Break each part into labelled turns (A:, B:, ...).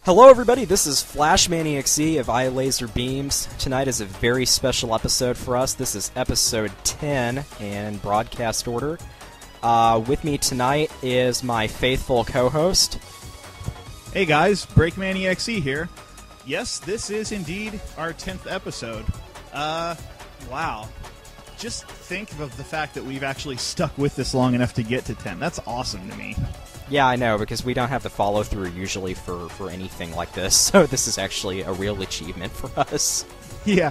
A: Hello everybody, this is Flashmania XE of Laser Beams. Tonight is a very special episode for us. This is episode 10 in broadcast order. With me tonight is my faithful co-host.
B: Hey guys, Breakmania XE here. Yes, this is indeed our 10th episode. Wow. Just think of the fact that we've actually stuck with this long enough to get to 10. That's awesome to me.
A: Yeah, I know, because we don't have the follow-through usually for anything like this, so this is actually a real achievement for us.
B: Yeah.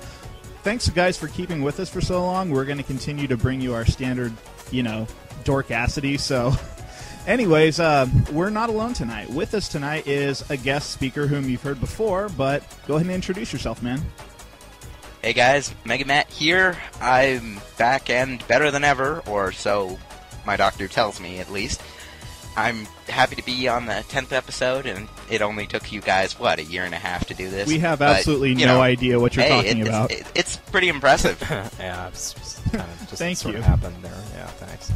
B: Thanks, guys, for keeping with us for so long. We're going to continue to bring you our standard, dorkacity, so... Anyways, we're not alone tonight. With us tonight is a guest speaker whom you've heard before, but go ahead and introduce yourself, man.
C: Hey guys, MegaMatt here. I'm back and better than ever, or so my doctor tells me at least. I'm happy to be on the 10th episode, and it only took you guys, a year and a half to do this?
B: We have absolutely no idea what you're talking about.
C: It's pretty impressive.
A: Yeah, it's just kind of just
B: Thank
A: sort
B: you.
A: of happened there. Yeah, thanks.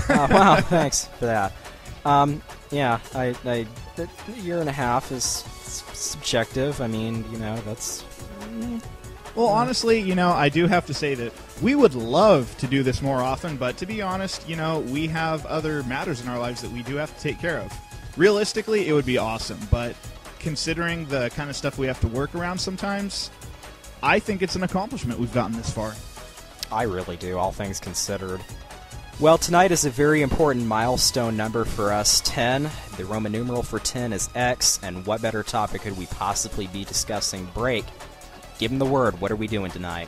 A: Wow, thanks for that. A year and a half is subjective. I mean, that's...
B: Well, honestly, I do have to say that we would love to do this more often, but to be honest, we have other matters in our lives that we do have to take care of. Realistically, it would be awesome, but considering the kind of stuff we have to work around sometimes, I think it's an accomplishment we've gotten this far.
A: I really do, all things considered. Well, tonight is a very important milestone number for us, 10. The Roman numeral for 10 is X, and what better topic could we possibly be discussing? Break. Give him the word. What are we doing tonight?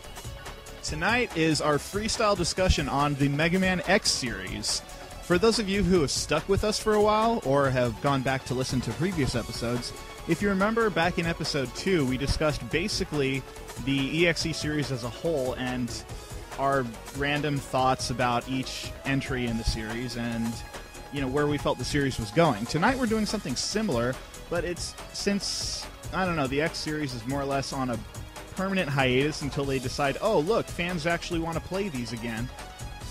B: Tonight is our freestyle discussion on the Mega Man X series. For those of you who have stuck with us for a while or have gone back to listen to previous episodes, if you remember back in episode 2, we discussed basically the EXE series as a whole and our random thoughts about each entry in the series and, where we felt the series was going. Tonight we're doing something similar, but it's since, the X series is more or less on a permanent hiatus until they decide, oh, look, fans actually want to play these again.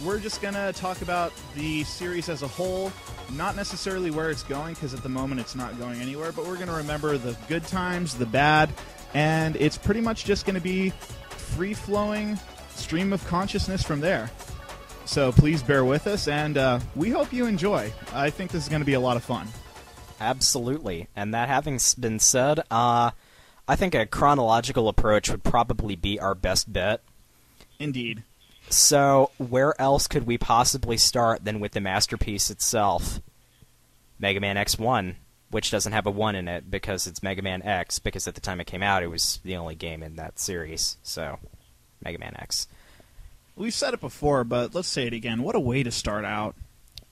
B: We're just going to talk about the series as a whole, not necessarily where it's going, because at the moment it's not going anywhere, but we're going to remember the good times, the bad, and it's pretty much just going to be free-flowing stream of consciousness from there. So please bear with us, and we hope you enjoy. I think this is going to be a lot of fun.
A: Absolutely. And that having been said, I think a chronological approach would probably be our best bet.
B: Indeed.
A: So, where else could we possibly start than with the masterpiece itself? Mega Man X1, which doesn't have a 1 in it because it's Mega Man X, because at the time it came out it was the only game in that series, so Mega Man X.
B: We've said it before, but let's say it again. What a way to start out.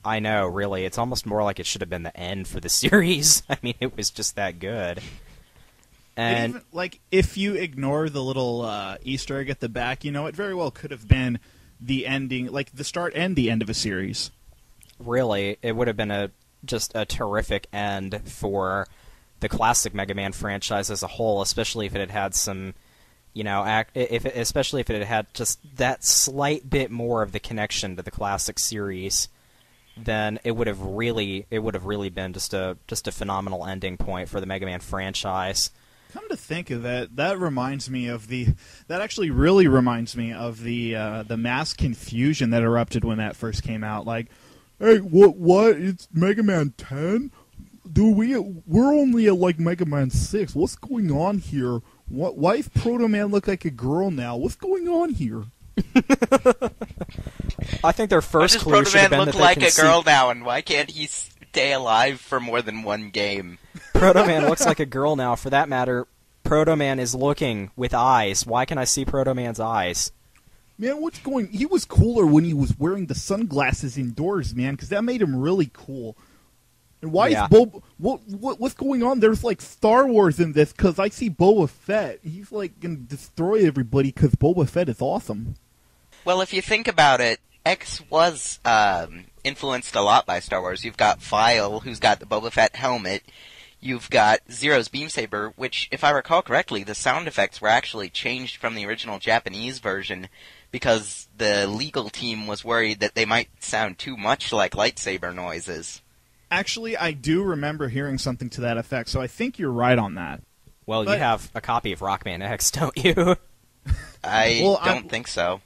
A: I know, really. It's almost more like it should have been the end for the series. I mean, it was just that good. And
B: even, if you ignore the little Easter egg at the back, it very well could have been the ending, the start and the end of a series.
A: Really, it would have been just a terrific end for the classic Mega Man franchise as a whole, especially if it had had some, especially if it had just that slight bit more of the connection to the classic series. Then it would have really been just a phenomenal ending point for the Mega Man franchise.
B: Come to think of it, that actually really reminds me of the mass confusion that erupted when that first came out. Like, hey, what? It's Mega Man 10? We're only at Mega Man 6. What's going on here? Why does Proto Man look like a girl now? What's going on here?
A: I think their first clue should have been that they
C: Proto Man look like a girl now, and why can't he stay alive for more than one game?
A: Proto Man looks like a girl now. For that matter, Proto Man is looking with eyes. Why can I see Proto Man's eyes?
B: Man, he was cooler when he was wearing the sunglasses indoors, man, because that made him really cool. And why is what's going on? There's Star Wars in this, because I see Boba Fett. He's going to destroy everybody because Boba Fett is awesome.
C: Well, if you think about it, X was influenced a lot by Star Wars. You've got File, who's got the Boba Fett helmet. You've got Zero's beam saber, which, if I recall correctly, the sound effects were actually changed from the original Japanese version because the legal team was worried that they might sound too much like lightsaber noises.
B: Actually, I do remember hearing something to that effect, so I think you're right on that.
A: Well,
B: But-
A: you have a copy of Rockman X, don't you?
C: I
B: Well,
C: don't think so.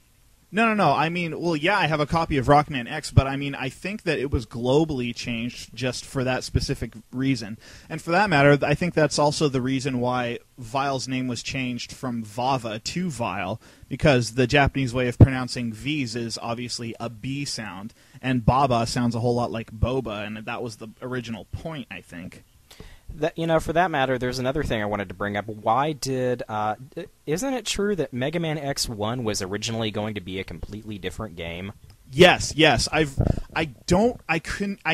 B: No. I mean, well, yeah, I have a copy of Rockman X, but I mean, I think that it was globally changed just for that specific reason. And for that matter, I think that's also the reason why Vile's name was changed from Vava to Vile, because the Japanese way of pronouncing V's is obviously a B sound, and Baba sounds a whole lot like Boba, and that was the original point, I think.
A: For that matter, there's another thing I wanted to bring up. Why did... isn't it true that Mega Man X1 was originally going to be a completely different game?
B: Yes. I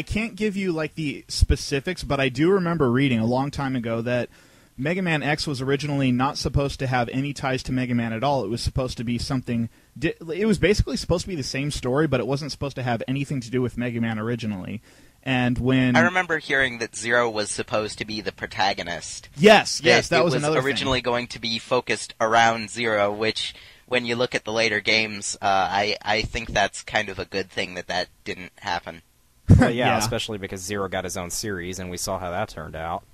B: can't give you like the specifics, but I do remember reading a long time ago that Mega Man X was originally not supposed to have any ties to Mega Man at all. It was supposed to be something... It was basically supposed to be the same story, but it wasn't supposed to have anything to do with Mega Man originally. And when...
C: I remember hearing that Zero was supposed to be the protagonist.
B: Yes, that was another
C: It was originally going to be focused around Zero, which, when you look at the later games, I think that's kind of a good thing that didn't happen.
A: Well,
B: Yeah.
A: especially because Zero got his own series, and we saw how that turned out.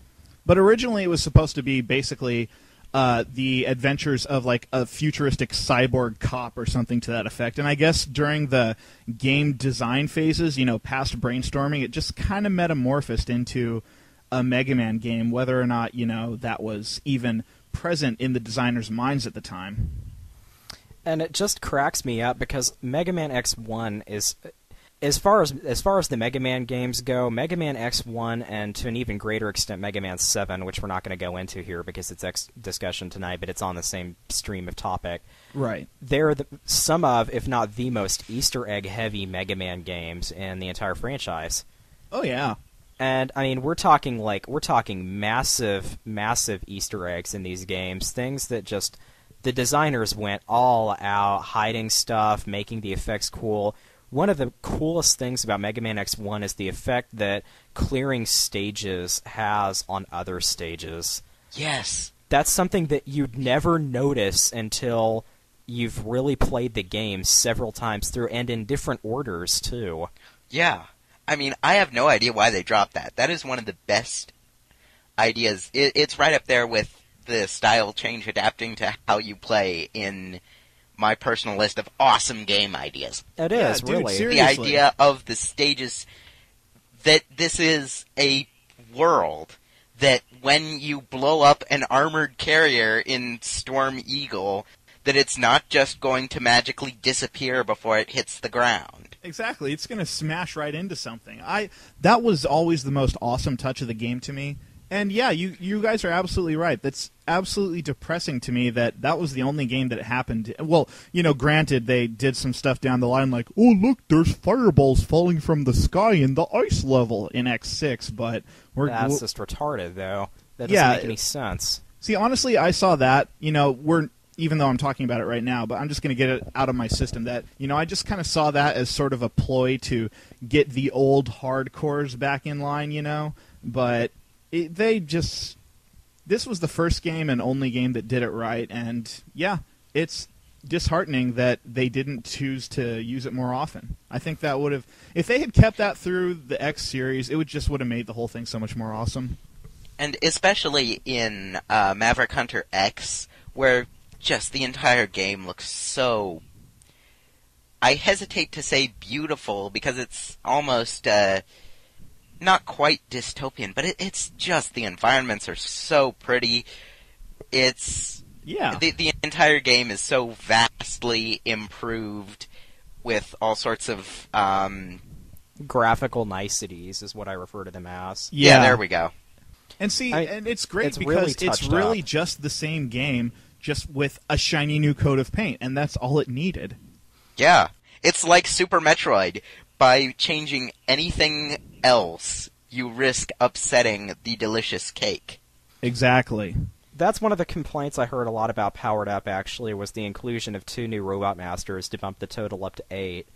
B: But originally it was supposed to be basically the adventures of like a futuristic cyborg cop or something to that effect. And I guess during the game design phases, past brainstorming, it just kind of metamorphosed into a Mega Man game, whether or not, that was even present in the designers' minds at the time.
A: And it just cracks me up because Mega Man X1 is... As far as the Mega Man games go, Mega Man X1 and to an even greater extent Mega Man 7, which we're not going to go into here because it's X discussion tonight, but it's on the same stream of topic.
B: Right.
A: They're some of, if not the most Easter egg heavy Mega Man games in the entire franchise.
B: Oh yeah.
A: And I mean, we're talking massive Easter eggs in these games, things that just the designers went all out hiding stuff, making the effects cool. One of the coolest things about Mega Man X1 is the effect that clearing stages has on other stages.
C: Yes.
A: That's something that you'd never notice until you've really played the game several times through, and in different orders, too.
C: Yeah. I mean, I have no idea why they dropped that. That is one of the best ideas. It's right up there with the style change adapting to how you play in my personal list of awesome game ideas.
A: It
B: Yeah,
A: is,
B: dude,
A: really.
B: seriously.
C: The idea of the stages, that this is a world that when you blow up an armored carrier in Storm Eagle, that it's not just going to magically disappear before it hits the ground.
B: Exactly. It's going to smash right into something. That was always the most awesome touch of the game to me. And yeah, you guys are absolutely right. That's absolutely depressing to me that was the only game that happened. Well, granted, they did some stuff down the line like, oh, look, there's fireballs falling from the sky in the ice level in X6, but
A: That's just retarded, though. That doesn't
B: Yeah,
A: make any sense.
B: See, honestly, I saw that, even though I'm talking about it right now, but I'm just going to get it out of my system that, I just kind of saw that as sort of a ploy to get the old hardcores back in line, but this was the first game and only game that did it right, and yeah, it's disheartening that they didn't choose to use it more often. I think that would have, if they had kept that through the X series, it would have made the whole thing so much more awesome.
C: And especially in Maverick Hunter X, where just the entire game looks so... I hesitate to say beautiful, because it's almost... not quite dystopian, but it's just the environments are so pretty. It's...
B: Yeah.
C: The entire game is so vastly improved with all sorts of...
A: Graphical niceties is what I refer to them as.
C: yeah, there we go.
B: And see, and it's great
A: it's really
B: because it's
A: touched
B: really
A: up.
B: just the same game, just with a shiny new coat of paint, and that's all it needed.
C: Yeah. It's like Super Metroid. By changing anything else, you risk upsetting the delicious cake.
B: Exactly.
A: That's one of the complaints I heard a lot about Powered Up, actually, was the inclusion of 2 new Robot Masters to bump the total up to 8.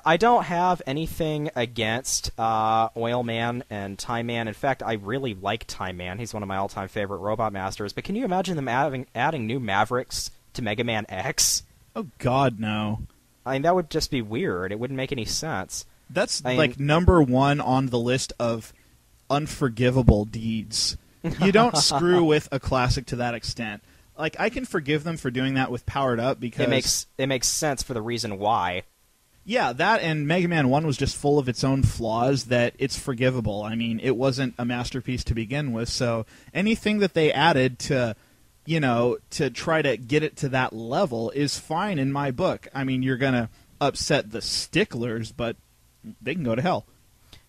A: I don't have anything against Oil Man and Time Man. In fact, I really like Time Man. He's one of my all-time favorite Robot Masters. But can you imagine them adding new Mavericks to Mega Man X?
B: Oh, God, no.
A: I mean, that would just be weird. It wouldn't make any sense.
B: That's
A: I
B: like
A: mean,
B: number one on the list of unforgivable deeds. You don't screw with a classic to that extent. Like, I can forgive them for doing that with Powered Up because
A: it makes sense for the reason why.
B: yeah, that and Mega Man 1 was just full of its own flaws that it's forgivable. I mean, it wasn't a masterpiece to begin with, so anything that they added to, to try to get it to that level is fine in my book. I mean, you're going to upset the sticklers, but they can go to hell.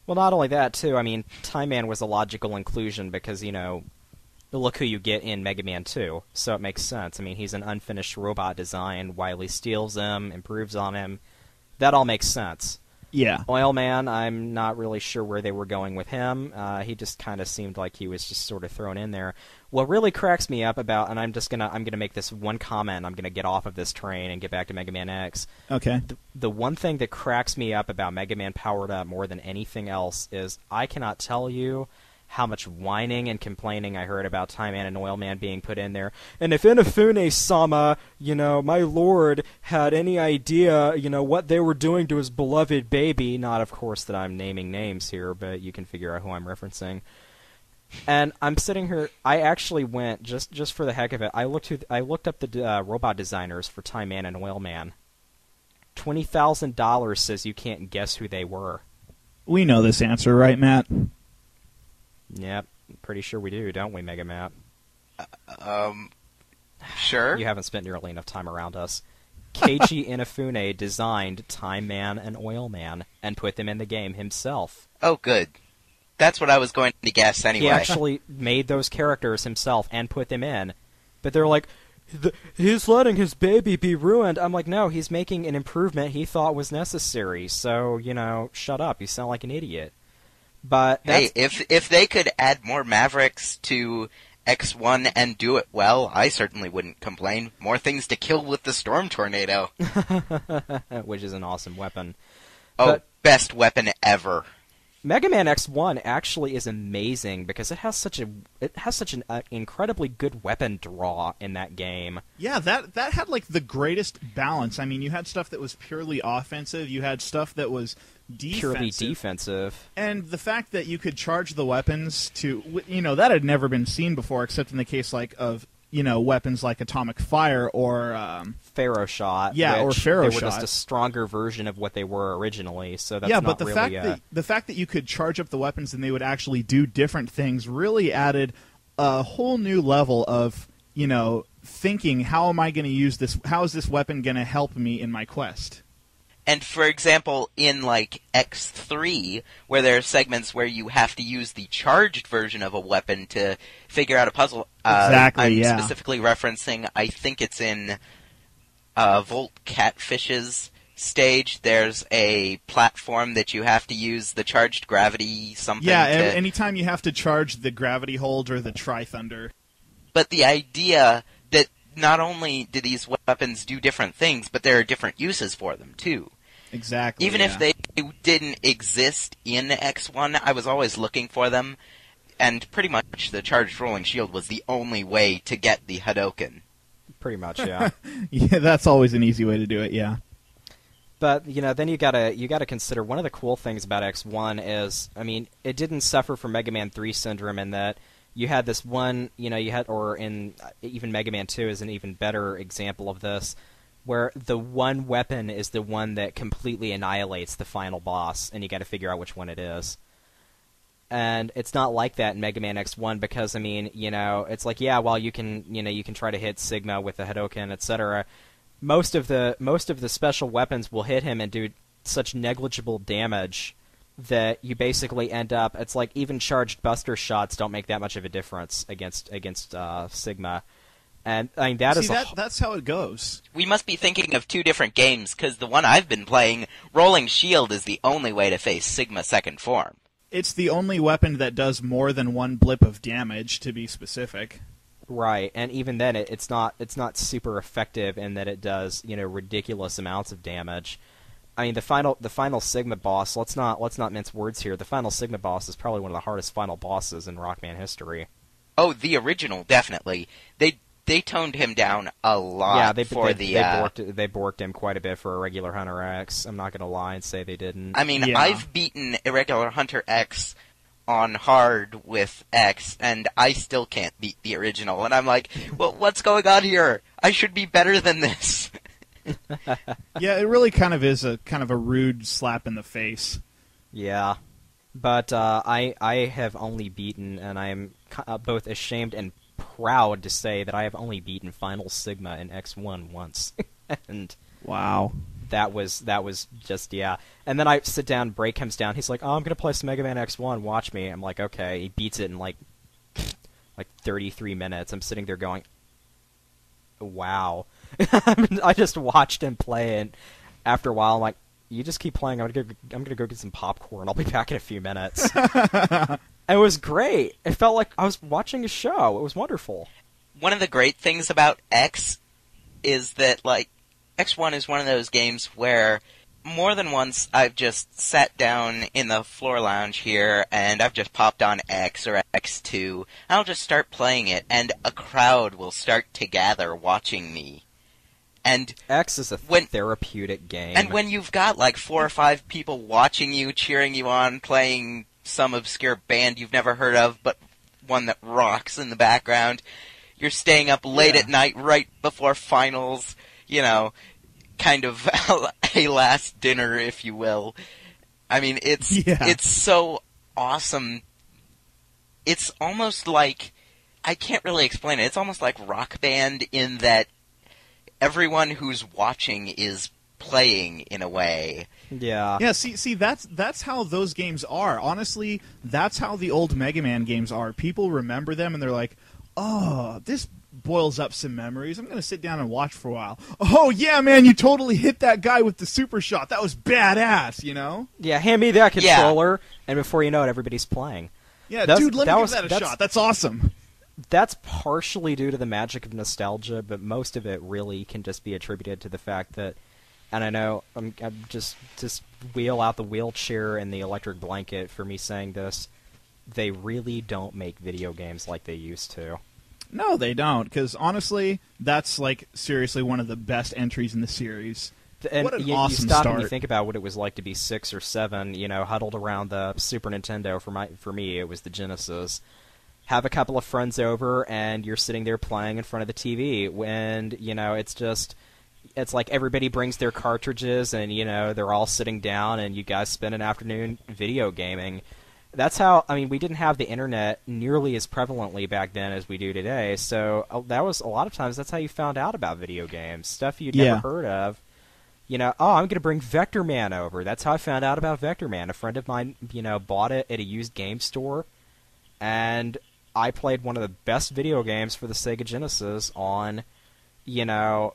A: Well, not only that, too. I mean, Time Man was a logical inclusion because, look who you get in Mega Man 2, so it makes sense. I mean, he's an unfinished robot design. Wily steals him, improves on him. That all makes sense.
B: Yeah.
A: Oil Man, I'm not really sure where they were going with him. He just kind of seemed like he was just sort of thrown in there. What really cracks me up about, and I'm gonna make this one comment. I'm gonna get off of this train and get back to Mega Man X.
B: Okay.
A: The one thing that cracks me up about Mega Man Powered Up more than anything else is I cannot tell you how much whining and complaining I heard about Time Man and Oil Man being put in there. And if Inafune-sama, my lord, had any idea, what they were doing to his beloved baby, not of course that I'm naming names here, but you can figure out who I'm referencing. And I'm sitting here, I actually went, just for the heck of it, I looked up the robot designers for Time Man and Oil Man. $20,000 says you can't guess who they were.
B: We know this answer, right, Matt?
A: Yep, pretty sure we do, don't we, MegaMatt?
C: Sure.
A: You haven't spent nearly enough time around us. Keiji Inafune designed Time Man and Oil Man and put them in the game himself.
C: Oh, good. That's what I was going to guess anyway.
A: He actually made those characters himself and put them in. But they're like, he's letting his baby be ruined. I'm like, no, he's making an improvement he thought was necessary. So, shut up. You sound like an idiot. But
C: hey, if they could add more Mavericks to X1 and do it well, I certainly wouldn't complain. More things to kill with the Storm Tornado.
A: Which is an awesome weapon.
C: Oh,
A: but
C: best weapon ever.
A: Mega Man X1 actually is amazing because it has such an incredibly good weapon draw in that game.
B: Yeah, that had like the greatest balance. I mean, you had stuff that was purely offensive, you had stuff that was
A: Purely defensive.
B: And the fact that you could charge the weapons to, that had never been seen before, except in the case of weapons like Atomic Fire or
A: Pharaoh Shot.
B: Yeah, or Pharaoh
A: Shot. They were just a stronger version of what they were originally. So that's not
B: the
A: really
B: the fact that you could charge up the weapons and they would actually do different things really added a whole new level of thinking. How am I going to use this? How is this weapon going to help me in my quest?
C: And for example, in like X3, where there are segments where you have to use the charged version of a weapon to figure out a puzzle.
B: Exactly,
C: I'm specifically referencing, I think it's in Volt Catfish's stage. There's a platform that you have to use the charged gravity something.
B: Yeah, anytime you have to charge the gravity hold or the Tri-Thunder.
C: But the idea that not only do these weapons do different things, but there are different uses for them, too.
B: Exactly.
C: Even if they didn't exist in X1, I was always looking for them, and pretty much the charged rolling shield was the only way to get the Hadoken.
A: Pretty much, yeah.
B: Yeah, that's always an easy way to do it, yeah.
A: But, then you gotta consider one of the cool things about X1 is, I mean, it didn't suffer from Mega Man 3 syndrome in that you had this one, or in even Mega Man 2 is an even better example of this, where the one weapon is the one that completely annihilates the final boss, and you got to figure out which one it is. And it's not like that in Mega Man X1 because, I mean, it's like, yeah, well, you can try to hit Sigma with the Hadoken, etc. Most of the special weapons will hit him and do such negligible damage that you basically end up, it's like even charged buster shots don't make that much of a difference against Sigma. And I mean
B: that's how it goes.
C: We must be thinking of two different games, because the one I've been playing, Rolling Shield, is the only way to face Sigma second form.
B: It's the only weapon that does more than one blip of damage, to be specific.
A: Right, and even then it's not super effective in that it does, ridiculous amounts of damage. I mean, the final Sigma boss, let's not mince words here. The final Sigma boss is probably one of the hardest final bosses in Rockman history.
C: Oh, the original, definitely. They they toned him down a lot.
A: Yeah,
C: they
A: borked him quite a bit for Irregular Hunter X. I'm not gonna lie and say they didn't.
C: I mean,
B: Yeah.
C: I've beaten Irregular Hunter X on hard with X, and I still can't beat the original. And I'm like, well, what's going on here? I should be better than this.
B: Yeah, it really kind of is a rude slap in the face.
A: Yeah, but I have only beaten, and I am both ashamed and proud to say that I have only beaten Final Sigma in X1 once, and
B: Wow.
A: that was just, yeah. And then I sit down, break comes down. He's like, "Oh, I'm gonna play some Mega Man X1. Watch me." I'm like, "Okay." He beats it in like 33 minutes. I'm sitting there going, "Wow." I just watched him play, and after a while, I'm like, "You just keep playing. I'm gonna go get some popcorn. I'll be back in a few minutes." It was great. It felt like I was watching a show. It was wonderful.
C: One of the great things about X is that, like, X1 is one of those games where more than once I've just sat down in the floor lounge here and I've just popped on X or X2, and I'll just start playing it, and a crowd will start to gather watching me. And
A: X is a therapeutic game.
C: And when you've got like 4 or 5 people watching you, cheering you on, playing some obscure band you've never heard of, but one that rocks in the background, you're staying up late at night right before finals, you know, kind of a last dinner, if you will. I mean, it's so awesome. It's almost like, I can't really explain it. It's almost like Rock Band in that everyone who's watching is playing in a way.
A: Yeah.
B: Yeah, see that's how those games are. Honestly, that's how the old Mega Man games are. People remember them and they're like, "Oh, this boils up some memories. I'm going to sit down and watch for a while. Oh, yeah, man, you totally hit that guy with the super shot. That was badass, you know?"
A: Yeah, hand me that controller, and before you know it, everybody's playing.
B: Yeah, dude, let me give that a shot. That's awesome.
A: That's partially due to the magic of nostalgia, but most of it really can just be attributed to the fact that, and I know I'm just wheel out the wheelchair and the electric blanket for me saying this, they really don't make video games like they used to.
B: No, they don't, because honestly, that's like seriously one of the best entries in the series.
A: And
B: what an
A: you
B: awesome
A: stop
B: start.
A: and you think about what it was like to be 6 or 7, you know, huddled around the Super Nintendo. For me, it was the Genesis. Have a couple of friends over, and you're sitting there playing in front of the TV. And, you know, it's like everybody brings their cartridges, and, you know, they're all sitting down, and you guys spend an afternoon video gaming. That's how, I mean, we didn't have the internet nearly as prevalently back then as we do today, so that was, a lot of times, that's how you found out about video games. Stuff you'd never heard of. You know, oh, I'm going to bring Vector Man over. That's how I found out about Vector Man. A friend of mine, you know, bought it at a used game store, and I played one of the best video games for the Sega Genesis on, you know,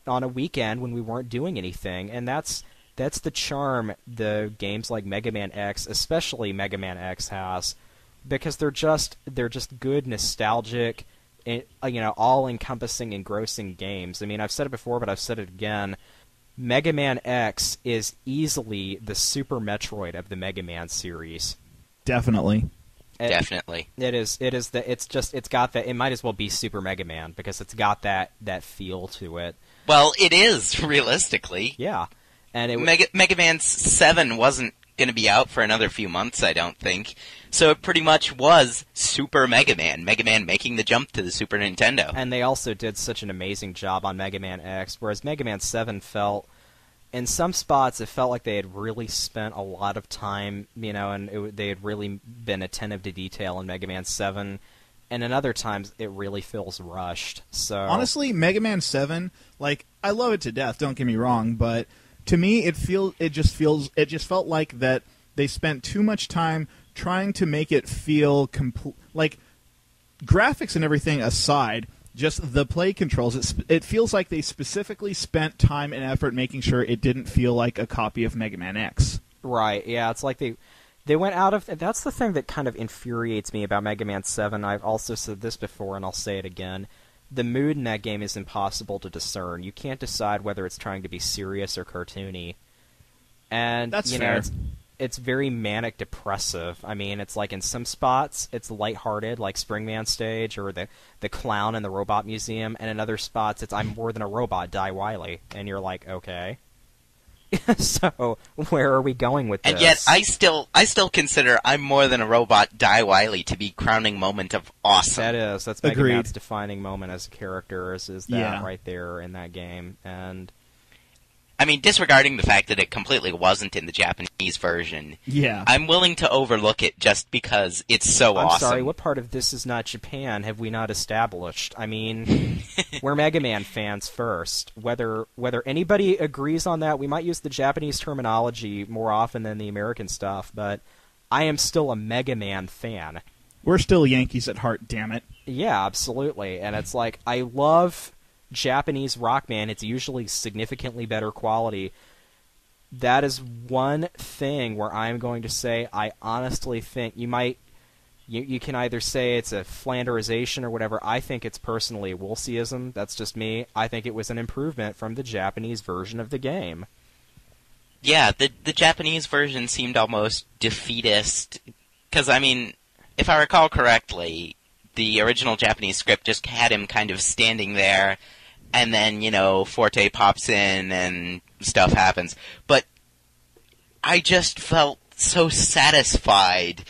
A: on a weekend when we weren't doing anything, and that's the charm the games like Mega Man X, especially Mega Man X, has, because they're just good, nostalgic, you know, all-encompassing, engrossing games. I mean, I've said it before, but I've said it again. Mega Man X is easily the Super Metroid of the Mega Man series.
B: Definitely.
C: Definitely.
A: It's got that. It might as well be Super Mega Man because it's got that feel to it.
C: Well, it is, realistically.
A: Yeah. And
C: Mega Man 7 wasn't going to be out for another few months, I don't think. So it pretty much was Super Mega Man making the jump to the Super Nintendo.
A: And they also did such an amazing job on Mega Man X, whereas Mega Man 7 felt, in some spots, it felt like they had really spent a lot of time, you know, and they had really been attentive to detail in Mega Man 7, and in other times, it really feels rushed. So
B: honestly, Mega Man 7, like, I love it to death, don't get me wrong, but to me, it just felt like that they spent too much time trying to make it feel like, graphics and everything aside, just the play controls, it feels like they specifically spent time and effort making sure it didn't feel like a copy of Mega Man X.
A: Right, yeah, it's like they went out of... That's the thing that kind of infuriates me about Mega Man 7. I've also said this before, and I'll say it again. The mood in that game is impossible to discern. You can't decide whether it's trying to be serious or cartoony. And,
B: that's
A: you
B: fair.
A: know, it's very manic depressive. I mean, it's like in some spots it's lighthearted, like Springman Stage or the clown in the Robot Museum, and in other spots it's I'm more than a robot, die Wily, and you're like, okay. So where are we going with this?
C: And yet I still consider I'm more than a robot, die Wily to be crowning moment of awesome.
A: That's MegaMatt's defining moment as a character is that right there in that game. And
C: I mean, disregarding the fact that it completely wasn't in the Japanese version,
B: yeah,
C: I'm willing to overlook it just because it's so awesome.
A: I'm sorry, what part of this is not Japan have we not established? I mean, we're Mega Man fans first. Whether anybody agrees on that, we might use the Japanese terminology more often than the American stuff, but I am still a Mega Man fan.
B: We're still Yankees at heart, damn it.
A: Yeah, absolutely. And it's like, I love Japanese Rockman. It's usually significantly better quality. That is one thing where I'm going to say I honestly think you can either say it's a Flanderization or whatever. I think it's personally a Woolseyism. That's just me. I think it was an improvement from the Japanese version of the game.
C: Yeah, the Japanese version seemed almost defeatist. Because, I mean, if I recall correctly, the original Japanese script just had him kind of standing there, and then, Forte pops in and stuff happens. But I just felt so satisfied.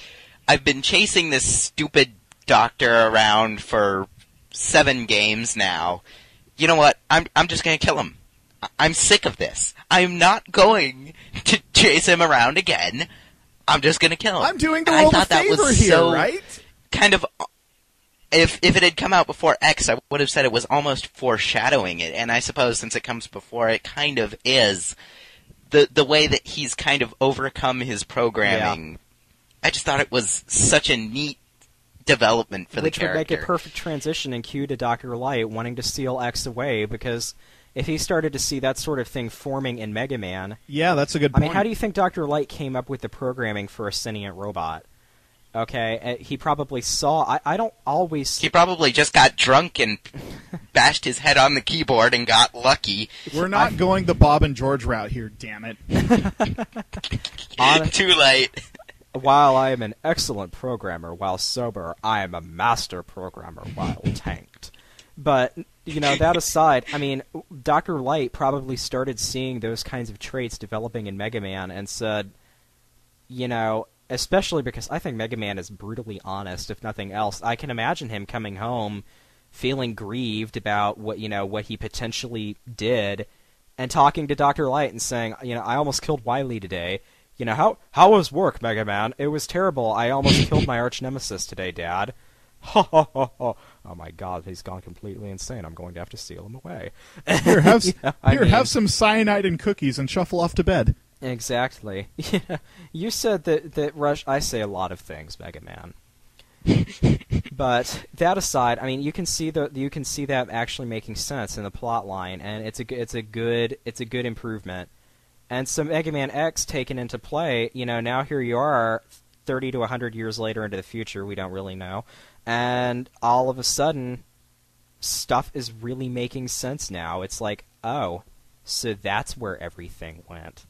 C: I've been chasing this stupid doctor around for 7 games now. You know what? I'm just going to kill him. I'm sick of this. I'm not going to chase him around again. I'm just going to kill him.
B: I'm doing the world a favor here, right?
C: Kind of... If it had come out before X, I would have said it was almost foreshadowing it, and I suppose since it comes before, it kind of is. The way that he's kind of overcome his programming, I just thought it was such a neat development for the character.
A: Which would make a perfect transition in cue to Dr. Light wanting to steal X away, because if he started to see that sort of thing forming in Mega Man...
B: Yeah, that's a good point.
A: I mean, how do you think Dr. Light came up with the programming for a sentient robot? Okay, he probably saw... I don't always...
C: He probably just got drunk and bashed his head on the keyboard and got lucky.
B: We're not going the Bob and George route here, damn it.
C: Too late.
A: While I am an excellent programmer while sober, I am a master programmer while tanked. But, that aside, I mean, Dr. Light probably started seeing those kinds of traits developing in Mega Man and said, especially because I think Mega Man is brutally honest, if nothing else. I can imagine him coming home feeling grieved about what he potentially did, and talking to Dr. Light and saying, I almost killed Wily today. How was work, Mega Man? It was terrible. I almost killed my arch nemesis today, Dad. Ha ha ha ha. Oh my God, he's gone completely insane. I'm going to have to steal him away.
B: Here, have some cyanide and cookies and shuffle off to bed.
A: Exactly. You said that Rush... I say a lot of things, Mega Man. But that aside, I mean, you can see that actually making sense in the plot line, and it's a good improvement. And so Mega Man X taken into play, now here you are, 30 to 100 years later into the future, we don't really know, and all of a sudden, stuff is really making sense now. It's like, oh, so that's where everything went.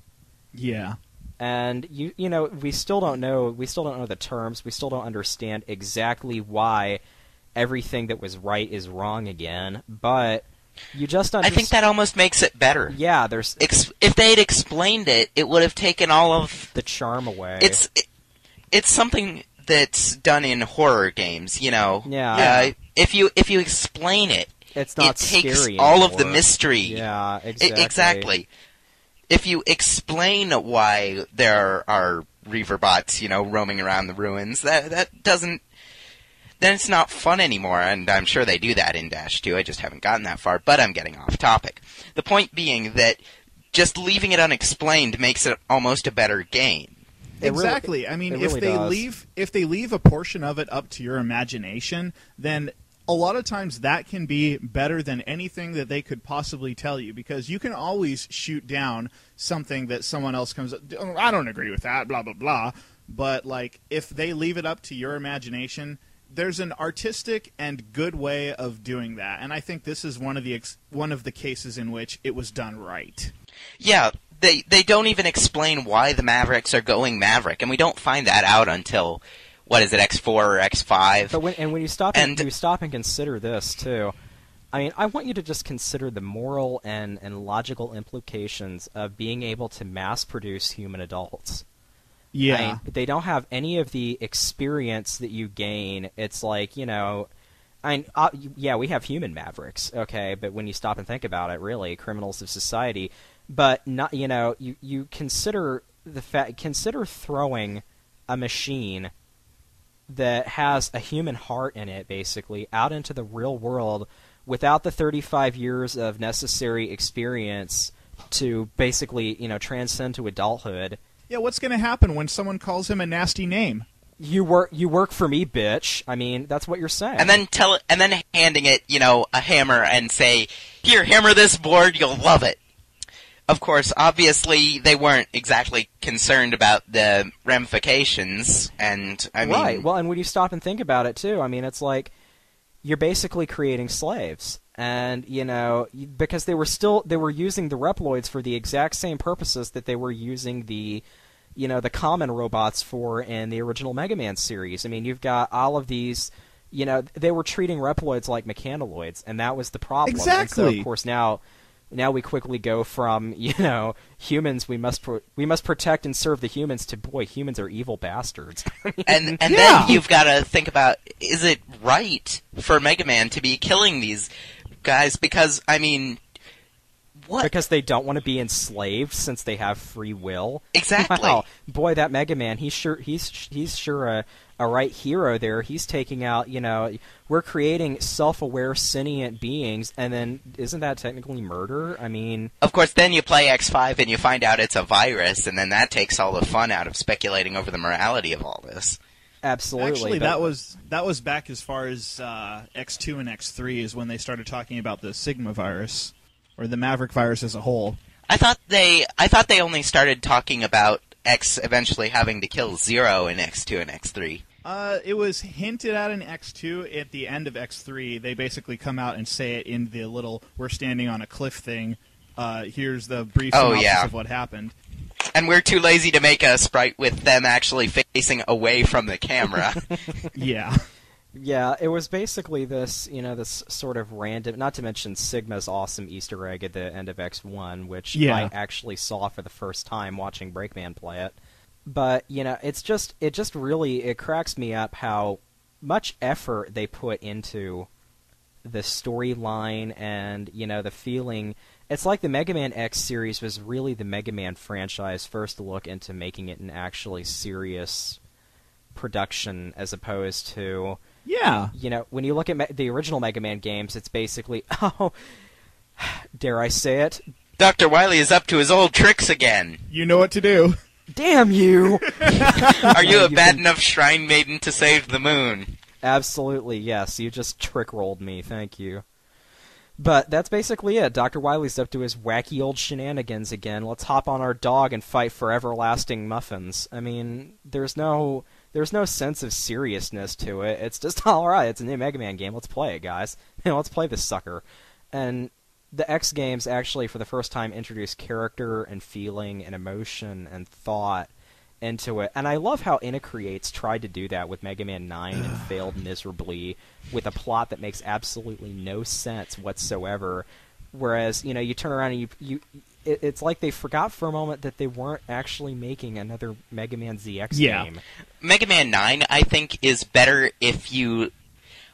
B: Yeah.
A: And we still don't know the terms. We still don't understand exactly why everything that was right is wrong again. But you just
C: I think that almost makes it better.
A: Yeah,
C: if they had explained it, it would have taken all of
A: the charm away.
C: It's something that's done in horror games,
A: Yeah.
C: If you explain it,
A: it's not
C: it takes
A: scary
C: all
A: anymore.
C: of the mystery.
A: Yeah, exactly.
C: Exactly. If you explain why there are Reaverbots, roaming around the ruins, that doesn't... Then it's not fun anymore, and I'm sure they do that in Dash 2. I just haven't gotten that far, but I'm getting off topic. The point being that just leaving it unexplained makes it almost a better game.
B: Exactly. I mean, if they leave a portion of it up to your imagination, then a lot of times that can be better than anything that they could possibly tell you, because you can always shoot down something that someone else comes up, I don't agree with that, blah, blah, blah. But, if they leave it up to your imagination, there's an artistic and good way of doing that. And I think this is one of the cases in which it was done right.
C: Yeah, they don't even explain why the Mavericks are going Maverick, and we don't find that out until, what is it, X4 or X5?
A: But when you stop and consider this too, I mean, I want you to just consider the moral and logical implications of being able to mass produce human adults.
B: Yeah.
A: I mean, they don't have any of the experience that you gain. It's like, you know, yeah, we have human Mavericks, okay, but when you stop and think about it, really, criminals of society. But not, you know, you consider consider throwing a machine that has a human heart in it, basically, out into the real world without the 35 years of necessary experience to basically, you know, transcend to adulthood.
B: Yeah, what's going to happen when someone calls him a nasty name?
A: You work for me, bitch. I mean, that's what you're saying.
C: And then handing it, you know, a hammer and say, "Here, hammer this board, you'll love it." Of course, obviously, they weren't exactly concerned about the ramifications, and I mean...
A: Right, well, and when you stop and think about it, too, I mean, it's like, you're basically creating slaves. And, you know, because they were using the Reploids for the exact same purposes that they were using the, you know, the common robots for in the original Mega Man series. I mean, you've got all of these, you know, they were treating Reploids like mechanoids, and that was the problem.
B: Exactly.
A: And so, of course, now we quickly go from, you know, humans, we must protect and serve the humans, to, boy, humans are evil bastards.
C: and then you've got to think about, is it right for Mega Man to be killing these guys? Because, I mean, what?
A: Because they don't want to be enslaved since they have free will.
C: Exactly.
A: Wow, boy, that Mega Man, he's sure a right hero there. He's taking out, you know, we're creating self-aware sentient beings, and then isn't that technically murder? I mean,
C: of course, then you play X5 and you find out it's a virus, and then that takes all the fun out of speculating over the morality of all this.
A: Absolutely.
B: Actually, that was back as far as X2 and X3 is when they started talking about the Sigma virus, or the Maverick virus as a whole.
C: I thought they only started talking about X eventually having to kill Zero in X2 and X3.
B: It was hinted at in X2. At the end of X3, they basically come out and say it in the little "we're standing on a cliff" thing. Here's the brief synopsis of what happened.
C: And we're too lazy to make a sprite with them actually facing away from the camera.
B: Yeah.
A: Yeah, it was basically this, you know, this sort of random, not to mention Sigma's awesome Easter egg at the end of X1, which I actually saw for the first time watching Breakman play it. But, you know, it cracks me up how much effort they put into the storyline and, you know, the feeling. It's like the Mega Man X series was really the Mega Man franchise first look into making it an actually serious production, as opposed to...
B: Yeah.
A: You know, when you look at the original Mega Man games, it's basically, oh, dare I say it?
C: Dr. Wily is up to his old tricks again.
B: You know what to do.
A: Damn you!
C: Are you a bad enough shrine maiden to save the moon?
A: Absolutely, yes. You just trick-rolled me, thank you. But that's basically it. Dr. Wily's up to his wacky old shenanigans again. Let's hop on our dog and fight for everlasting muffins. I mean, there's no sense of seriousness to it. It's just, alright, it's a new Mega Man game. Let's play it, guys. Let's play this sucker. And the X games actually, for the first time, introduced character and feeling and emotion and thought into it. And I love how Inacreates tried to do that with Mega Man 9 and failed miserably with a plot that makes absolutely no sense whatsoever. Whereas, you know, you turn around and it's like they forgot for a moment that they weren't actually making another Mega Man ZX game.
C: Mega Man 9, I think, is better if you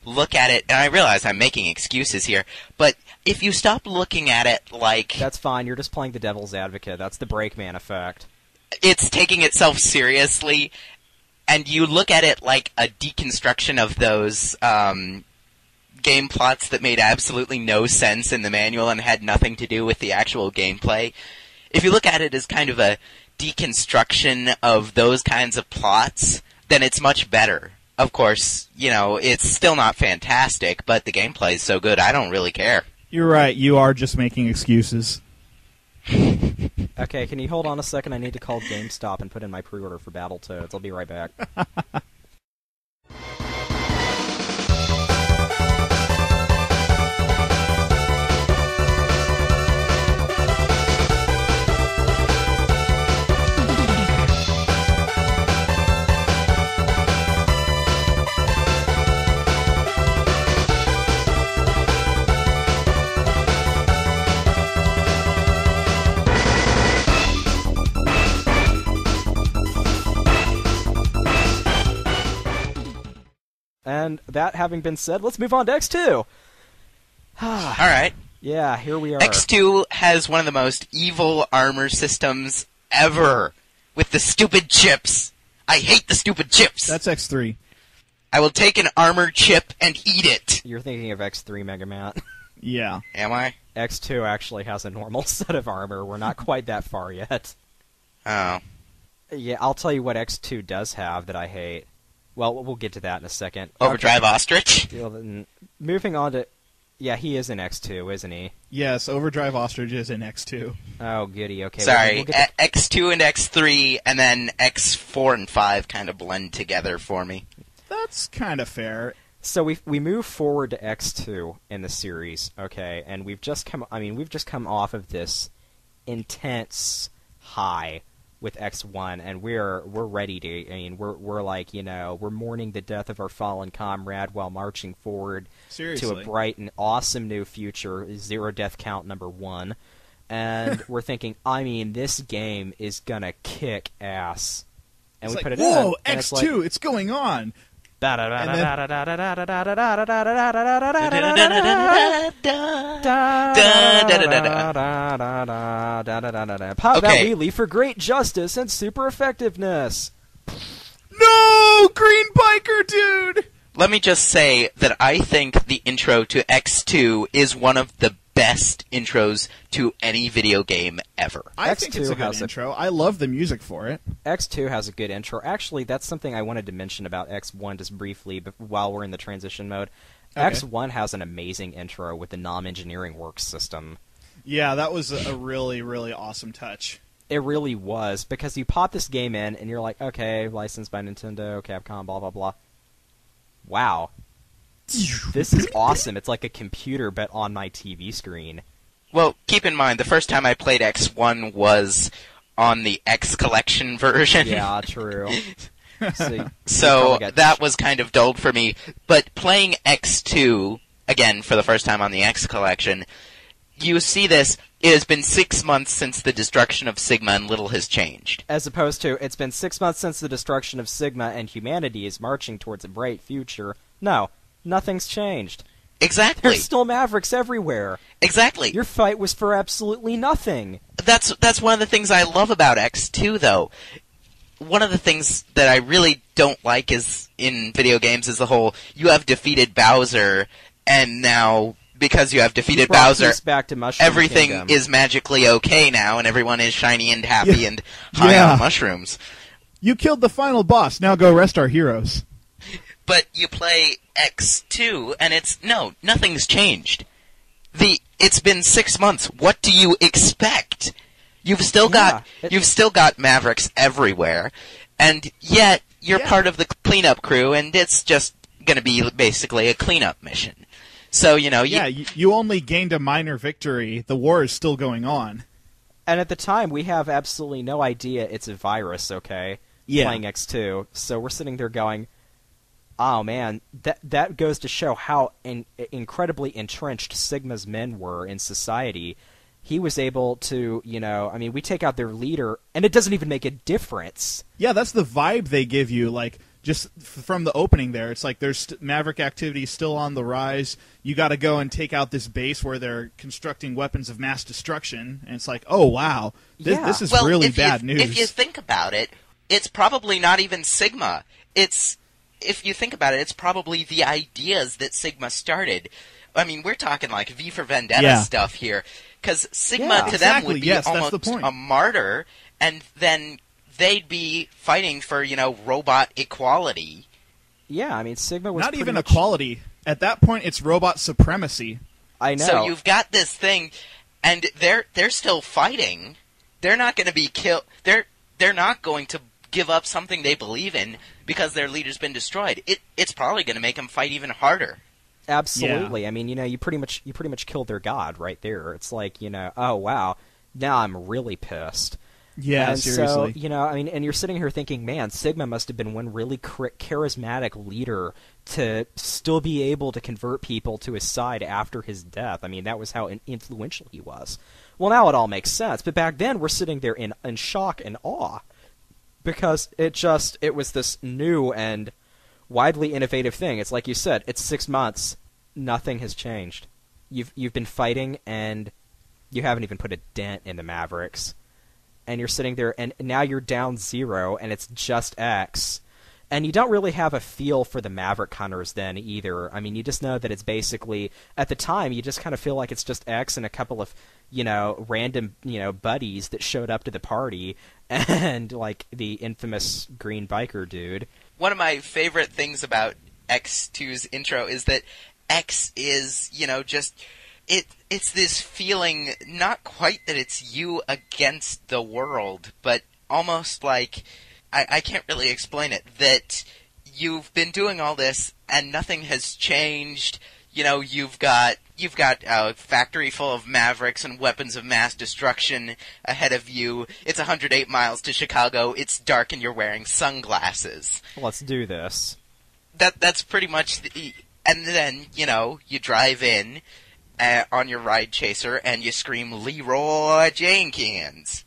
C: look at it, and I realize I'm making excuses here, but if you stop looking at it like...
A: That's fine, you're just playing the devil's advocate. That's the Breakman effect.
C: It's taking itself seriously, and you look at it like a deconstruction of those game plots that made absolutely no sense in the manual and had nothing to do with the actual gameplay. If you look at it as kind of a deconstruction of those kinds of plots, then it's much better. Of course, you know, it's still not fantastic, but the gameplay is so good, I don't really care.
B: You're right, you are just making excuses.
A: Okay, can you hold on a second? I need to call GameStop and put in my pre-order for Battletoads. I'll be right back. And that having been said, let's move on to X2.
C: All right.
A: Yeah, here we are.
C: X2 has one of the most evil armor systems ever, with the stupid chips. I hate the stupid chips.
B: That's X3.
C: I will take an armor chip and eat it.
A: You're thinking of X3 MegaMatt.
B: Yeah.
C: Am I?
A: X2 actually has a normal set of armor. We're not quite that far yet.
C: Oh.
A: Yeah, I'll tell you what X2 does have that I hate. Well, we'll get to that in a second.
C: Overdrive
A: Okay.
C: Ostrich?
A: Well, then, moving on to... Yeah, he is in X2, isn't he?
B: Yes, Overdrive Ostrich is in X2.
A: Oh, goody, okay.
C: Sorry,
A: we'll get to...
C: X2 and X3, and then X4 and 5 kind of blend together for me.
B: That's kind of fair.
A: So we move forward to X2 in the series, okay, and we've just come off of this intense high with X1, and we're ready to. I mean, we're like, we're mourning the death of our fallen comrade while marching forward
B: Seriously.
A: to a bright and awesome new future, zero death count number 1, and we're thinking, I mean, this game is gonna kick ass, and
B: It's
A: we
B: like,
A: put it
B: whoa,
A: in. And it's
B: X2,
A: like,
B: it's going on.
A: How about we leave for great justice and super effectiveness?
B: No, Green Biker, dude.
C: Let me just say that I think the intro to X2 is one of the best intros to any video game ever.
B: I think it's a good intro. I love the music for it.
A: X2 has a good intro. Actually, that's something I wanted to mention about X1 just briefly while we're in the transition mode.
B: Okay.
A: X1 has an amazing intro with the NOM-Engineering Works system.
B: Yeah, that was a really, really awesome touch.
A: It really was, because you pop this game in, and you're like, okay, licensed by Nintendo, Capcom, blah, blah, blah. Wow. This is awesome. It's like a computer, but on my TV screen.
C: Well, keep in mind, the first time I played X1 was on the X Collection version.
A: Yeah, true.
C: So that was kind of dulled for me. But playing X2, again, for the first time on the X Collection, you see this. It has been 6 months since the destruction of Sigma, and little has changed.
A: As opposed to, it's been 6 months since the destruction of Sigma, and humanity is marching towards a bright future. No, nothing's changed.
C: Exactly.
A: There's still Mavericks everywhere.
C: Exactly.
A: Your fight was for absolutely nothing.
C: That's one of the things I love about X2, though. One of the things that I really don't like is in video games is the whole, you have defeated Bowser, and now, because you have defeated Bowser,
A: back to Mushroom
C: everything
A: Kingdom.
C: is magically okay now, and everyone is shiny and happy and high on mushrooms.
B: You killed the final boss, now go rest our heroes.
C: But you play X2, and nothing's changed. It's been 6 months. What do you expect? You've still got Mavericks everywhere, and yet you're part of the cleanup crew, and it's just going to be basically a cleanup mission. So you
B: only gained a minor victory. The war is still going on.
A: And at the time, we have absolutely no idea it's a virus. Okay, playing X2, so we're sitting there going, oh man, that goes to show how incredibly entrenched Sigma's men were in society. He was able to, we take out their leader, and it doesn't even make a difference.
B: Yeah, that's the vibe they give you, like, just from the opening there. It's like there's Maverick activity still on the rise. You got to go and take out this base where they're constructing weapons of mass destruction, and it's like, oh, wow, this is really bad news.
C: If you think about it, it's probably not even Sigma. If you think about it, it's probably the ideas that Sigma started. I mean, we're talking like V for Vendetta stuff here. Because Sigma to them would be almost a martyr, and then they'd be fighting for, robot equality.
A: Yeah, I mean, Sigma was
B: not even equality. At that point, it's robot supremacy.
A: I know.
C: So you've got this thing, and they're still fighting. They're not going to be killed. They're not going to give up something they believe in because their leader's been destroyed. It's probably going to make them fight even harder.
A: Absolutely.
B: Yeah.
A: I mean, you pretty much killed their god right there. It's like, oh wow, now I'm really pissed.
B: Yeah,
A: and
B: seriously.
A: So, and you're sitting here thinking, man, Sigma must have been one really charismatic leader to still be able to convert people to his side after his death. I mean, that was how influential he was. Well, now it all makes sense, but back then we're sitting there in shock and awe because it was this new and widely innovative thing. It's like you said, it's 6 months, nothing has changed. You've been fighting, and you haven't even put a dent in the Mavericks. And you're sitting there, and now you're down 0, and it's just X. And you don't really have a feel for the Maverick hunters then either. I mean, you just know that it's basically, at the time, you just kind of feel like it's just X and a couple of, random, buddies that showed up to the party, and, like, the infamous green biker dude.
C: One of my favorite things about X2's intro is that X is, just... It's this feeling, not quite that it's you against the world, but almost like... I can't really explain it, that you've been doing all this and nothing has changed. You've got a factory full of Mavericks and weapons of mass destruction ahead of you. It's 108 miles to Chicago. It's dark and you're wearing sunglasses.
A: Let's do this.
C: That's pretty much and then, you drive in on your ride chaser and you scream Leroy Jenkins.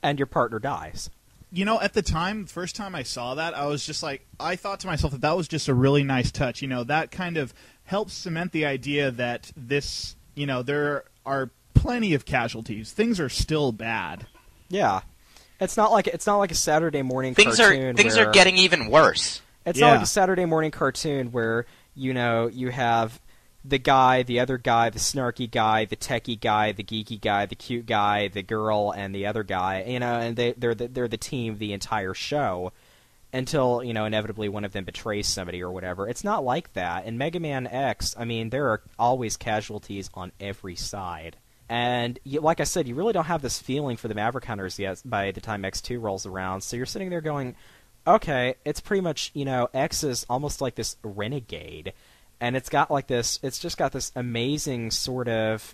A: And your partner dies.
B: At the time, first time I saw that, I was just like, I thought to myself that was just a really nice touch. That kind of helps cement the idea that this, there are plenty of casualties. Things are still bad.
A: Yeah. It's not like a Saturday morning cartoon.
C: Things are getting even worse.
A: It's not like a Saturday morning cartoon where, you have the guy, the other guy, the snarky guy, the techie guy, the geeky guy, the cute guy, the girl, and the other guy, and they're the team the entire show until, inevitably one of them betrays somebody or whatever. It's not like that. In Mega Man X, I mean, there are always casualties on every side. And like I said, you really don't have this feeling for the Maverick Hunters yet by the time X2 rolls around, so you're sitting there going, okay, it's pretty much, X is almost like this renegade. And it's just got this amazing sort of,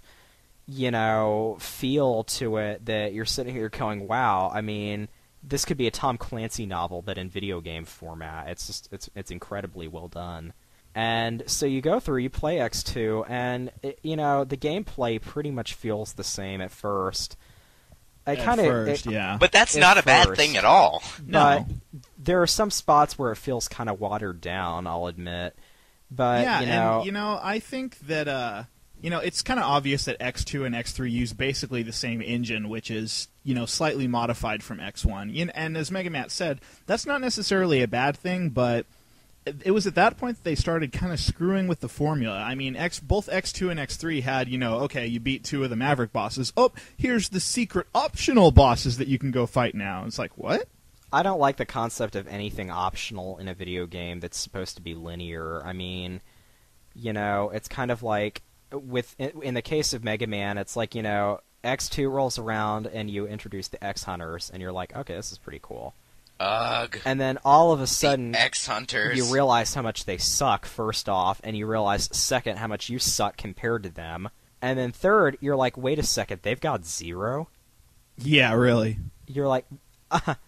A: feel to it that you're sitting here going, wow, I mean, this could be a Tom Clancy novel, but in video game format. It's incredibly well done. And so you go through, you play X2, and, the gameplay pretty much feels the same at first.
B: Yeah.
C: But that's not a bad thing at all.
A: But there are some spots where it feels kind of watered down, I'll admit. But,
B: and, I think that, it's kind of obvious that X2 and X3 use basically the same engine, which is, slightly modified from X1. And as MegaMatt said, that's not necessarily a bad thing, but it was at that point that they started kind of screwing with the formula. I mean, both X2 and X3 had, okay, you beat 2 of the Maverick bosses. Oh, here's the secret optional bosses that you can go fight now. It's like, what?
A: I don't like the concept of anything optional in a video game that's supposed to be linear. I mean, it's kind of like, in the case of Mega Man, it's like, X2 rolls around and you introduce the X Hunters, and you're like, okay, this is pretty cool.
C: Ugh.
A: And then all of a sudden,
C: the X Hunters.
A: You realize how much they suck, first off, and you realize, second, how much you suck compared to them. And then third, you're like, wait a second, they've got 0?
B: Yeah, really.
A: You're like...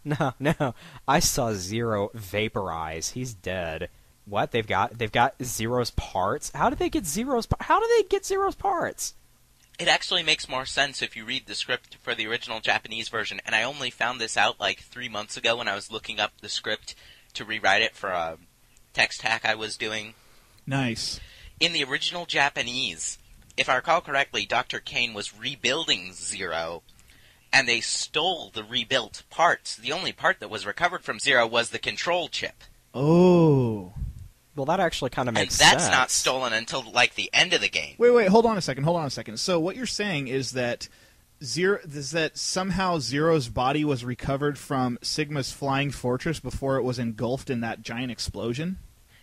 A: No. I saw 0 vaporize. He's dead. What? They've got 0's parts? How do they get 0's parts?
C: It actually makes more sense if you read the script for the original Japanese version, and I only found this out like 3 months ago when I was looking up the script to rewrite it for a text hack I was doing.
B: Nice.
C: In the original Japanese, if I recall correctly, Dr. Kane was rebuilding 0, and they stole the rebuilt parts. The only part that was recovered from 0 was the control chip.
B: Oh.
A: Well, that actually kind of makes sense.
C: And that's not stolen until, like, the end of the game.
B: Wait, hold on a second. So what you're saying is that somehow Zero's body was recovered from Sigma's flying fortress before it was engulfed in that giant explosion?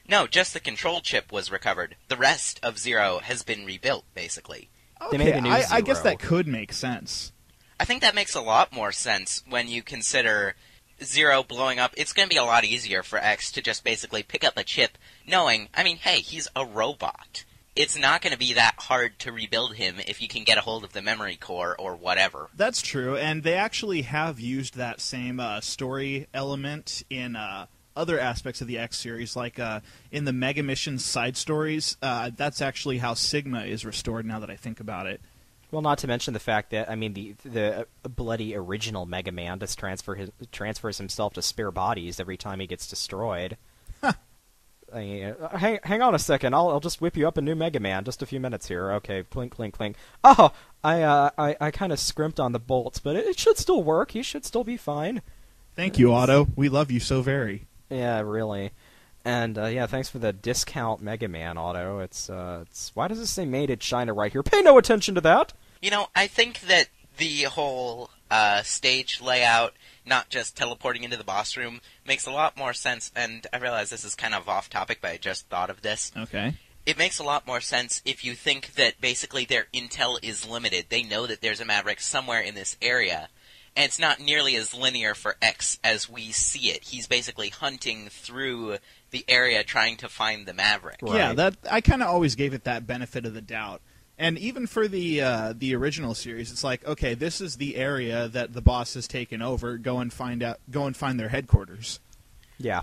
C: No, just the control chip was recovered. The rest of 0 has been rebuilt, basically.
B: Okay, I guess that could make sense.
C: I think that makes a lot more sense when you consider 0 blowing up. It's going to be a lot easier for X to just basically pick up a chip, knowing, I mean, hey, he's a robot. It's not going to be that hard to rebuild him if you can get a hold of the memory core or whatever.
B: That's true, and they actually have used that same story element in other aspects of the X series, like in the Mega Mission side stories. That's actually how Sigma is restored, now that I think about it.
A: Well, not to mention the fact that, I mean, the bloody original Mega Man just transfers himself to spare bodies every time he gets destroyed.
B: Huh.
A: hang on a second. I'll just whip you up a new Mega Man. Just a few minutes here. Okay, clink, clink, clink. Oh, I kind of scrimped on the bolts, but it should still work. You should still be fine.
B: Thank you, Otto. We love you so very.
A: Yeah, really. And thanks for the discount Mega Man, Otto. It's why does it say made in China right here? Pay no attention to that.
C: I think that the whole stage layout, not just teleporting into the boss room, makes a lot more sense. And I realize this is kind of off topic, but I just thought of this.
B: Okay.
C: It makes a lot more sense if you think that basically their intel is limited. They know that there's a Maverick somewhere in this area. And it's not nearly as linear for X as we see it. He's basically hunting through the area trying to find the Maverick.
A: Right.
B: Yeah, that I kind of always gave it that benefit of the doubt. And even for the original series, it's like, okay, this is the area that the boss has taken over. Go and find their headquarters.
A: Yeah.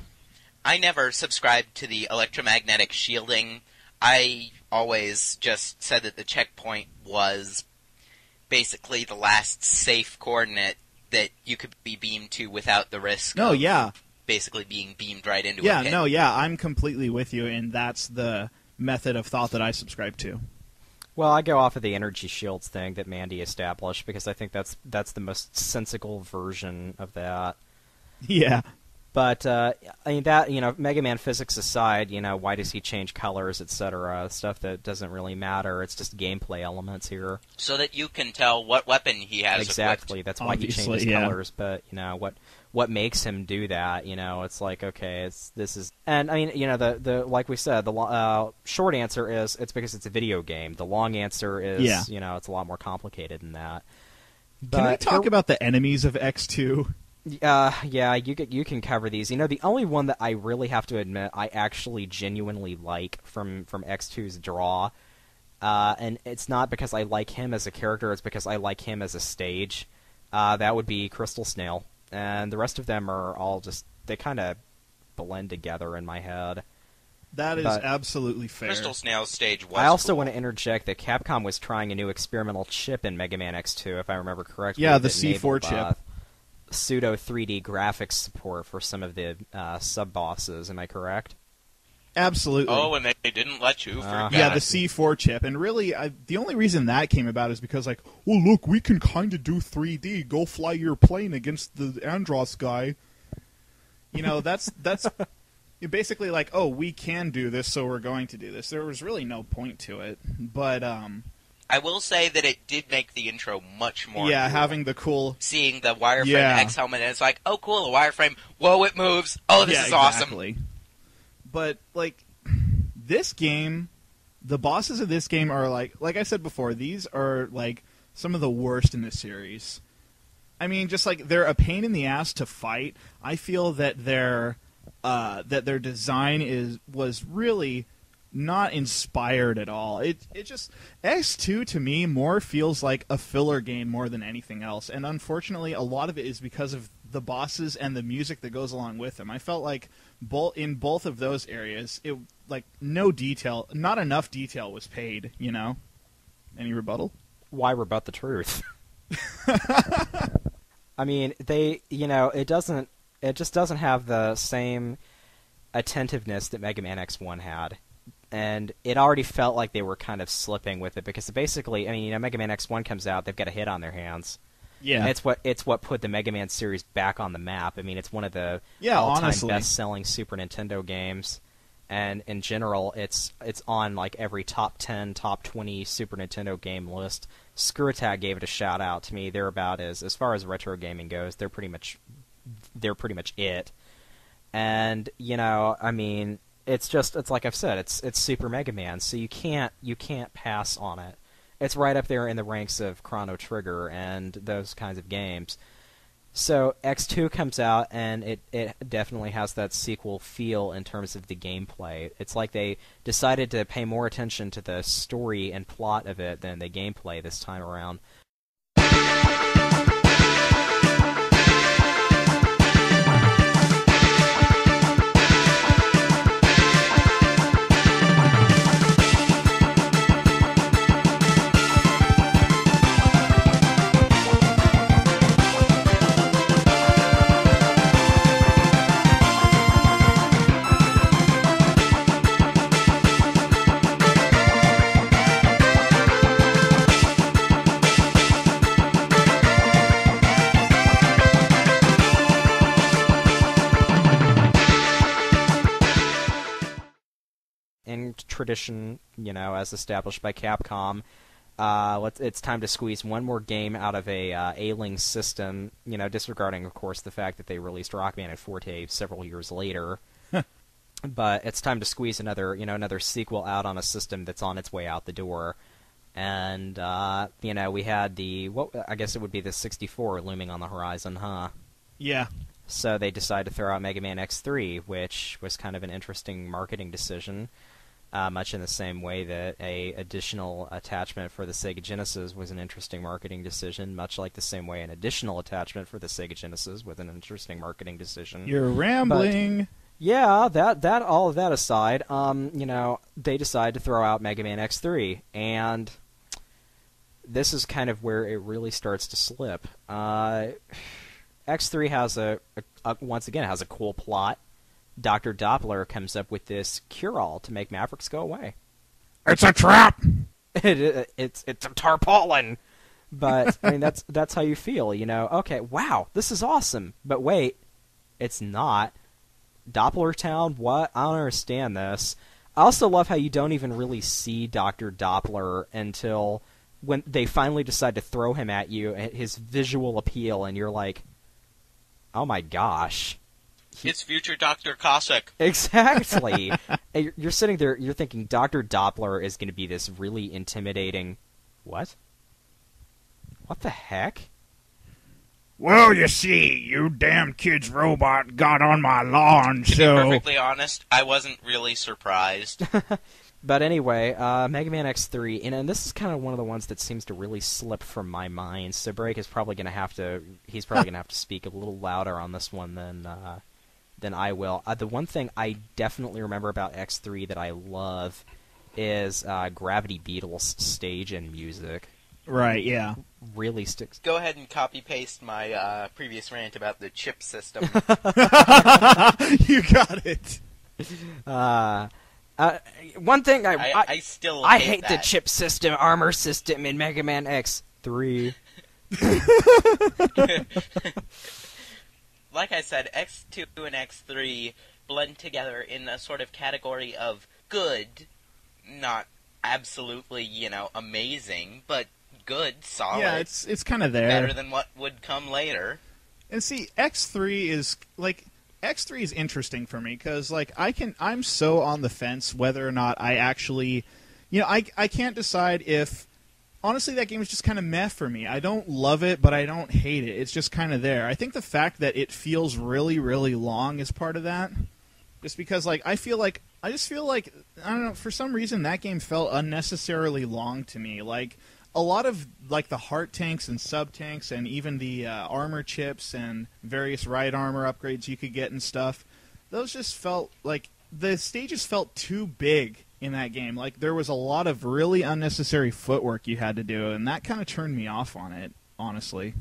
C: I never subscribed to the electromagnetic shielding. I always just said that the checkpoint was basically the last safe coordinate that you could be beamed to without the risk of basically being beamed right into a pit.
B: I'm completely with you, and that's the method of thought that I subscribe to.
A: Well, I go off of the energy shields thing that Mandy established because I think that's the most sensical version of that.
B: Yeah.
A: But, I mean, that, Mega Man physics aside, why does he change colors, etc., stuff that doesn't really matter. It's just gameplay elements here.
C: So that you can tell what weapon he has
A: Exactly.
C: equipped.
A: That's why he changes colors. But, what makes him do that, it's like, okay, this is... And, I mean, the like we said, the short answer is it's because it's a video game. The long answer is, it's a lot more complicated than that. But
B: can we talk about the enemies of X2?
A: Yeah, you can cover these. The only one that I really have to admit I actually genuinely like from X2's draw, and it's not because I like him as a character, it's because I like him as a stage. That would be Crystal Snail, and the rest of them are all just, they kind of blend together in my head.
B: That is absolutely fair.
C: Crystal Snail's stage was
A: I also
C: cool.
A: want to interject that Capcom was trying a new experimental chip in Mega Man X2, if I remember correctly.
B: Yeah, the C4 chip.
A: Pseudo 3D graphics support for some of the sub-bosses, am I correct?
B: Absolutely.
C: Oh, and they didn't let you forget.
B: Yeah, the C4 chip. And really, the only reason that came about is because, like, well, look, we can kind of do 3D. Go fly your plane against the Andros guy. That's basically like, oh, we can do this, so we're going to do this. There was really no point to it. But,
C: I will say that it did make the intro much more cool.
B: Having the cool...
C: Seeing the wireframe X helmet, and it's like, oh, cool, the wireframe. Whoa, it moves. Oh, this is
B: exactly.
C: awesome.
B: But, like, this game, the bosses of this game are, like I said before, these are, like, some of the worst in the series. I mean, just, like, they're a pain in the ass to fight. I feel that their design was really... not inspired at all. It just X2 to me more feels like a filler game more than anything else, and unfortunately a lot of it is because of the bosses and the music that goes along with them. I felt like in both of those areas, not enough detail was paid. Any rebuttal?
A: Why rebut the truth? I mean, it just doesn't have the same attentiveness that Mega Man X1 had. And it already felt like they were kind of slipping with it because basically, I mean, Mega Man X1 comes out, they've got a hit on their hands. Yeah, and it's what put the Mega Man series back on the map. I mean, it's one of the all-time best-selling Super Nintendo games, and in general, it's on like every top 10, top 20 Super Nintendo game list. Screw Attack gave it a shout out to me. They're about as far as retro gaming goes, they're pretty much it. And I mean. It's like I've said, it's Super Mega Man, so you can't pass on it. It's right up there in the ranks of Chrono Trigger and those kinds of games. So X2 comes out, and it definitely has that sequel feel in terms of the gameplay. It's like they decided to pay more attention to the story and plot of it than the gameplay this time around. in tradition, as established by Capcom, it's time to squeeze one more game out of a ailing system, disregarding, of course, the fact that they released Rockman and Forte several years later. But it's time to squeeze another sequel out on a system that's on its way out the door. And, we had I guess it would be the 64 looming on the horizon, huh?
B: Yeah.
A: So they decided to throw out Mega Man X3, which was kind of an interesting marketing decision, much in the same way that a additional attachment for the Sega Genesis was an interesting marketing decision, much like the same way an additional attachment for the Sega Genesis was an interesting marketing decision.
B: You're rambling.
A: But, yeah, that all of that aside, they decided to throw out Mega Man X3, and this is kind of where it really starts to slip. X3 has once again has a cool plot. Dr. Doppler comes up with this cure-all to make Mavericks go away.
B: It's a trap.
A: It's a tarpaulin. But I mean that's how you feel, Okay, wow, this is awesome. But wait, it's not. Doppler Town? What? I don't understand this. I also love how you don't even really see Dr. Doppler until when they finally decide to throw him at you, his visual appeal, and you're like, oh my gosh.
C: It's future Dr. Cossack.
A: Exactly. You're sitting there, you're thinking Dr. Doppler is going to be this really intimidating... What? What the heck?
B: Well, you see, you damn kid's robot got on my lawn, so...
C: To be perfectly honest, I wasn't really surprised.
A: But anyway, Mega Man X3, and this is kind of one of the ones that seems to really slip from my mind, so Break is probably going to have to... He's probably going to have to speak a little louder on this one than I will. The one thing I definitely remember about X3 that I love is Gravity Beetle's stage and music.
B: Right, yeah.
A: Really sticks.
C: Go ahead and copy-paste my previous rant about the chip system.
B: You got it.
A: One thing
C: I still
A: hate
C: that.
A: the chip system, armor system in Mega Man X3.
C: Like I said, X2 and X3 blend together in a sort of category of good, not absolutely, amazing, but good, solid.
B: Yeah, it's kind of there.
C: Better than what would come later.
B: And see, X3 is interesting for me because I'm so on the fence whether or not I actually, I can't decide if honestly that game is just kind of meh for me. I don't love it, but I don't hate it. It's just kind of there. I think the fact that it feels really, really long is part of that. Just because I just feel like I don't know, for some reason that game felt unnecessarily long to me. A lot of the heart tanks and sub tanks and even the armor chips and various ride armor upgrades you could get and stuff, those just felt like the stages felt too big in that game. There was a lot of really unnecessary footwork you had to do, and that kind of turned me off on it, honestly.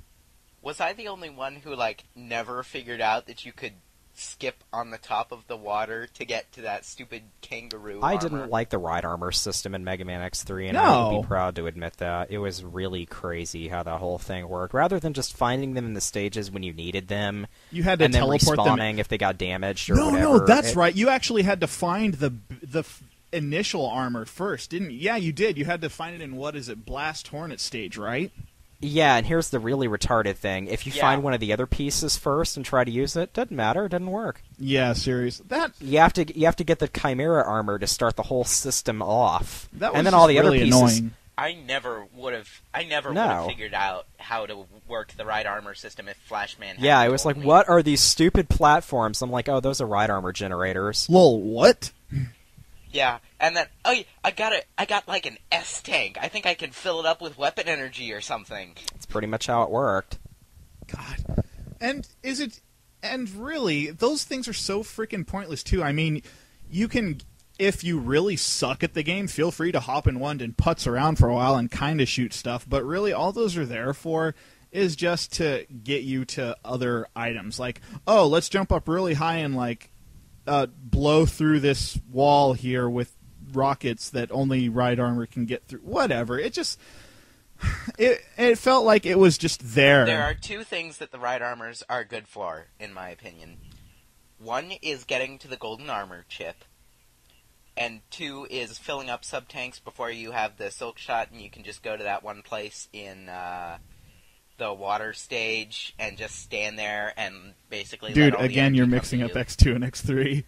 C: Was I the only one who never figured out that you could skip on the top of the water to get to that stupid kangaroo
A: I
C: armor?
A: didn't like the ride armor system in Mega Man X3, and
B: No.
A: I would be proud to admit that. It was really crazy how that whole thing worked. Rather than just finding them in the stages when you needed them,
B: You had to
A: and then
B: teleport them.
A: respawning if they got damaged or whatever.
B: No, that's right. You actually had to find the initial armor first, didn't you? Yeah, you did. You had to find it in, Blast Hornet stage, right?
A: Yeah, and here's the really retarded thing. If you
C: Yeah.
A: find one of the other pieces first and try to use it, doesn't matter. It doesn't work.
B: Yeah, serious.
A: You have to get the Chimera armor to start the whole system off.
B: That was
A: and then
B: just
A: all the
B: really
A: other pieces.
B: annoying.
C: I never would have
A: No.
C: figured out how to work the ride armor system if Flashman had
A: Yeah, it was
C: told
A: like,
C: me.
A: what are these stupid platforms? I'm like, oh, those are ride armor generators.
B: Lol, what?
C: Yeah, and then I got an S tank. I think I can fill it up with weapon energy or something.
A: That's pretty much how it worked.
B: God. And really, those things are so freaking pointless, too. I mean, you can, if you really suck at the game, feel free to hop in one and putz around for a while and kind of shoot stuff. But really, all those are there for is just to get you to other items. Let's jump up really high and, blow through this wall here with rockets that only ride armor can get through. Whatever. It just... It felt like it was just there.
C: There are two things that the ride armors are good for, in my opinion. One is getting to the golden armor chip, and 2 is filling up sub-tanks before you have the silk shot, and you can just go to that one place in the water stage and just stand there and basically
B: Dude,
C: let all the
B: again,
C: energy
B: you're
C: come
B: mixing
C: to
B: up
C: you.
B: X2 and X3.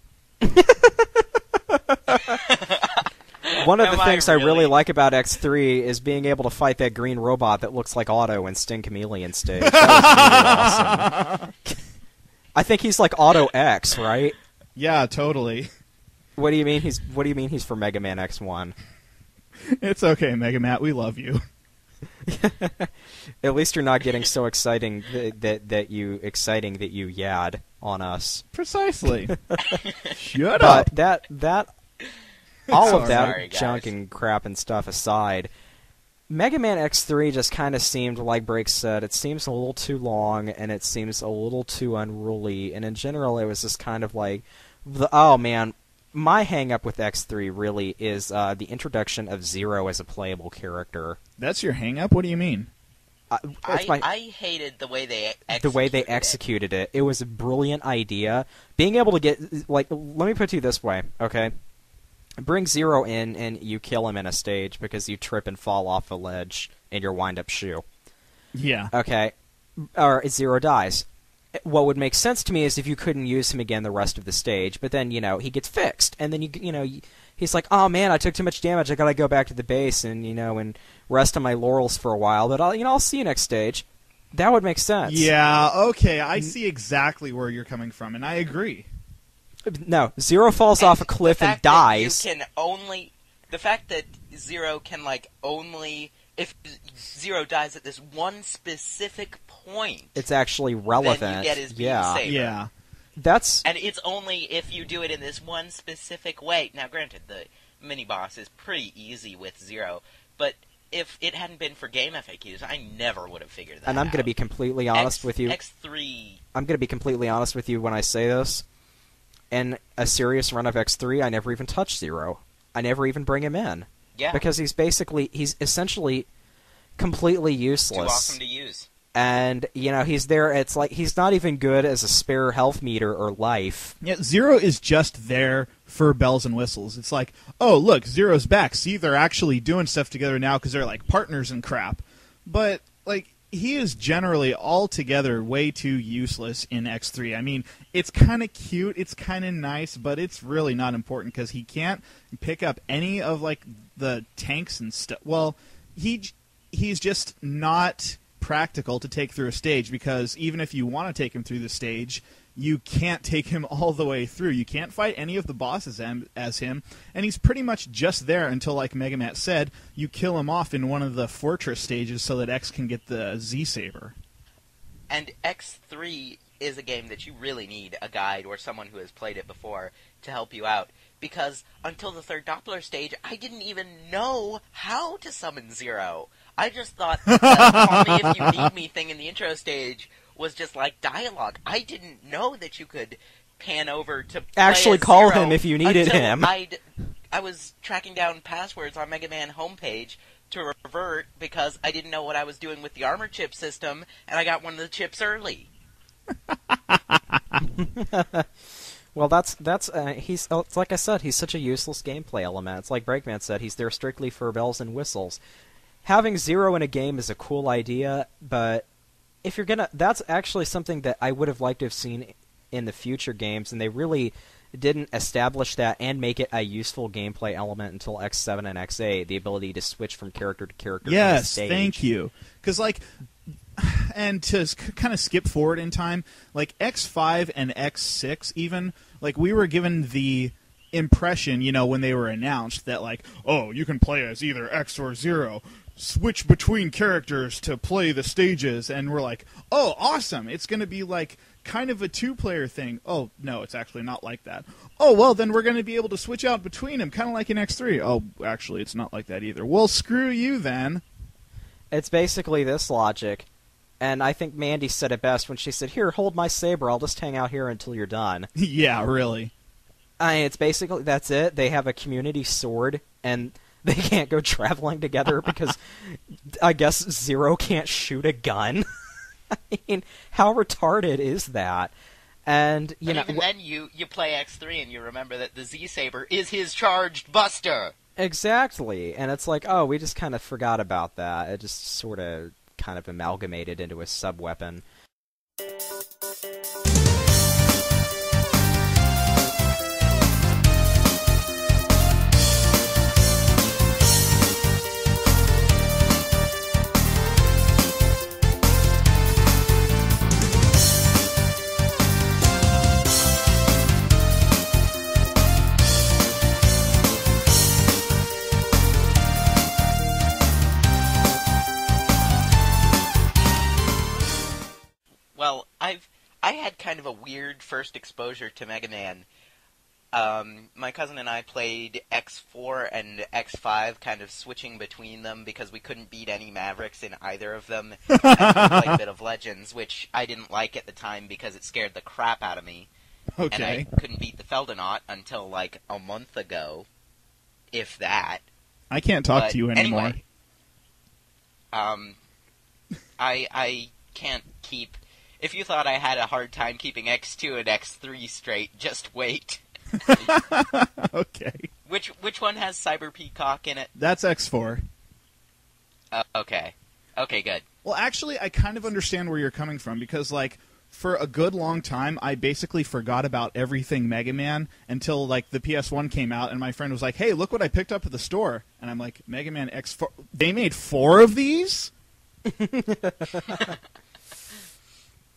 A: One of the
C: Am I
A: things I really
C: really?
A: like about X3 is being able to fight that green robot that looks like Otto in Sting Chameleon stage. That was really awesome. I think he's like Otto X, right?
B: Yeah, totally.
A: What do you mean he's for Mega Man X1?
B: It's okay, MegaMatt. We love you.
A: At least you're not getting so exciting that you yad on us.
B: Precisely. Shut up.
A: But that all of that
C: Sorry, guys.
A: junk and crap and stuff aside, Mega Man X3 just kind of seemed, like Break said, it seems a little too long and it seems a little too unruly. And in general, it was just kind of like, oh man, my hang-up with X3 really is the introduction of Zero as a playable character.
B: That's your hang-up? What do you mean?
C: I hated the way they
A: executed it. It was a brilliant idea. Being able to get, like, let me put it to you this way, okay? Bring Zero in and you kill him in a stage because you trip and fall off a ledge in your wind-up shoe.
B: Yeah.
A: Okay. Or Zero dies. What would make sense to me is if you couldn't use him again the rest of the stage, but then, he gets fixed, and then, he's like, oh man, I took too much damage, I gotta go back to the base and, and rest on my laurels for a while, but I'll see you next stage. That would make sense.
B: Yeah, okay, I see exactly where you're coming from, and I agree.
A: No, Zero falls off a cliff and dies.
C: The fact that Zero can, only... If Zero dies at this one specific point...
A: It's actually relevant.
C: Then you get his beam saber.
B: Yeah.
C: And it's only if you do it in this one specific way. Now, granted, the mini-boss is pretty easy with Zero, but if it hadn't been for game FAQs, I never would have figured that out.
A: And I'm going to be completely honest with you.
C: X3...
A: I'm going to be completely honest with you when I say this. In a serious run of X3, I never even touch Zero. I never even bring him in.
C: Yeah.
A: Because he's essentially completely useless.
C: Too awesome to use.
A: And, he's there, it's like, he's not even good as a spare health meter or life.
B: Yeah, Zero is just there for bells and whistles. It's like, oh, look, Zero's back. See, they're actually doing stuff together now because they're, partners and crap. But, he is generally altogether way too useless in X3. I mean, it's kind of cute, it's kind of nice, but it's really not important because he can't pick up any of, the tanks and stuff. Well, he's just not practical to take through a stage because even if you want to take him through the stage, you can't take him all the way through. You can't fight any of the bosses as him, and he's pretty much just there until, like MegaMatt said, you kill him off in one of the fortress stages so that X can get the Z-Saber.
C: And X3 is a game that you really need a guide or someone who has played it before to help you out, because until the third Doppler stage, I didn't even know how to summon Zero. I just thought the call me if you need me thing in the intro stage was just like dialogue. I didn't know that you could pan over to
A: Actually call him if you needed him.
C: I was tracking down passwords on Mega Man homepage to revert because I didn't know what I was doing with the armor chip system, and I got one of the chips early.
A: Well, it's like I said, he's such a useless gameplay element. It's like Breakman said, he's there strictly for bells and whistles. Having Zero in a game is a cool idea, but if you're that's actually something that I would have liked to have seen in the future games, and they really didn't establish that and make it a useful gameplay element until X7 and X8, the ability to switch from character to character.
B: Yes, thank you. Because, and to kind of skip forward in time, X5 and X6 even, we were given the impression, when they were announced that, oh, you can play as either X or Zero. Switch between characters to play the stages, and we're like, oh, awesome, it's going to be kind of a two-player thing. Oh, no, it's actually not like that. Oh, well, then we're going to be able to switch out between them, kind of like in X3. Oh, actually, it's not like that either. Well, screw you, then.
A: It's basically this logic, and I think Mandy said it best when she said, here, hold my saber, I'll just hang out here until you're done.
B: Yeah, really.
A: It's basically, that's it. They have a community sword, and they can't go traveling together because I guess Zero can't shoot a gun. I mean, how retarded is that? And,
C: But even then, you play X3 and you remember that the Z-Saber is his charged buster.
A: Exactly. And it's like, oh, we just kind of forgot about that. It just sort of kind of amalgamated into a sub-weapon.
C: Well, I had kind of a weird first exposure to Mega Man. My cousin and I played X4 and X5, kind of switching between them because we couldn't beat any Mavericks in either of them. And we played a bit of Legends, which I didn't like at the time because it scared the crap out of me.
B: Okay.
C: And I couldn't beat the Feldenaut until like a month ago, if that.
B: I can't talk to you anymore.
C: Anyway, I can't keep... If you thought I had a hard time keeping X2 and X3 straight, just wait.
B: Okay.
C: Which one has Cyber Peacock in it?
B: That's X4.
C: Okay. Okay, good.
B: Well, actually, I kind of understand where you're coming from, because, like, for a good long time, I basically forgot about everything Mega Man until, like, the PS1 came out, and my friend was like, hey, look what I picked up at the store. And I'm like, Mega Man X4? They made 4 of these?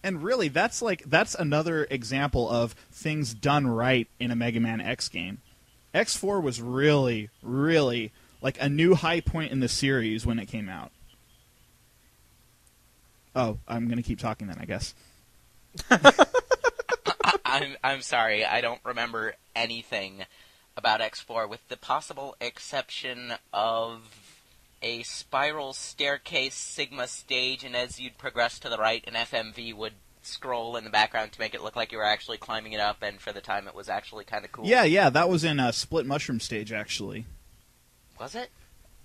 B: And really, that's another example of things done right in a Mega Man X game. X4 was really, really like a new high point in the series when it came out. Oh, I'm going to keep talking then, I guess.
C: I'm sorry, I don't remember anything about X4, with the possible exception of a spiral staircase Sigma stage, and as you'd progress to the right, an FMV would scroll in the background to make it look like you were actually climbing it up, and for the time it was actually kind of cool.
B: Yeah, that was in a Split Mushroom stage, actually.
C: Was it?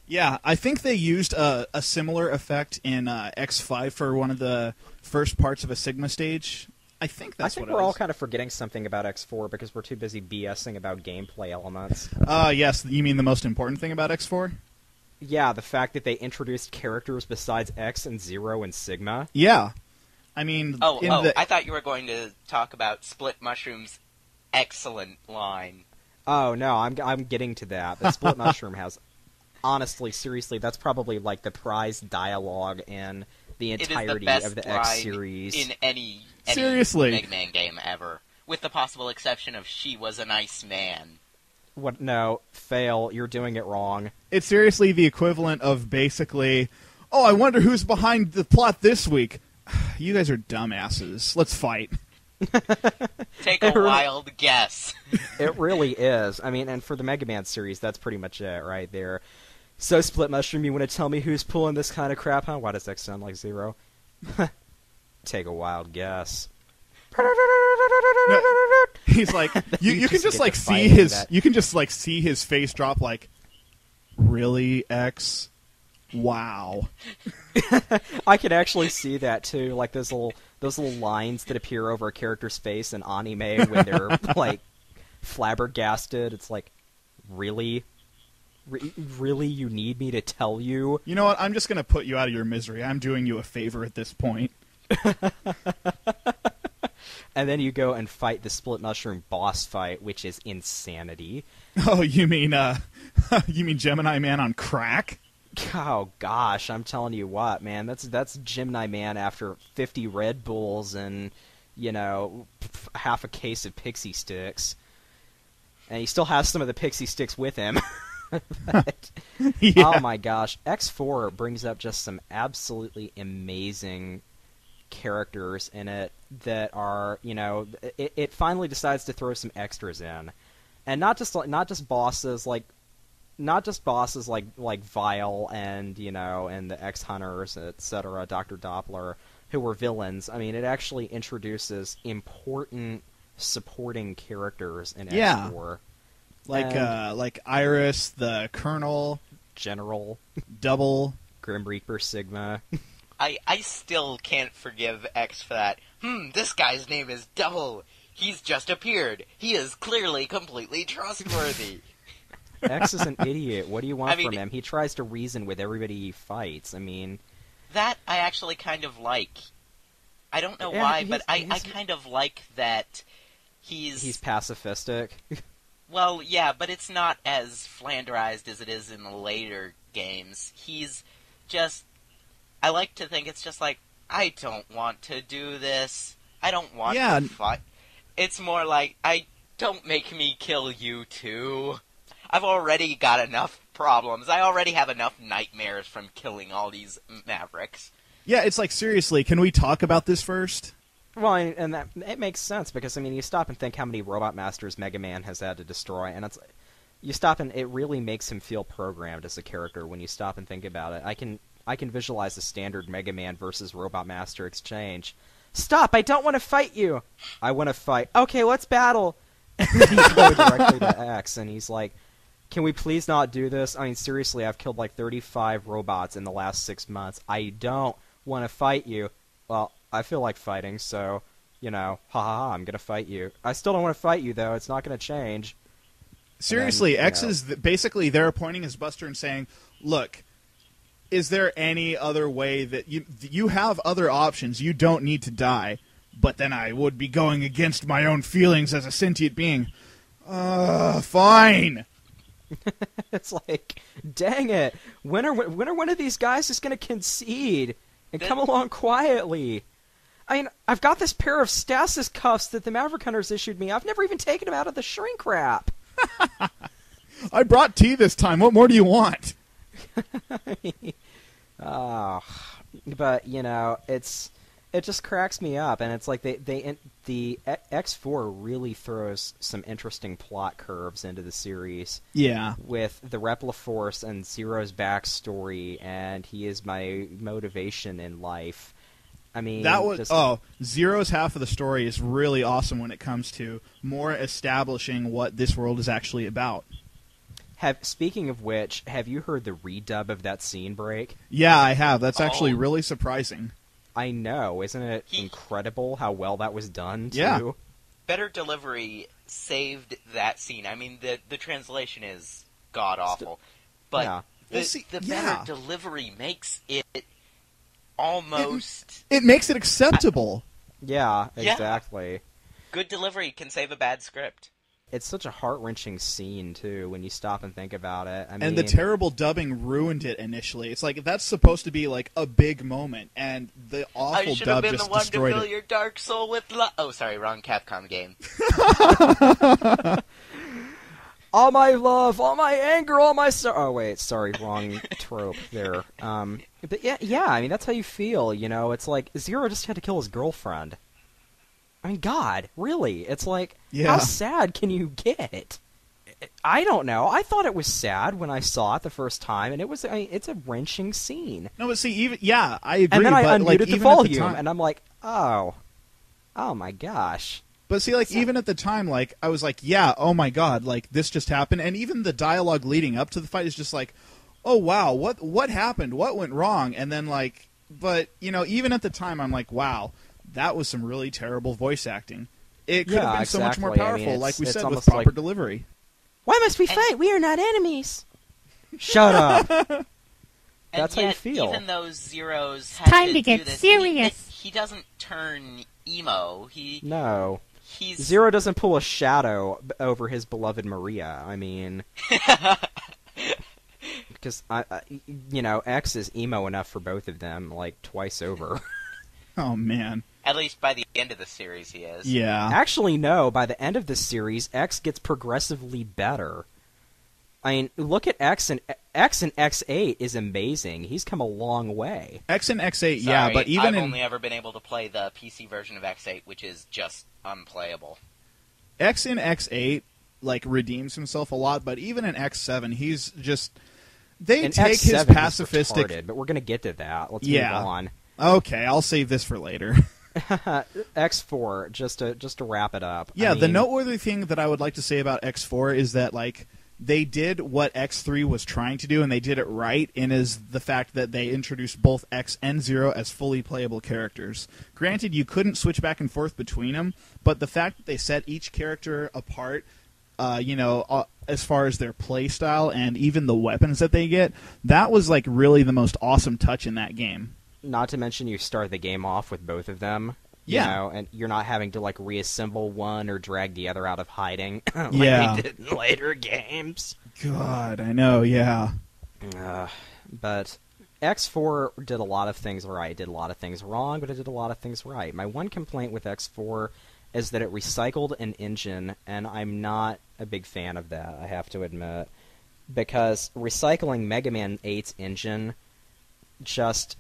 B: Yeah, I think they used a similar effect in X5 for one of the first parts of a Sigma stage. I think
A: I think we're all kind of forgetting something about X4 because we're too busy BSing about gameplay elements.
B: Yes, you mean the most important thing about X4?
A: Yeah, the fact that they introduced characters besides X and Zero and Sigma.
B: Yeah. I mean...
C: I thought you were going to talk about Split Mushroom's excellent line.
A: Oh, no, I'm getting to that. But Split Mushroom has... Honestly, seriously, that's probably like the prized dialogue in the entirety of the X series.
C: In any
B: Seriously.
C: Mega Man game ever. With the possible exception of She Was a Nice Man.
A: What? No, fail. You're doing it wrong.
B: It's seriously the equivalent of basically, oh, I wonder who's behind the plot this week. You guys are dumbasses. Let's fight.
C: Take a wild guess.
A: It really is. I mean, and for the Mega Man series, that's pretty much it right there. So, Split Mushroom, you want to tell me who's pulling this kind of crap, huh? Why does X sound like Zero? Take a wild guess.
B: No, he's like, you can just like see his face drop like, really, X? Wow.
A: I could actually see that too, like those little lines that appear over a character's face in anime when they're like flabbergasted. It's like, really? Really, you need me to tell you?
B: You know what? I'm just going to put you out of your misery. I'm doing you a favor at this point.
A: And then you go and fight the Split Mushroom boss fight, which is insanity.
B: Oh, you mean Gemini Man on crack?
A: Oh gosh, I'm telling you what, man. That's Gemini Man after 50 Red Bulls and, half a case of Pixie Sticks. And he still has some of the Pixie Sticks with him. But,
B: yeah.
A: Oh my gosh, X4 brings up just some absolutely amazing characters in it that are, it finally decides to throw some extras in, and not just bosses like Vile and and the X Hunters, etc., Dr. Doppler, who were villains. I mean, it actually introduces important supporting characters in X4.
B: Like Iris, the Colonel,
A: General,
B: Double,
A: Grim Reaper, Sigma.
C: I still can't forgive X for that. This guy's name is Double. He's just appeared. He is clearly completely trustworthy.
A: X is an idiot. What do you want
C: I mean,
A: from him? He tries to reason with everybody he fights. I mean...
C: That I actually kind of like. I don't know
A: Yeah,
C: why, but I kind of like that
A: he's pacifistic.
C: Well, yeah, but it's not as flanderized as it is in the later games. He's just... I like to think it's just like, I don't want to do this. I don't want to fight. It's more like, don't make me kill you too. I've already got enough problems. I already have enough nightmares from killing all these Mavericks.
B: Yeah, it's like, seriously, can we talk about this first?
A: Well, and that it makes sense, because, I mean, you stop and think how many Robot Masters Mega Man has had to destroy, and you stop and it really makes him feel programmed as a character when you stop and think about it. I can visualize a standard Mega Man versus Robot Master exchange. Stop! I don't want to fight you! I want to fight. Okay, let's battle! And then you go directly to X, and he's like, can we please not do this? I mean, seriously, I've killed like 35 robots in the last 6 months. I don't want to fight you. Well, I feel like fighting, so, you know, I'm gonna fight you. I still don't want to fight you, though. It's not gonna change.
B: Seriously,
A: then,
B: X is basically they're pointing his Buster and saying, look, is there any other way that you have other options? You don't need to die. But then I would be going against my own feelings as a sentient being. Fine.
A: It's like, dang it. When are one of these guys just going to concede and come along quietly? I mean, I've got this pair of stasis cuffs that the Maverick Hunters issued me. I've never even taken them out of the shrink wrap.
B: I brought tea this time. What more do you want?
A: But, you know, it just cracks me up, and it's like the X4 really throws some interesting plot curves into the series.
B: Yeah.
A: With the Repliforce and Zero's backstory, and he is my motivation in life. I mean,
B: that was Zero's half of the story is really awesome when it comes to more establishing what this world is actually about.
A: Speaking of which, have you heard the redub of that scene break?
B: Yeah, I have. That's actually really surprising.
A: I know. Isn't it incredible how well that was done, too?
B: Yeah.
C: Better delivery saved that scene. I mean, the translation is god-awful. But the better delivery makes it almost...
B: It makes it acceptable.
A: Yeah, exactly.
C: Yeah. Good delivery can save a bad script.
A: It's such a heart-wrenching scene, too, when you stop and think about it. I mean,
B: and the terrible dubbing ruined it initially. It's like, that's supposed to be like a big moment, and the awful dub just destroyed it. I should have been the one to fill
C: your dark soul with love. Oh, sorry, wrong Capcom game.
A: All my love, all my anger, all my oh wait, sorry, wrong trope there. But yeah, I mean, that's how you feel, you know? It's like, Zero just had to kill his girlfriend. I mean, God, really? It's like, how sad can you get? I don't know. I thought it was sad when I saw it the first time, and it's a wrenching scene.
B: No, but see, I agree.
A: And then I unmuted the volume,
B: time,
A: and I'm like, oh my gosh.
B: But see, like, even at the time, like, I was like, yeah, oh my God, like, this just happened, and even the dialogue leading up to the fight is just like, oh wow, what happened? What went wrong? And then, like, but, you know, even at the time, I'm like, wow, that was some really terrible voice acting. It could have been so much more powerful, I mean, like we said, with proper delivery.
A: Why must we fight? We are not enemies. Shut up. That's how you feel.
C: Even though Zero's
D: time to get serious.
C: He doesn't turn emo.
A: No. Zero doesn't pull a shadow over his beloved Maria. I mean, because you know, X is emo enough for both of them, like twice over.
B: Oh man.
C: At least by the end of the series, he is.
B: Yeah.
A: Actually, no. By the end of the series, X gets progressively better. I mean, look at X and X8 is amazing. He's come a long way.
B: X and X8,
C: Sorry,
B: yeah, but even
C: I've only ever been able to play the PC version of X8, which is just unplayable.
B: X in X8 like redeems himself a lot, but even in X7, he's just take
A: X7
B: his pacifistic.
A: Retarded, but we're gonna get to that. Let's move on.
B: Okay, I'll save this for later.
A: X4, just to wrap it up.
B: Yeah,
A: I mean,
B: the noteworthy thing that I would like to say about X4 is that, like, they did what X3 was trying to do, and they did it right, and is the fact that they introduced both X and Zero as fully playable characters. Granted, you couldn't switch back and forth between them, but the fact that they set each character apart, as far as their play style and even the weapons that they get, that was like really the most awesome touch in that game.
A: Not to mention you start the game off with both of them.
B: Yeah.
A: And you're not having to like reassemble one or drag the other out of hiding like
B: Yeah.
A: we did in later games.
B: God, I know, yeah.
A: But X4 did a lot of things right, did a lot of things wrong, but it did a lot of things right. My one complaint with X4 is that it recycled an engine, and I'm not a big fan of that, I have to admit. Because recycling Mega Man 8's engine just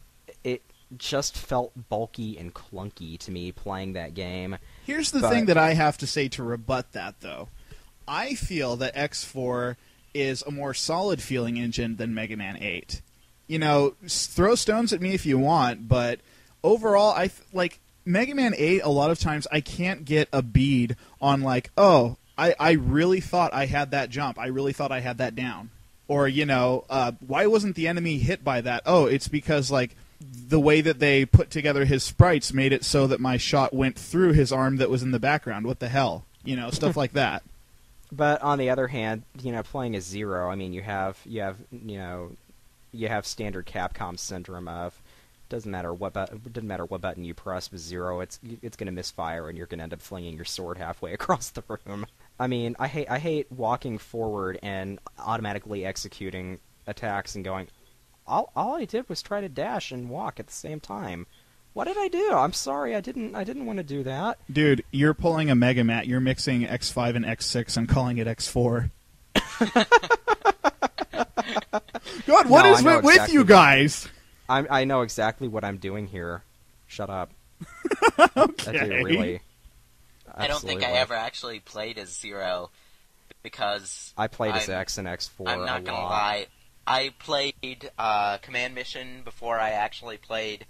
A: felt bulky and clunky to me playing that game.
B: Here's the thing that I have to say to rebut that, though. I feel that X4 is a more solid-feeling engine than Mega Man 8. Throw stones at me if you want, but overall, Mega Man 8, a lot of times, I can't get a bead on, I really thought I had that jump. I really thought I had that down. Or, why wasn't the enemy hit by that? Oh, it's because, the way that they put together his sprites made it so that my shot went through his arm that was in the background. What the hell? Stuff like that.
A: But on the other hand, playing as Zero, I mean, you have standard Capcom syndrome of doesn't matter what button you press with Zero, it's going to misfire and you're going to end up flinging your sword halfway across the room. I mean, I hate walking forward and automatically executing attacks and going, all I did was try to dash and walk at the same time. What did I do? I'm sorry, I didn't want to do that.
B: Dude, you're pulling a MegaMatt. You're mixing X5 and X6 and calling it X4. God, what is with you guys?
A: I know exactly what I'm doing here. Shut up.
B: Okay.
A: I do, really.
C: I don't think I ever actually played as Zero because
A: I played as X and X4
C: I'm not gonna lie. I played Command Mission before I actually played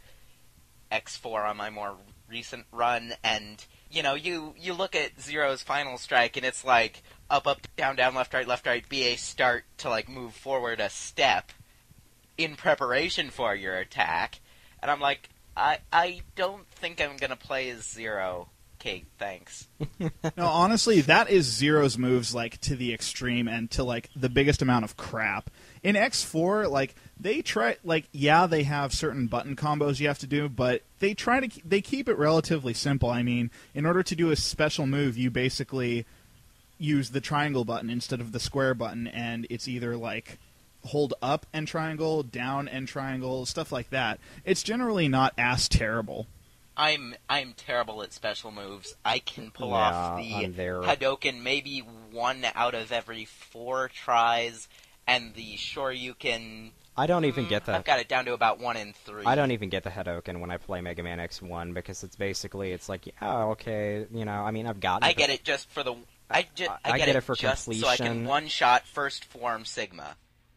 C: X4 on my more recent run, and you look at Zero's final strike and it's like up, down, left, right, BA start to move forward a step in preparation for your attack, and I'm like, I don't think I'm gonna play as Zero. Okay, thanks.
B: No, honestly, that is Zero's moves to the extreme and to the biggest amount of crap. In X4, they try, they have certain button combos you have to do, but they keep it relatively simple. I mean, in order to do a special move, you basically use the triangle button instead of the square button, and it's either hold up and triangle, down and triangle, stuff like that. It's generally not as terrible.
C: I'm terrible at special moves. I can pull off the Hadouken maybe 1 out of every 4 tries, and the Shoryuken...
A: I don't even get that.
C: I've got it down to about 1 in 3.
A: I don't even get the Hadouken when I play Mega Man X1, because it's okay, I mean, I've got it.
C: I get it just for the... I get it for just completion. So I can one-shot first form Sigma.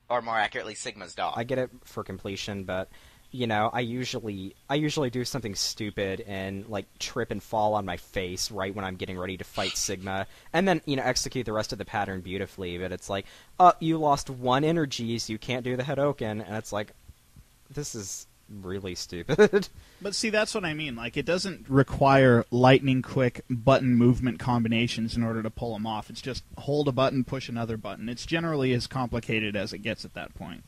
C: Or more accurately, Sigma's dog.
A: I get it for completion, but... I usually do something stupid and trip and fall on my face right when I'm getting ready to fight Sigma, and then execute the rest of the pattern beautifully. But it's you lost 1 energy, so you can't do the Hadouken, and it's this is really stupid.
B: But see, that's what I mean. It doesn't require lightning quick button movement combinations in order to pull them off. It's just hold a button, push another button. It's generally as complicated as it gets at that point.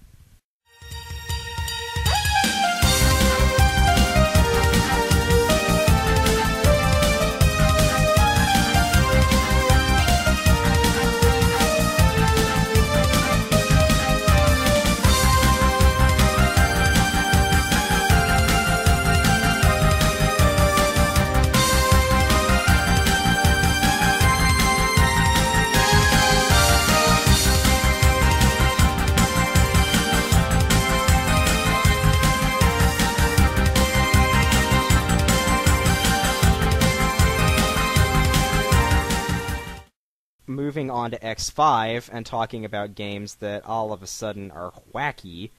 A: Moving on to X5 and talking about games that all of a sudden are wacky,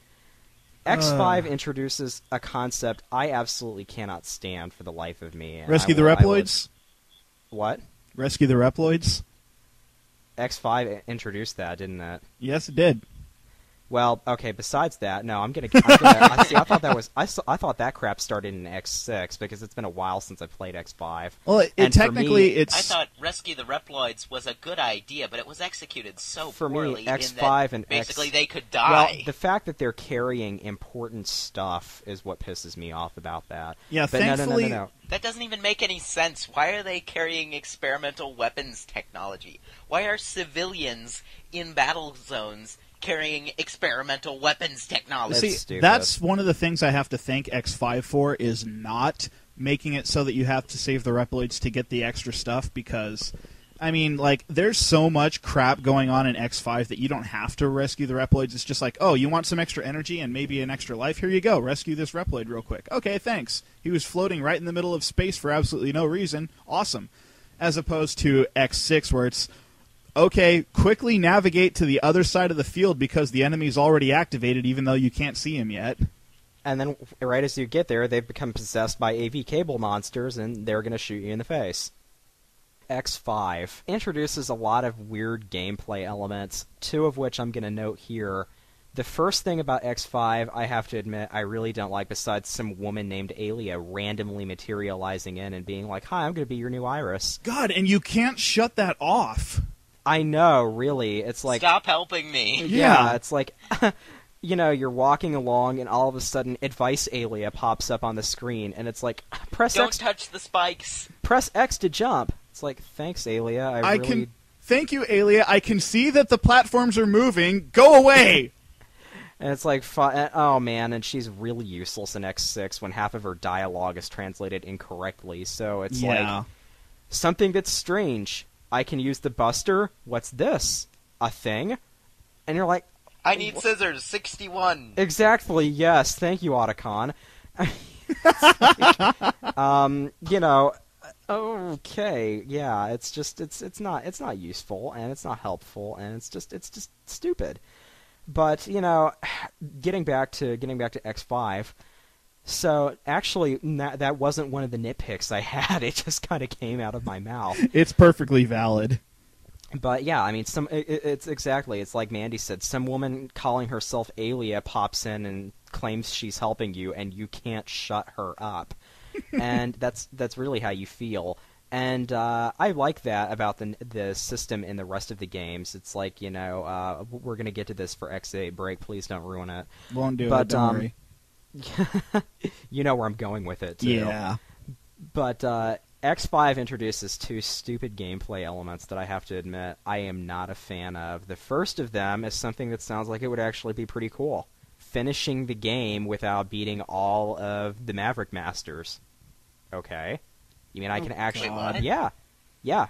A: X5 introduces a concept I absolutely cannot stand for the life of me.
B: Rescue the Reploids?
A: What?
B: Rescue the Reploids?
A: X5 introduced that, didn't it?
B: Yes, it did.
A: Well, okay. Besides that, no, I'm gonna. I thought that crap started in X6 because it's been a while since I played X5.
B: Well,
A: And
B: technically,
A: for me,
B: it's.
C: I thought Rescue the Reploids was a good idea, but it was executed so
A: For me,
C: poorly.
A: X5
C: in that
A: and
C: basically
A: X-
C: they could
A: well,
C: die.
A: the fact that they're carrying important stuff is what pisses me off about that.
B: Yeah,
A: but
B: thankfully.
A: no.
C: That doesn't even make any sense. Why are they carrying experimental weapons technology? Why are civilians in battle zones carrying experimental weapons technology?
A: That's
B: See,
A: stupid.
B: that's one of the things I have to thank X5 for, is not making it so that you have to save the Reploids to get the extra stuff, because, I mean, like, there's so much crap going on in X5 that you don't have to rescue the Reploids. It's just like, oh, you want some extra energy and maybe an extra life? Here you go. Rescue this Reploid real quick. Okay, thanks. He was floating right in the middle of space for absolutely no reason. Awesome. As opposed to X6, where it's, okay, quickly navigate to the other side of the field because the enemy's already activated even though you can't see him yet.
A: And then, right as you get there, they've become possessed by AV cable monsters, and they're going to shoot you in the face. X5 introduces a lot of weird gameplay elements, two of which I'm going to note here. The first thing about X5, I have to admit, I really don't like, besides some woman named Alia randomly materializing in and being like, hi, I'm going to be your new Iris.
B: God, and you can't shut that off.
A: I know, really. It's like...
C: Stop helping me.
B: Yeah.
A: It's like... You know, you're walking along, and all of a sudden, Advice Alia pops up on the screen, and it's like,
C: Don't touch the spikes.
A: Press X to jump. It's like, thanks, Alia. I really...
B: Thank you, Alia. I can see that the platforms are moving. Go away!
A: And it's like, oh man, and she's really useless in X6 when half of her dialogue is translated incorrectly, so it's like, something that's strange. I can use the Buster. What's this? A thing? And you're like,
C: I need scissors, 61.
A: exactly, yes. Thank you, Otacon. You know, okay, yeah, it's just, it's not useful, and it's not helpful, and it's just stupid. But, you know, getting back to X5, so actually, that wasn't one of the nitpicks I had. It just kind of came out of my mouth.
B: It's perfectly valid.
A: But yeah, I mean, it's exactly. It's like Mandy said. Some woman calling herself Alia pops in and claims she's helping you, and you can't shut her up. And that's really how you feel. And I like that about the system in the rest of the games. It's like, you know, we're gonna get to this for X8 break. Please don't ruin it.
B: Won't do it. Don't worry.
A: You know where I'm going with it, too.
B: Yeah.
A: But X5 introduces two stupid gameplay elements that I have to admit I am not a fan of. The first of them is something that sounds like it would actually be pretty cool. Finishing the game without beating all of the Maverick Masters. Okay. You mean I can actually...
C: Wait, what?
A: Yeah.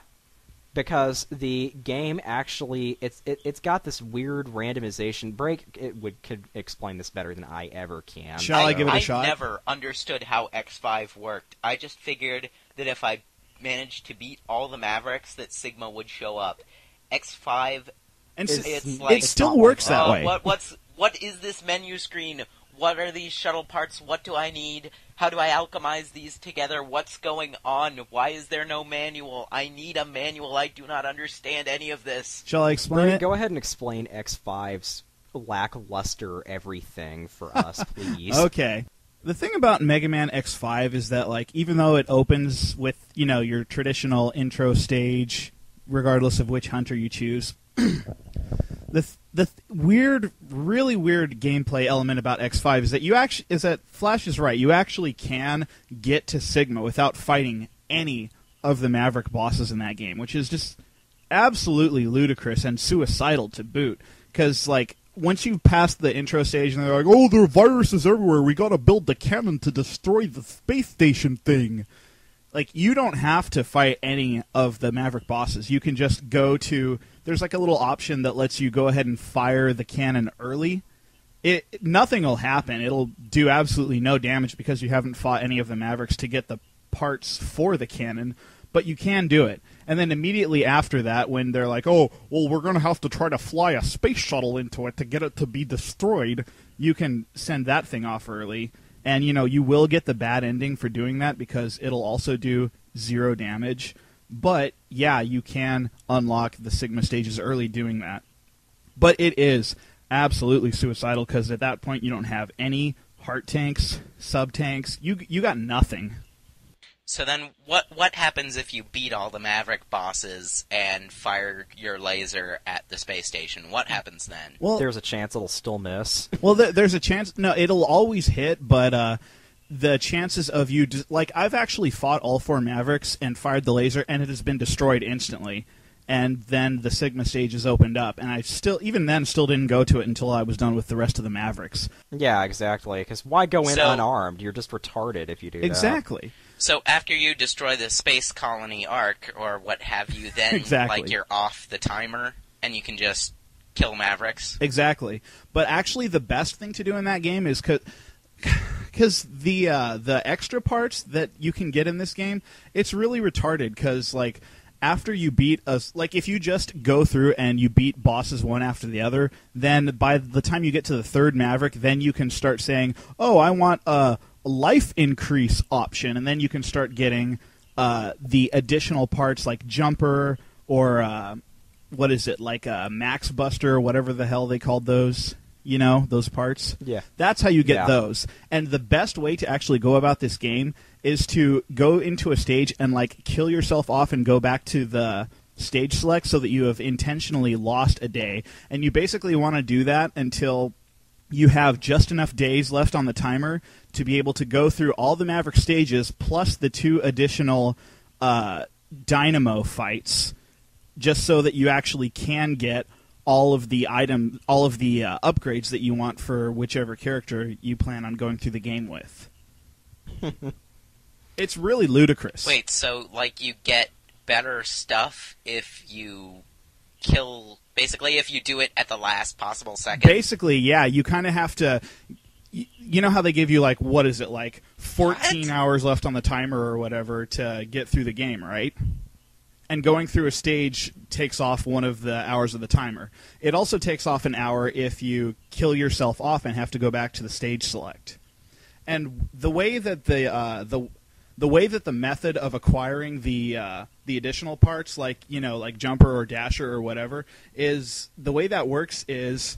A: Because the game actually... It's got this weird randomization. Break could explain this better than I ever can.
B: Shall I give it a shot?
C: I never understood how X5 worked. I just figured that if I managed to beat all the Mavericks, that Sigma would show up. X5,
B: And
C: it's like...
B: it still works that way.
C: What is this menu screen? What are these shuttle parts? What do I need? How do I alchemize these together? What's going on? Why is there no manual? I need a manual. I do not understand any of this.
B: Shall I explain it?
A: Go ahead and explain X5's lackluster everything for us, please.
B: Okay. The thing about Mega Man X5 is that, like, even though it opens with, you know, your traditional intro stage, regardless of which hunter you choose, the really weird gameplay element about X5 is that Flash is right. You actually can get to Sigma without fighting any of the Maverick bosses in that game, which is just absolutely ludicrous and suicidal to boot. Because, like, once you pass the intro stage and they're like, oh, there are viruses everywhere, we gotta build the cannon to destroy the space station thing. Like, you don't have to fight any of the Maverick bosses. You can just go to... There's like a little option that lets you go ahead and fire the cannon early. Nothing will happen. It'll do absolutely no damage because you haven't fought any of the Mavericks to get the parts for the cannon, but you can do it. And then immediately after that, when they're like, oh, well, we're going to have to try to fly a space shuttle into it to get it to be destroyed, you can send that thing off early. And, you know, you will get the bad ending for doing that because it'll also do 0 damage. But, yeah, you can unlock the Sigma stages early doing that. But it is absolutely suicidal, because at that point you don't have any heart tanks, sub-tanks. You got nothing.
C: So then what happens if you beat all the Maverick bosses and fire your laser at the space station? What happens then?
B: Well,
A: There's a chance it'll still miss.
B: Well, there's a chance. No, it'll always hit, but the chances of you... Like, I've actually fought all 4 Mavericks and fired the laser, and it has been destroyed instantly. And then the Sigma stage is opened up, and I still didn't go to it until I was done with the rest of the Mavericks.
A: Yeah, exactly. Because why go in
C: So-
A: unarmed? You're just retarded if you do that.
B: Exactly.
C: So after you destroy the space colony arc, or what have you, then
B: Exactly.
C: like you're off the timer, and you can just kill Mavericks?
B: Exactly. But actually, the best thing to do in that game is... Because the extra parts that you can get in this game, it's really retarded, because, like... After you beat like if you just go through and you beat bosses one after the other, then by the time you get to the 3rd Maverick, then you can start saying, "Oh, I want a life increase option," and then you can start getting the additional parts like Jumper or what is it, like Max Buster, whatever the hell they called those. You know, those parts?
A: Yeah.
B: That's how you get
A: Yeah.
B: those. And the best way to actually go about this game is to go into a stage and, like, kill yourself off and go back to the stage select so that you have intentionally lost a day. And you basically want to do that until you have just enough days left on the timer to be able to go through all the Maverick stages plus the 2 additional Dynamo fights, just so that you actually can get all of the upgrades that you want for whichever character you plan on going through the game with. It's really ludicrous.
C: Wait, so like you get better stuff if you kill... Basically, if you do it at the last possible second?
B: Basically, yeah, you kind of have to... You know how they give you, like, what is it, like 14 hours left on the timer or whatever to get through the game, right? And going through a stage takes off one of the hours of the timer. It also takes off an hour if you kill yourself off and have to go back to the stage select. And the way that the way that the method of acquiring the additional parts, like like Jumper or Dasher or whatever, is the way that works is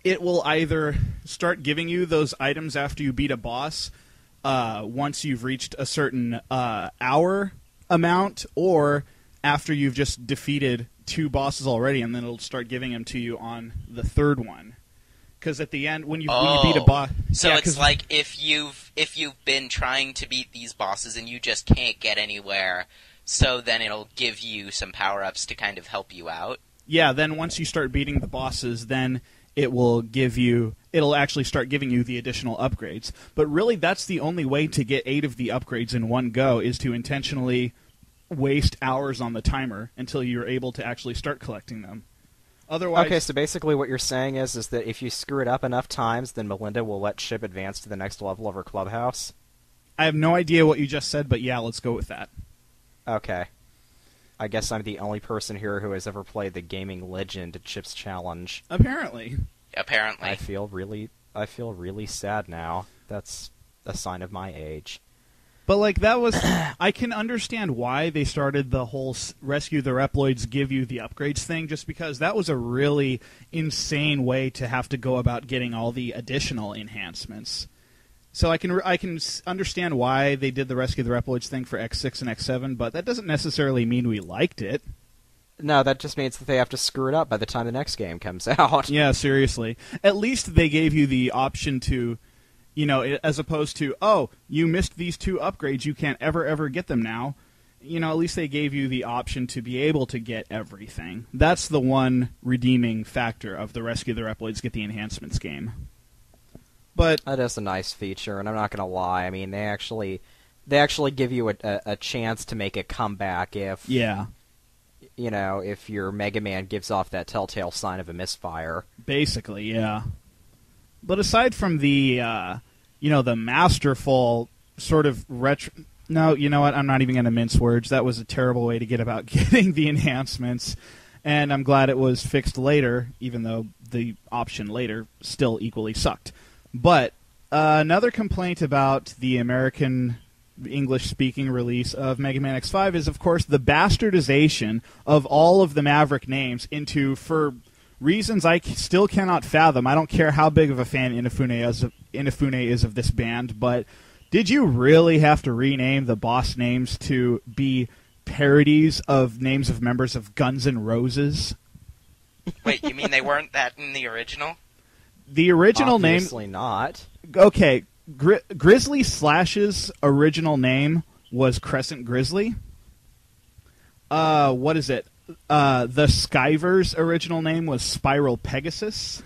B: it will either start giving you those items after you beat a boss once you've reached a certain hour amount, or after you've just defeated 2 bosses already, and then it'll start giving them to you on the 3rd one. Because at the end, when you beat a boss,
C: so it's like if you've been trying to beat these bosses and you just can't get anywhere, so then it'll give you some power-ups to kind of help you out.
B: Yeah, then once you start beating the bosses, then it'll actually start giving you the additional upgrades. But really, that's the only way to get 8 of the upgrades in one go, is to intentionally waste hours on the timer until you're able to actually start collecting them. Otherwise...
A: Okay, so basically what you're saying is that if you screw it up enough times, then Melinda will let Chip advance to the next level of her clubhouse?
B: I have no idea what you just said, but yeah, let's go with that.
A: Okay. I guess I'm the only person here who has ever played the gaming legend Chip's Challenge.
B: Apparently.
C: Apparently.
A: I feel really sad now. That's a sign of my age.
B: But, like, that was... I can understand why they started the whole Rescue the Reploids, give you the upgrades thing, just because that was a really insane way to have to go about getting all the additional enhancements. So I can understand why they did the Rescue the Reploids thing for X6 and X7, but that doesn't necessarily mean we liked it.
A: No, that just means that they have to screw it up by the time the next game comes out.
B: Yeah, seriously. At least they gave you the option to... as opposed to, oh, you missed these 2 upgrades, you can't ever get them now. At least they gave you the option to be able to get everything. That's the one redeeming factor of the Rescue the Reploids Get the Enhancements game. But
A: that is a nice feature, and I'm not going to lie. I mean, they actually give you a chance to make a comeback if...
B: Yeah.
A: If your Mega Man gives off that telltale sign of a misfire.
B: Basically, yeah. But aside from the, the masterful sort of retro... No, you know what? I'm not even going to mince words. That was a terrible way to get about getting the enhancements. And I'm glad it was fixed later, even though the option later still equally sucked. But another complaint about the American English-speaking release of Mega Man X5 is, of course, the bastardization of all of the Maverick names into, for reasons I still cannot fathom. I don't care how big of a fan Inafune is of this band, but did you really have to rename the boss names to be parodies of names of members of Guns N' Roses?
C: Wait, you mean they weren't that in the original?
B: The original name...
A: Obviously not.
B: Okay, Grizzly Slash's original name was Crescent Grizzly. What is it? The Skyver's original name was Spiral Pegasus.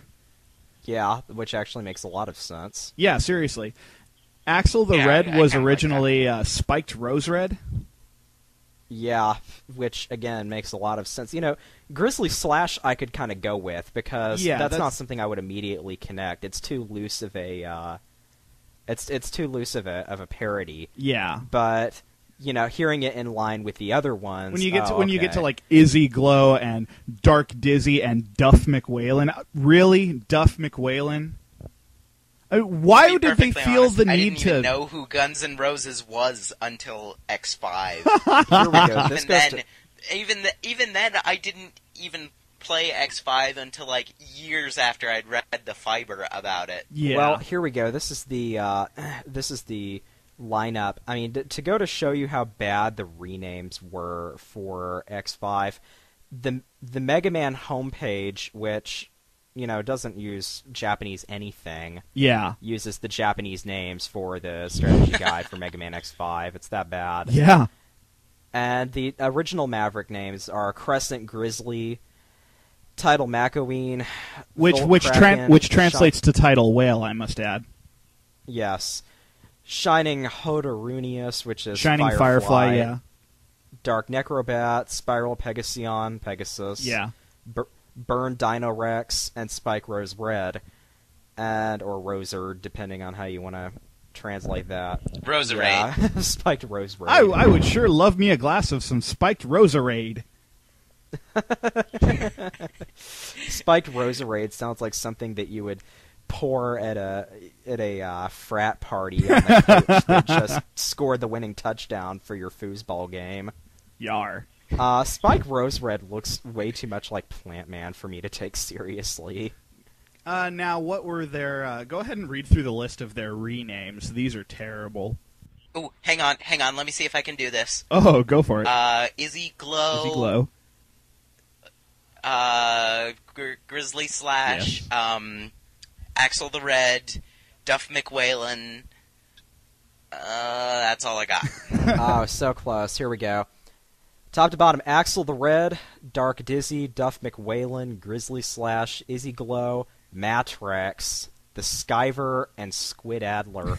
A: Yeah, which actually makes a lot of sense.
B: Yeah, seriously. Axel the Red was originally Spiked Rose Red.
A: Yeah, which, again, makes a lot of sense. You know, Grizzly Slash I could kind of go with, because that's not something I would immediately connect. It's too loose of a... It's too loose of a parody.
B: Yeah.
A: But, you know, hearing it in line with the other ones...
B: When you get to, like, Izzy Glow and Dark Dizzy and Duff McWhalen... Really? Duff McWhalen? Why did they feel the need
C: I didn't
B: to...
C: even know who Guns N' Roses was until X5.
A: Here we go.
C: Even then, I didn't even play X5 until, like, years after I'd read the fiber about it.
B: Yeah.
A: Well, here we go. This is the lineup. I mean, to go to show you how bad the renames were for X5, the Mega Man homepage, which... you know, doesn't use Japanese anything.
B: Yeah.
A: Uses the Japanese names for the strategy guide for Mega Man X5. It's that bad.
B: Yeah.
A: And the original Maverick names are Crescent Grizzly, Tidal Makoween,
B: which translates to Tidal Whale, I must add.
A: Yes. Shining Hodorunius, which is
B: Shining Firefly, yeah.
A: Dark Necrobat, Spiral Pegasus.
B: Yeah.
A: Burn Dino Rex, and Spike Rose Red, or Roser, depending on how you want to translate that.
C: Roserade.
A: Yeah. Spiked Roserade.
B: I would sure love me a glass of some Spiked Roserade.
A: Spiked Roserade sounds like something that you would pour at a frat party on the coach that just scored the winning touchdown for your foosball game.
B: Yar.
A: Spike Rose Red looks way too much like Plant Man for me to take seriously.
B: Now, what were their... go ahead and read through the list of their renames. These are terrible.
C: Oh, hang on. Let me see if I can do this.
B: Oh, go for it.
C: Izzy Glow. Grizzly Slash.
B: Yes.
C: Axel the Red. Duff McWhalen. That's all I got.
A: Oh, so close. Here we go. Top to bottom, Axel the Red, Dark Dizzy, Duff McWhalen, Grizzly Slash, Izzy Glow, Matrex, the Skyver, and Squid Adler.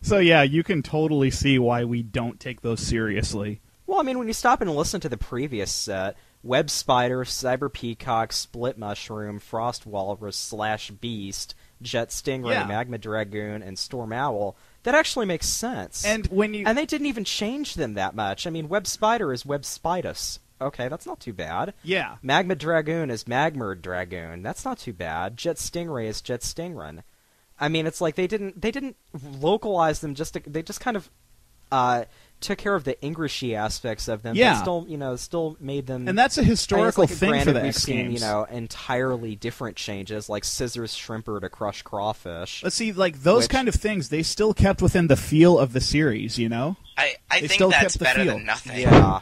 B: So yeah, you can totally see why we don't take those seriously.
A: Well, I mean, when you stop and listen to the previous set, Web Spider, Cyber Peacock, Split Mushroom, Frost Walrus, Slash Beast, Jet Stingray, Magma Dragoon, and Storm Owl, that actually makes sense.
B: And
A: they didn't even change them that much. I mean, Web Spider is Web Spidus. Okay, that's not too bad.
B: Yeah.
A: Magma Dragoon is Magma Dragoon. That's not too bad. Jet Stingray is Jet Stingray. I mean, it's like they didn't localize them. They just kind of took care of the Englishy aspects of them.
B: Yeah.
A: But still made them.
B: And that's a historical thing for the
A: we've
B: X
A: seen,
B: games.
A: entirely different changes, like Scissors Shrimper to Crush Crawfish.
B: Let's see, like those kind of things, they still kept within the feel of the series. You know,
C: I think
B: still
C: that's
B: kept the
C: better
B: feel.
C: than nothing.
A: Yeah.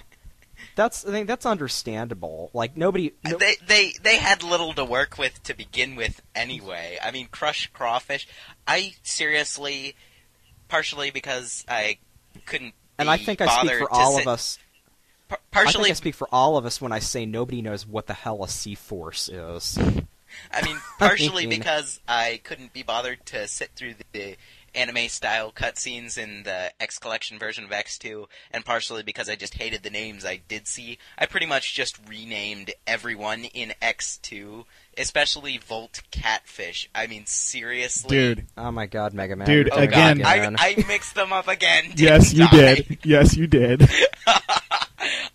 A: I think that's understandable. Like nobody.
C: They had little to work with to begin with, anyway. I mean, Crush Crawfish. I seriously, partially because I couldn't.
A: And I think I speak for all of us.
C: Partially,
A: I think I speak for all of us when I say nobody knows what the hell a C-Force is.
C: I mean, partially because I couldn't be bothered to sit through the anime-style cutscenes in the X Collection version of X2, and partially because I just hated the names I did see. I pretty much just renamed everyone in X2, especially Volt Catfish. I mean, seriously?
B: Dude.
A: Oh my god, Mega Man.
B: Dude,
C: Oh
B: again.
C: God. I mixed them up again,
B: Yes, you did. Yes, you did.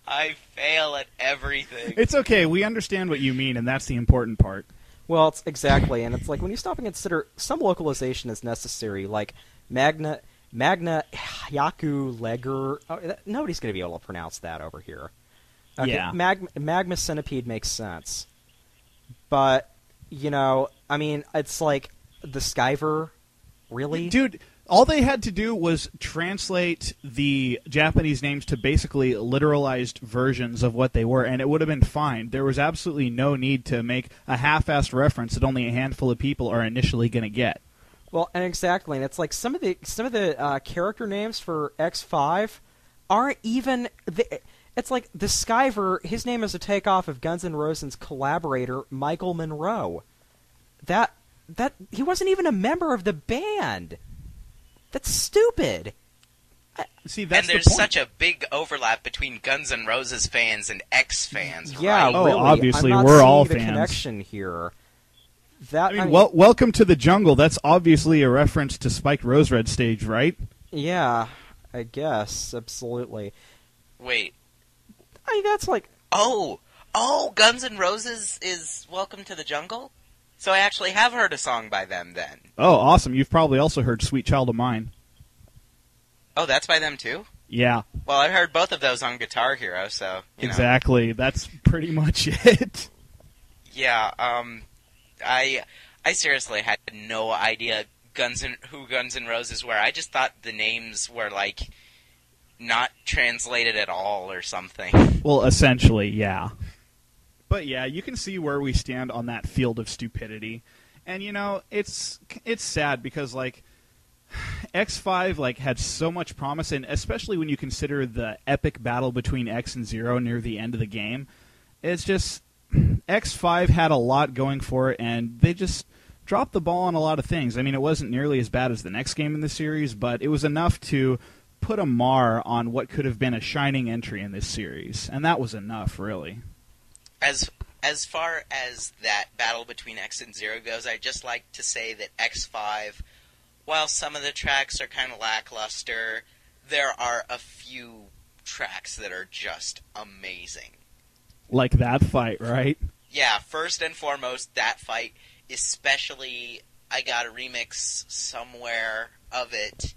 C: I fail at everything.
B: It's okay. We understand what you mean, and that's the important part.
A: Well, it's exactly, and it's like when you stop and consider some localization is necessary, like Magma Magna Yaku Leger. Oh, nobody's going to be able to pronounce that over here. Okay,
B: Yeah.
A: Magma Centipede makes sense. But, I mean, it's like the Skyver, really?
B: Dude, all they had to do was translate the Japanese names to basically literalized versions of what they were, and it would have been fine. There was absolutely no need to make a half-assed reference that only a handful of people are initially going to get.
A: Well, and exactly, and it's like some of the character names for X5 aren't even. It's like the Skyver. His name is a takeoff of Guns N' Roses collaborator Michael Monroe. That he wasn't even a member of the band. That's stupid.
B: See, that's
C: and there's
B: the point.
C: such a big overlap between Guns N' Roses fans and X fans.
A: Yeah,
C: right?
A: really.
B: Obviously,
A: I'm not
B: we're
A: seeing
B: all
A: the
B: fans.
A: connection here.
B: I mean, welcome to the jungle. That's obviously a reference to Spiked Rose Red stage, right?
A: Yeah, I guess absolutely.
C: Wait.
A: I mean, that's like.
C: Oh, Guns N' Roses is Welcome to the Jungle? So I actually have heard a song by them then.
B: Oh, awesome. You've probably also heard Sweet Child of Mine.
C: Oh, that's by them too?
B: Yeah.
C: Well, I heard both of those on Guitar Hero, so,
B: Exactly. That's pretty much it.
C: Yeah, I seriously had no idea who Guns N' Roses were. I just thought the names were, like, not translated at all or something.
B: Well, essentially, yeah. But yeah, you can see where we stand on that field of stupidity. And, it's sad because, like, X5, like, had so much promise, and especially when you consider the epic battle between X and Zero near the end of the game, it's just... X5 had a lot going for it, and they just dropped the ball on a lot of things. I mean, it wasn't nearly as bad as the next game in the series, but it was enough to put a mar on what could have been a shining entry in this series, and that was enough, really.
C: As far as that battle between X and Zero goes, I'd just like to say that X5, while some of the tracks are kind of lackluster, there are a few tracks that are just amazing.
B: Like that fight, right?
C: Yeah, first and foremost, that fight, especially, I got a remix somewhere of it,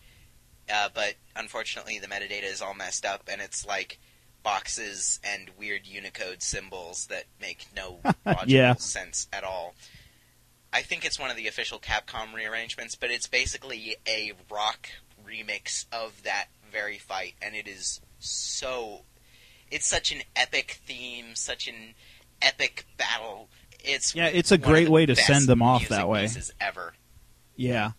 C: but unfortunately the metadata is all messed up, and it's like boxes and weird Unicode symbols that make no logical sense at all. I think it's one of the official Capcom rearrangements, but it's basically a rock remix of that very fight, and it is so... It's such an epic theme, such an epic battle. It's
B: a great way to send them off that way.
C: Ever.
B: Yeah.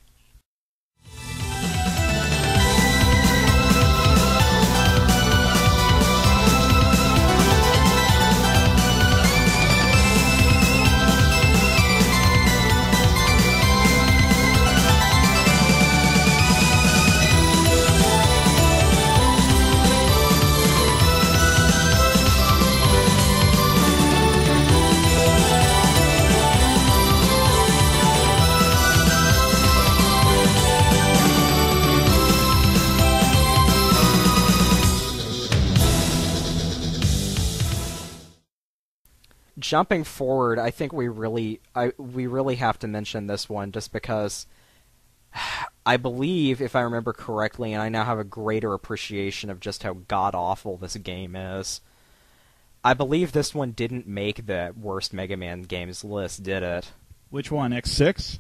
A: Jumping forward, I think we really have to mention this one just because I believe, if I remember correctly, and I now have a greater appreciation of just how god-awful this game is, I believe this one didn't make the worst Mega Man games list, did it?
B: Which one, X6?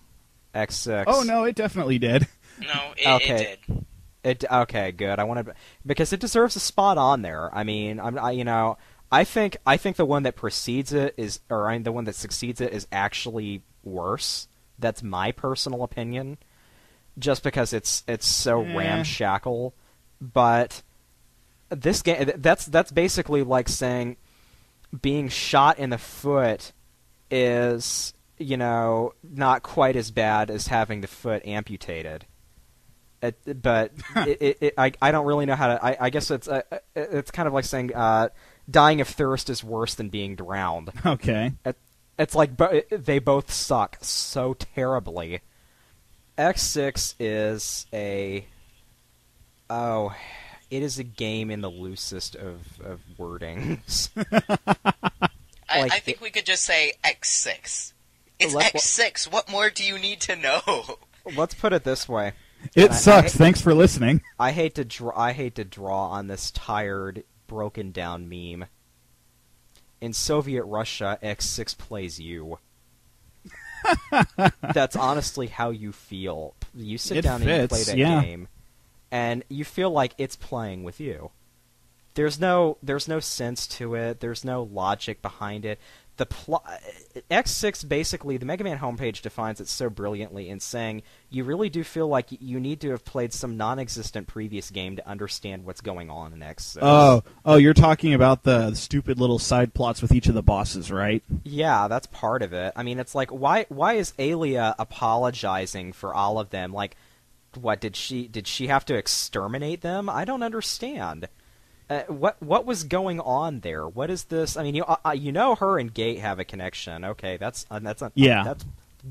A: X6.
B: Oh, no, it definitely did.
C: No, it did.
A: Okay, good. Because it deserves a spot on there. I mean, I think the one that precedes it the one that succeeds it is actually worse. That's my personal opinion, just because it's so ramshackle. But this game, that's basically like saying being shot in the foot is, not quite as bad as having the foot amputated. But I don't really know how to. I guess it's kind of like saying. Dying of thirst is worse than being drowned.
B: Okay.
A: It's like they both suck so terribly. X6 is it is a game in the loosest of wordings.
C: I think we could just say X6. It's X6. What more do you need to know?
A: Let's put it this way.
B: It sucks. Thanks for listening.
A: I hate to draw on this tired, broken down meme. In Soviet Russia, X6 plays you. That's honestly how you feel. You sit down and you play that game, and you feel like it's playing with you. There's no sense to it. There's no logic behind it. X6 basically, the Mega Man homepage defines it so brilliantly in saying you really do feel like you need to have played some non-existent previous game to understand what's going on in X6.
B: Oh, you're talking about the stupid little side plots with each of the bosses, right?
A: Yeah, that's part of it. I mean, it's like, why is Alia apologizing for all of them? Like, what, did she have to exterminate them? I don't understand. What was going on there? What is this? I mean, you know, her and Gate have a connection. Okay, that's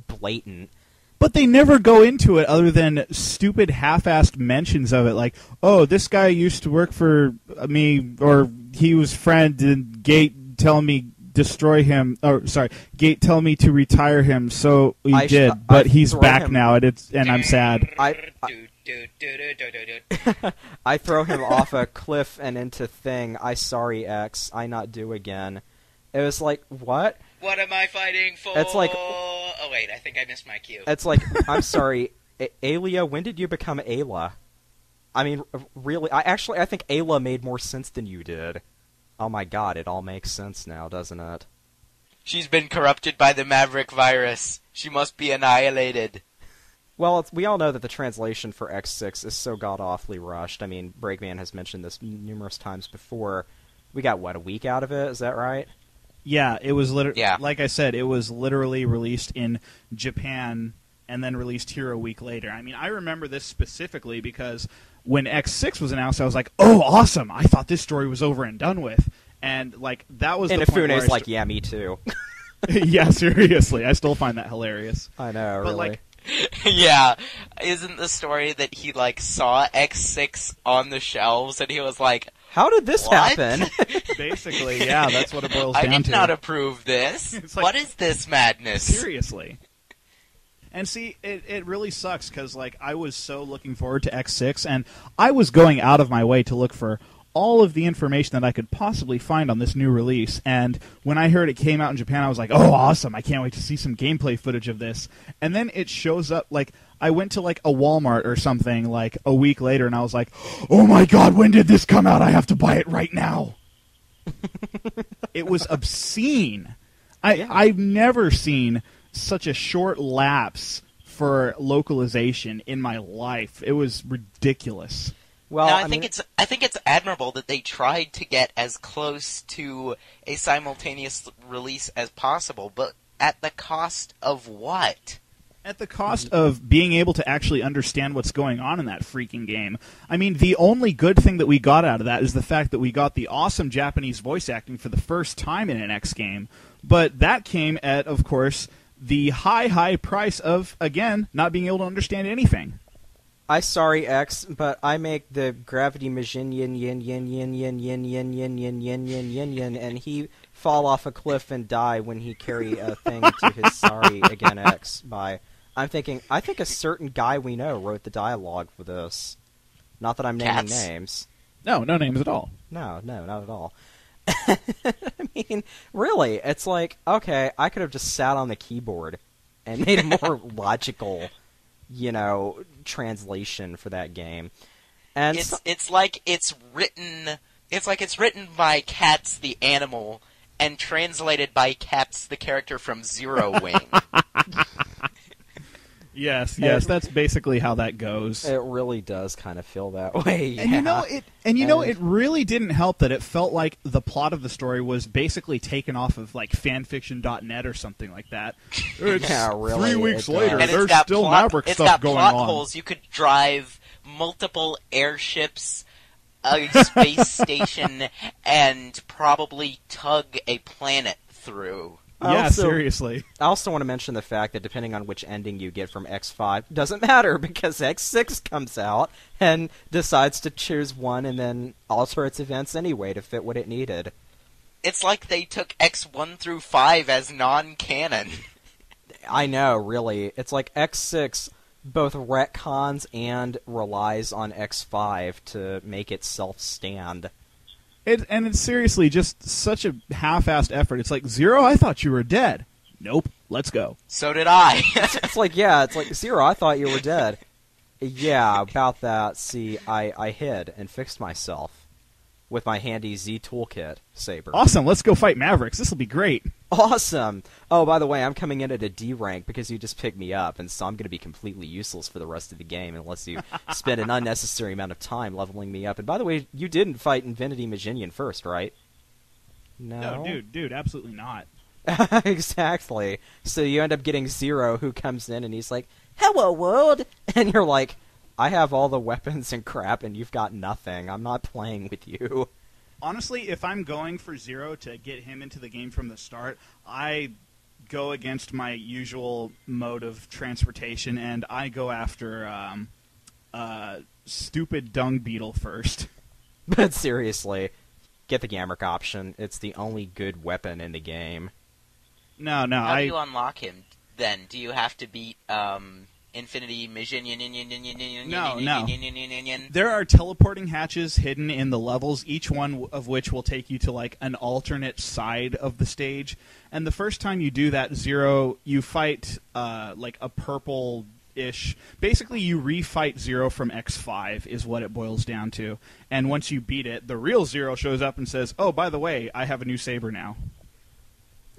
A: blatant.
B: But they never go into it other than stupid half-assed mentions of it, like, oh, this guy used to work for me, or he was friend, and Gate telling me destroy him. Oh, sorry, Gate tell me to retire him, so he did. But he's back now, and I'm sad.
A: I throw him off a cliff and into thing. I sorry, X. I not do again. It was like, what?
C: What am I fighting for?
A: It's like,
C: oh wait, I think I missed my cue.
A: It's like, I'm sorry, Alia. When did you become Ayla? I mean, really, I think Ayla made more sense than you did. Oh my God, it all makes sense now, doesn't it?
C: She's been corrupted by the Maverick virus. She must be annihilated.
A: Well, we all know that the translation for X6 is so god-awfully rushed. I mean, Breakman has mentioned this numerous times before. We got, what, a week out of it? Is that right?
B: Yeah, it was like I said, it was literally released in Japan and then released here a week later. I mean, I remember this specifically because when X6 was announced, I was like, oh, awesome! I thought this story was over and done with. And, like, that was the point where
A: Inafune's like, yeah, me too.
B: Yeah, seriously. I still find that hilarious.
A: I know,
B: but,
A: really.
B: like,
C: yeah, isn't the story that he, like, saw X6 on the shelves and he was like,
A: how did this
C: what?
A: happen?
B: Basically, yeah, that's what it boils down to.
C: I did not approve this.
B: Like,
C: what is this madness?
B: Seriously. And see, it really sucks because, like, I was so looking forward to X6, and I was going out of my way to look for all of the information that I could possibly find on this new release, and when I heard it came out in Japan, I was like, oh, awesome, I can't wait to see some gameplay footage of this. And then it shows up, like, I went to, like, a Walmart or something, like, a week later, and I was like, oh my God, when did this come out? I have to buy it right now. It was obscene. I've never seen such a short lapse for localization in my life. It was ridiculous.
C: Well, now, I think it's admirable that they tried to get as close to a simultaneous release as possible, but at the cost of what?
B: At the cost of being able to actually understand what's going on in that freaking game. I mean, the only good thing that we got out of that is the fact that we got the awesome Japanese voice acting for the first time in an X game, but that came at, of course, the high price of, again, not being able to understand anything.
A: I sorry, X, but I make the gravity machine yin yin yin yin yin yin yin yin yin yin yin yin yin, and he fall off a cliff and die when he carry a thing to his sorry again X by. I think a certain guy we know wrote the dialogue for this. Not that I'm naming names.
B: No names at all.
A: No, not at all. I mean, really, it's like, okay, I could have just sat on the keyboard and made a more logical, translation for that game. And
C: it's like it's written by Katz the animal and translated by Katz the character from Zero Wing.
B: Yes, that's basically how that goes.
A: It really does kind of feel that way. Yeah.
B: And it really didn't help that it felt like the plot of the story was basically taken off of like fanfiction.net or something like that. It's
A: really,
B: 3 weeks later,
C: and
B: there's still Maverick stuff going on.
C: It's got plot holes. You could drive multiple airships, a space station, and probably tug a planet through.
B: Yeah, seriously.
A: I also want to mention the fact that depending on which ending you get from X5, doesn't matter because X6 comes out and decides to choose one and then alter its events anyway to fit what it needed.
C: It's like they took X1 through 5 as non-canon.
A: I know, really. It's like X6 both retcons and relies on X5 to make itself stand.
B: And it's seriously just such a half-assed effort. It's like, Zero, I thought you were dead. Nope, let's go.
C: So did I.
A: It's like, Zero, I thought you were dead. Yeah, about that. See, I hid and fixed myself with my handy Z toolkit saber.
B: Awesome, let's go fight Mavericks. This will be great.
A: Awesome! Oh, by the way, I'm coming in at a D rank because you just picked me up, and so I'm going to be completely useless for the rest of the game unless you spend an unnecessary amount of time leveling me up. And by the way, you didn't fight Infinity Maginian first, right? No,
B: dude, absolutely not.
A: Exactly. So you end up getting Zero, who comes in and he's like, "Hello, world!" And you're like, I have all the weapons and crap, and you've got nothing. I'm not playing with you.
B: Honestly, if I'm going for Zero to get him into the game from the start, I go against my usual mode of transportation, and I go after stupid dung beetle first.
A: But seriously, get the Gamric option. It's the only good weapon in the game.
B: No,
C: How do you unlock him, then? Do you have to beat, Infinity Maginian?
B: No. There are teleporting hatches hidden in the levels, each one of which will take you to like an alternate side of the stage. And the first time you do that, Zero, you fight like a purple-ish. Basically, you refight Zero from X5 is what it boils down to. And once you beat it, the real Zero shows up and says, "Oh, by the way, I have a new saber now."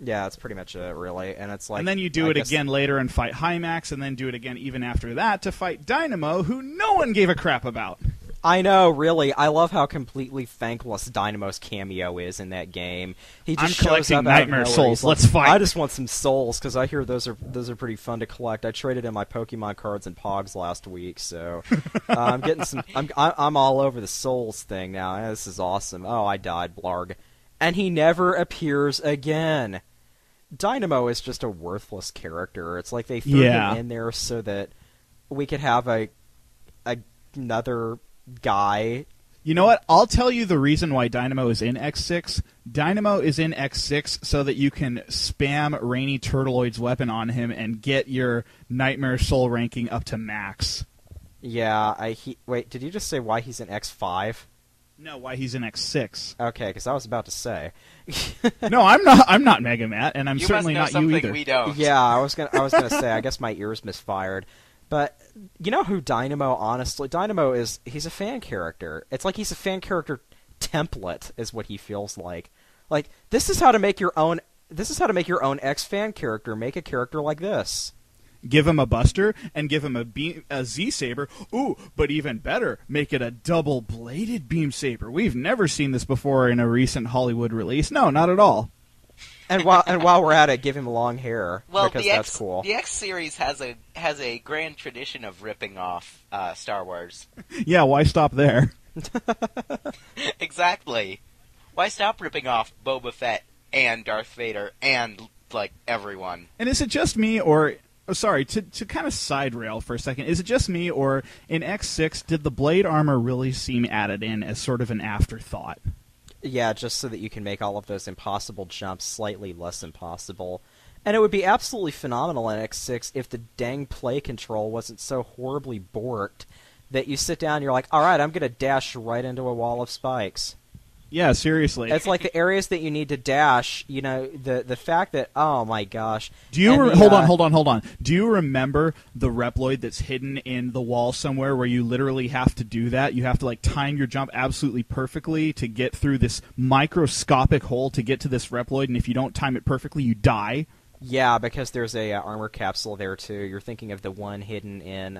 A: Yeah, that's pretty much it, really. And it's like,
B: and then you do it again later and fight Hymax, and then do it again even after that to fight Dynamo, who no one gave a crap about.
A: I know, really. I love how completely thankless Dynamo's cameo is in that game. He just shows up
B: Nightmare Souls. Let's fight.
A: I just want some souls because I hear those are pretty fun to collect. I traded in my Pokemon cards and Pogs last week, so I'm getting some. I'm all over the souls thing now. This is awesome. Oh, I died, blarg. And he never appears again. Dynamo is just a worthless character. It's like they threw him in there so that we could have another guy.
B: You know what? I'll tell you the reason why Dynamo is in X6. Dynamo is in X6 so that you can spam Rainy Turtloid's weapon on him and get your Nightmare Soul ranking up to max.
A: Yeah, wait, did you just say why he's in X5?
B: No, why he's in X6.
A: Okay, because I was about to say.
B: No, I'm not MegaMatt, and I'm certainly not you either.
C: We don't.
A: Yeah, I was gonna say. I guess my ears misfired. But you know who Dynamo? Honestly, Dynamo he's a fan character. It's like he's a fan character template, is what he feels like. Like this is how to make your own. This is how to make your own X fan character. Make a character like this.
B: Give him a Buster and give him a Z Saber. Ooh, but even better, make it a double-bladed Beam Saber. We've never seen this before in a recent Hollywood release. No, not at all.
A: And while we're at it, give him long hair because
C: that's
A: cool.
C: The X series has a grand tradition of ripping off Star Wars.
B: Yeah, why stop there?
C: Exactly. Why stop ripping off Boba Fett and Darth Vader and like everyone?
B: And is it just me or? Oh, sorry, to kind of side rail for a second, is it just me, or in X6, did the blade armor really seem added in as sort of an afterthought?
A: Yeah, just so that you can make all of those impossible jumps slightly less impossible. And it would be absolutely phenomenal in X6 if the dang play control wasn't so horribly borked that you sit down and you're like, alright, I'm going to dash right into a wall of spikes.
B: Yeah, seriously.
A: It's like the areas that you need to dash, you know, the fact that, oh my gosh.
B: Do you hold on. Do you remember the Reploid that's hidden in the wall somewhere where you literally have to do that? You have to like time your jump absolutely perfectly to get through this microscopic hole to get to this Reploid, and if you don't time it perfectly, you die?
A: Yeah, because there's a armor capsule there too. You're thinking of the one hidden in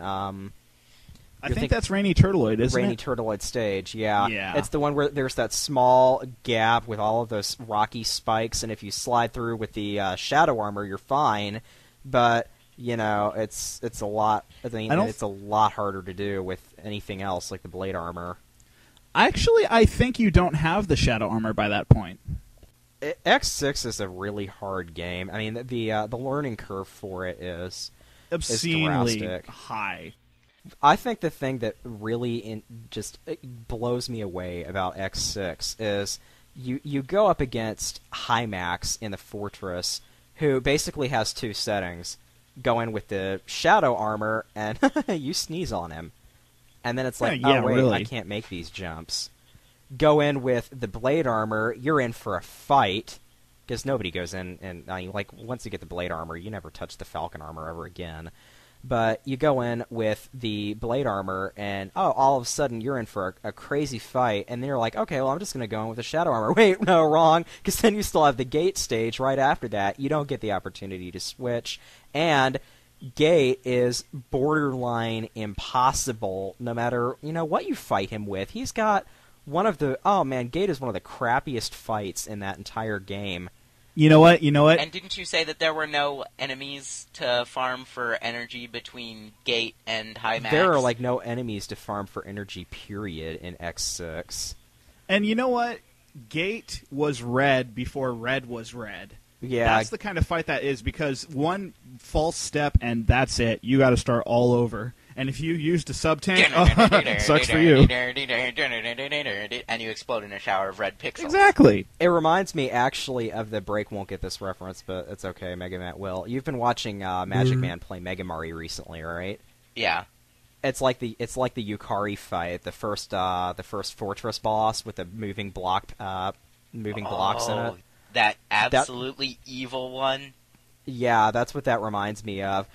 B: I think that's Rainy Turtloid, isn't it?
A: Rainy Turtloid stage, yeah.
B: Yeah.
A: It's the one where there's that small gap with all of those rocky spikes, and if you slide through with the shadow armor, you're fine. But you know, it's a lot. It's a lot harder to do with anything else like the blade armor.
B: Actually, I think you don't have the shadow armor by that point.
A: X6 is a really hard game. I mean, the learning curve for it is
B: obscenely high.
A: I think the thing that really just blows me away about X6 is you go up against Hymax in the Fortress, who basically has two settings. go in with the shadow armor, and you sneeze on him. And then it's like,
B: yeah,
A: oh, wait,
B: really.
A: I can't make these jumps. Go in with the blade armor, you're in for a fight, because nobody goes in, and once you get the blade armor, you never touch the falcon armor ever again. But you go in with the blade armor, and all of a sudden you're in for a crazy fight, and then you're like, okay, well, I'm just going to go in with the shadow armor. Wait, no, wrong, because then you still have the gate stage right after that. You don't get the opportunity to switch, and Gate is borderline impossible no matter, what you fight him with. He's got Gate is one of the crappiest fights in that entire game.
B: You know what?
C: And didn't you say that there were no enemies to farm for energy between Gate and High Max?
A: There are, no enemies to farm for energy, period, in X6.
B: And you know what? Gate was red before red was red.
A: Yeah.
B: That's the kind of fight that is, because one false step and that's it. You got to start all over. And if you used a sub-tank, sucks for you.
C: And you explode in a shower of red pixels.
B: Exactly.
A: It reminds me, actually, of the Break won't get this reference, but it's okay, MegaMatt will. You've been watching Magic Man play MegaMatt recently, right?
C: Yeah.
A: It's like the Yukari fight, the first fortress boss with the moving blocks in it.
C: That absolutely evil one?
A: Yeah, that's what that reminds me of.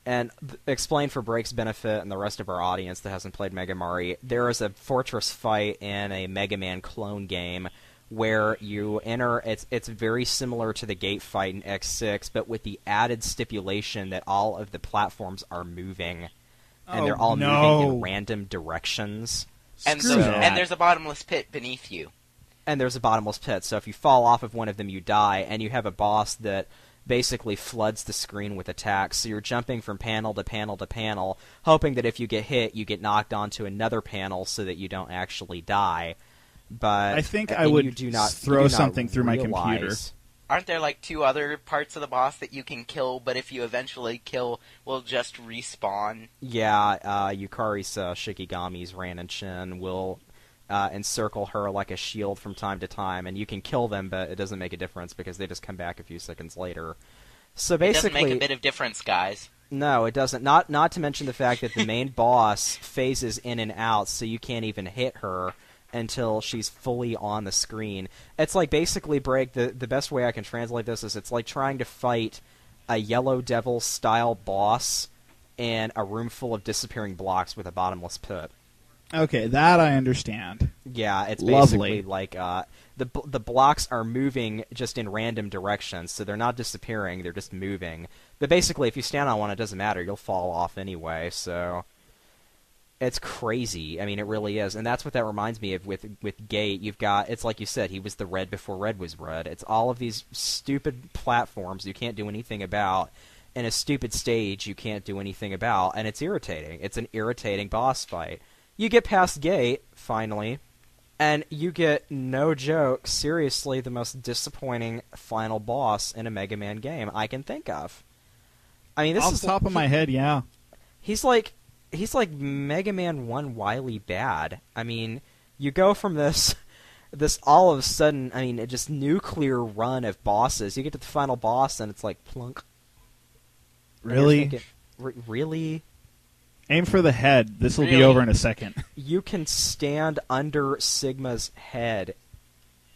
A: And explain for Break's benefit and the rest of our audience that hasn't played MegaMatt, there is a fortress fight in a Mega Man clone game where you enter. It's very similar to the Gate fight in X6, but with the added stipulation that all of the platforms are moving, and they're all moving in random directions.
C: And there's a bottomless pit beneath you.
A: And there's a bottomless pit, so if you fall off of one of them, you die, and you have a boss that basically floods the screen with attacks, so you're jumping from panel to panel to panel, hoping that if you get hit, you get knocked onto another panel so that you don't actually die. But
B: I think I would throw something through my computer.
C: Aren't there 2 other parts of the boss that you can kill, but if you eventually kill, will just respawn?
A: Yeah, Yukari's Shikigami's Ran and Shin will encircle her like a shield from time to time, and you can kill them, but it doesn't make a difference because they just come back a few seconds later. So basically,
C: it doesn't make a bit of difference, guys.
A: No, it doesn't. Not to mention the fact that the main boss phases in and out, so you can't even hit her until she's fully on the screen. It's like basically, Break, the best way I can translate this is it's like trying to fight a Yellow Devil style boss in a room full of disappearing blocks with a bottomless pit.
B: Okay, that I understand.
A: Yeah, it's
B: Lovely.
A: basically like the blocks are moving just in random directions, so they're not disappearing, they're just moving. But basically, if you stand on one, it doesn't matter, you'll fall off anyway, so it's crazy. I mean, it really is. And that's what that reminds me of with Gate. You've got, it's like you said, he was the red before red was red. It's all of these stupid platforms you can't do anything about, and a stupid stage you can't do anything about, and it's irritating. It's an irritating boss fight. You get past Gate, finally, and you get, no joke, seriously, the most disappointing final boss in a Mega Man game I can think of. I mean, this
B: Off
A: is
B: the top of my head, yeah.
A: He's like Mega Man 1 Wily Bad. I mean, you go from this all of a sudden, I mean, just nuclear run of bosses. You get to the final boss, and it's like, plunk.
B: Really?
A: Really?
B: Aim for the head. This will be over in a second.
A: You can stand under Sigma's head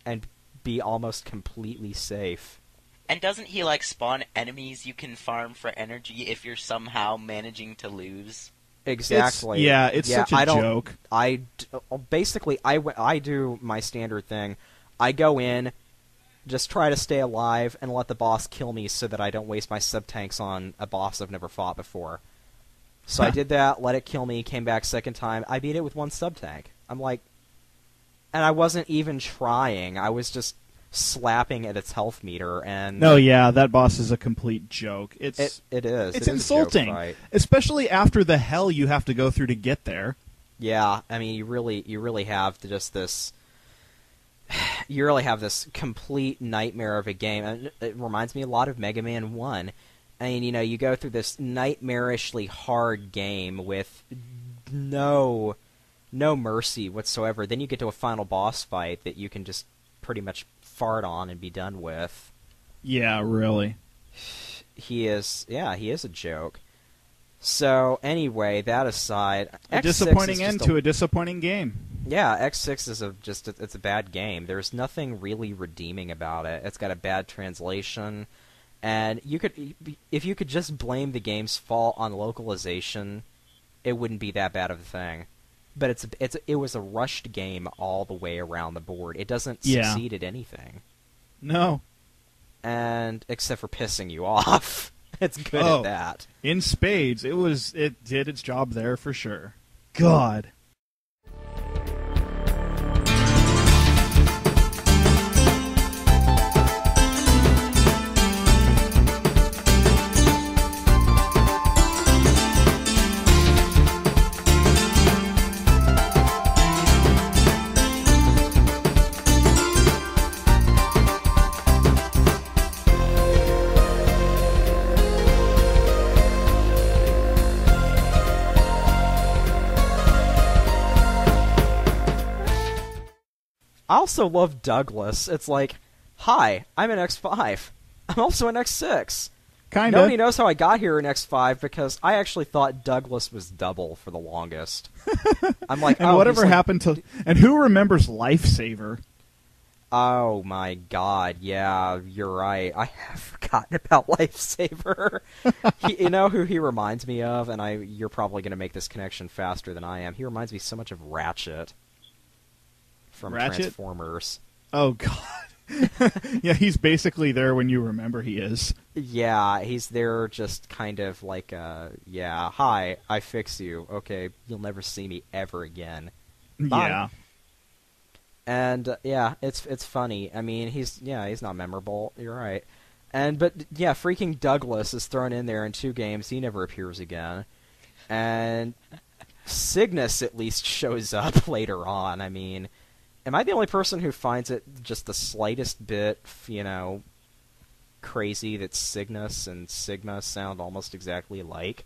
A: and be almost completely safe.
C: And doesn't he, spawn enemies you can farm for energy if you're somehow managing to lose?
A: Exactly.
B: It's such a joke.
A: Basically, I do my standard thing. I go in, just try to stay alive, and let the boss kill me so that I don't waste my sub-tanks on a boss I've never fought before. So I did that, let it kill me, came back second time. I beat it with one sub-tank. I'm like... And I wasn't even trying. I was just slapping at its health meter, and...
B: No, yeah, that boss is a complete joke. It is. It's insulting. Especially after the hell you have to go through to get there.
A: Yeah, I mean, you really have just this... You really have this complete nightmare of a game. And it reminds me a lot of Mega Man 1. I mean, you go through this nightmarishly hard game with no mercy whatsoever. Then you get to a final boss fight that you can just pretty much fart on and be done with.
B: Yeah, really.
A: He is a joke. So, anyway, that aside...
B: A disappointing end to a disappointing game.
A: Yeah, X6 is it's a bad game. There's nothing really redeeming about it. It's got a bad translation, and if you could just blame the game's fault on localization, it wouldn't be that bad of a thing. But it was a rushed game all the way around the board. It doesn't succeed at anything.
B: No.
A: And except for pissing you off. It's good at that.
B: In spades, it did its job there for sure. God.
A: I also love Douglas. It's like, hi, I'm an X5. I'm also an X6.
B: Kinda.
A: Nobody knows how I got here in X5 because I actually thought Douglas was double for the longest. I'm like,
B: and whatever happened to... And who remembers Lifesaver?
A: Oh my god, yeah, you're right. I have forgotten about Lifesaver. You know who he reminds me of? And you're probably going to make this connection faster than I am. He reminds me so much of Ratchet. From Transformers.
B: Oh, God. Yeah, he's basically there when you remember he is.
A: Yeah, he's there just kind of like, yeah, hi, I fix you. Okay, you'll never see me ever again. Bye.
B: Yeah.
A: And, yeah, it's funny. I mean, he's not memorable. You're right. But, yeah, freaking Douglas is thrown in there in 2 games. He never appears again. And Cygnus at least shows up later on. I mean... Am I the only person who finds it just the slightest bit, crazy that Cygnus and Sigma sound almost exactly alike?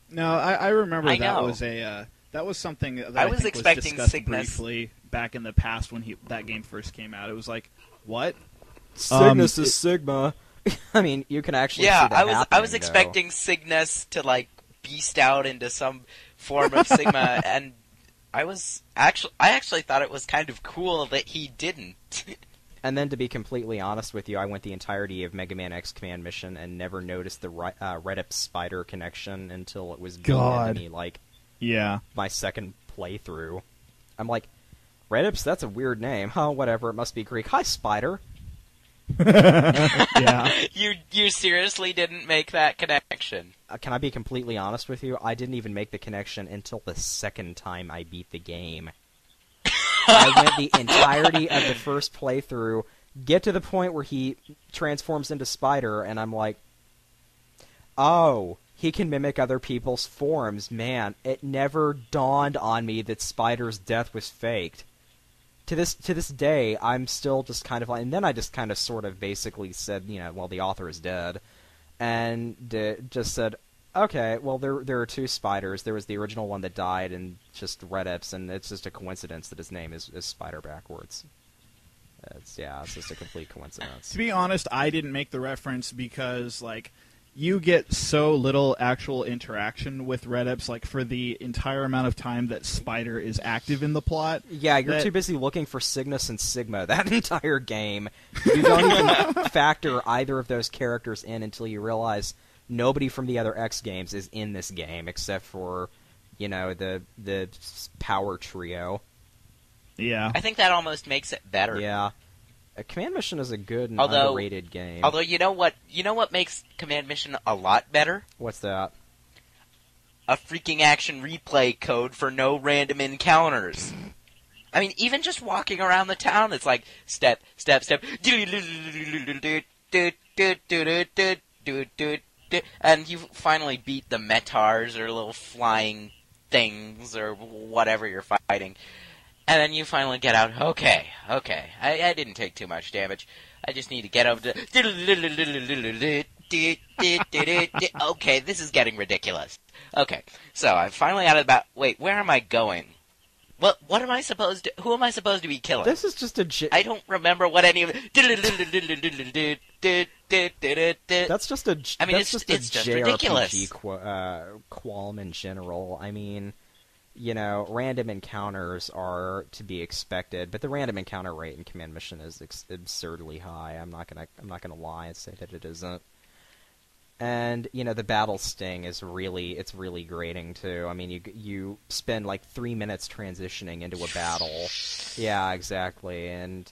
B: No, I remember
C: I
B: that
C: know.
B: was that was something that
C: I was
B: think
C: expecting
B: discussed
C: Cygnus
B: briefly back in the past when that game first came out. It was like, what?
A: Cygnus is Sigma. I mean, you can actually see that
C: I was
A: happening,
C: expecting Cygnus to beast out into some form of Sigma and I actually thought it was kind of cool that he didn't.
A: And then, to be completely honest with you, I went the entirety of MegaMatt X Command Mission and never noticed the Redip Spider connection until it was beaten into me, my second playthrough. I'm like, Redip's, that's a weird name. Oh, whatever, it must be Greek. Hi, Spider.
B: Yeah.
C: You seriously didn't make that connection?
A: Can I be completely honest with you? I didn't even make the connection until the second time I beat the game. I went the entirety of the first playthrough, get to the point where he transforms into Spider, and I'm like, oh, he can mimic other people's forms. Man, it never dawned on me that Spider's death was faked. To this day, I'm still just kind of like... And then I just kind of sort of basically said, well, the author is dead. And just said, okay, well, there are 2 Spiders. There was the original one that died and just Redips, and it's just a coincidence that his name is Spider backwards. It's just a complete coincidence.
B: To be honest, I didn't make the reference because, you get so little actual interaction with Redips, for the entire amount of time that Spider is active in the plot.
A: Yeah, you're too busy looking for Cygnus and Sigma that entire game. You don't even factor either of those characters in until you realize nobody from the other X games is in this game except for, the power trio.
B: Yeah.
C: I think that almost makes it better.
A: Yeah. Command Mission is a good and underrated game.
C: Although, you know what makes Command Mission a lot better?
A: What's that?
C: A freaking action replay code for no random encounters. I mean, even just walking around the town, it's like, step, step, step, and you finally beat the Metars, or little flying things, or whatever you're fighting. And then you finally get out, okay, I didn't take too much damage. I just need to get over to... Okay, this is getting ridiculous. Okay, so I'm finally out of the... Wait, where am I going? What am I supposed to... Who am I supposed to be killing?
A: This is just a...
C: I don't remember what any of...
A: That's just a
C: I mean,
A: that's just
C: it's
A: a
C: just
A: JRPG
C: ridiculous.
A: qualm in general. I mean, random encounters are to be expected, but the random encounter rate in Command Mission is absurdly high. I'm not gonna lie and say that it isn't. And the battle sting is really grating too. I mean, you spend like 3 minutes transitioning into a battle. Yeah, exactly, and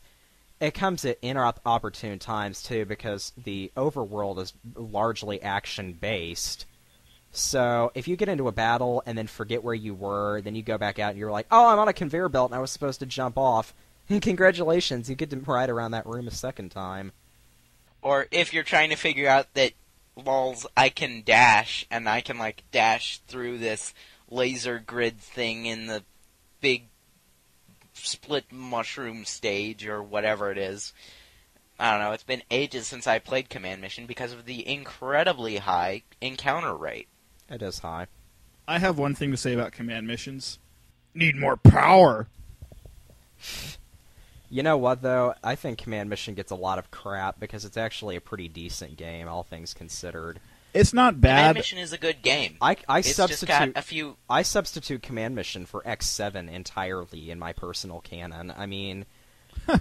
A: it comes at inopportune times too because the overworld is largely action based. So if you get into a battle and then forget where you were, then you go back out and you're like, oh, I'm on a conveyor belt and I was supposed to jump off. Congratulations, you get to ride around that room a second time.
C: Or if you're trying to figure out that, lols, I can dash, and I can, dash through this laser grid thing in the big split mushroom stage, or whatever it is. I don't know, it's been ages since I played Command Mission because of the incredibly high encounter rate.
A: It is high.
B: I have one thing to say about command missions. Need more power.
A: You know what, though? I think Command Mission gets a lot of crap because it's actually a pretty decent game, all things considered.
B: It's not bad.
C: Command Mission is a good game.
A: It's
C: just got a few...
A: I substitute Command Mission for X7 entirely in my personal canon. I mean,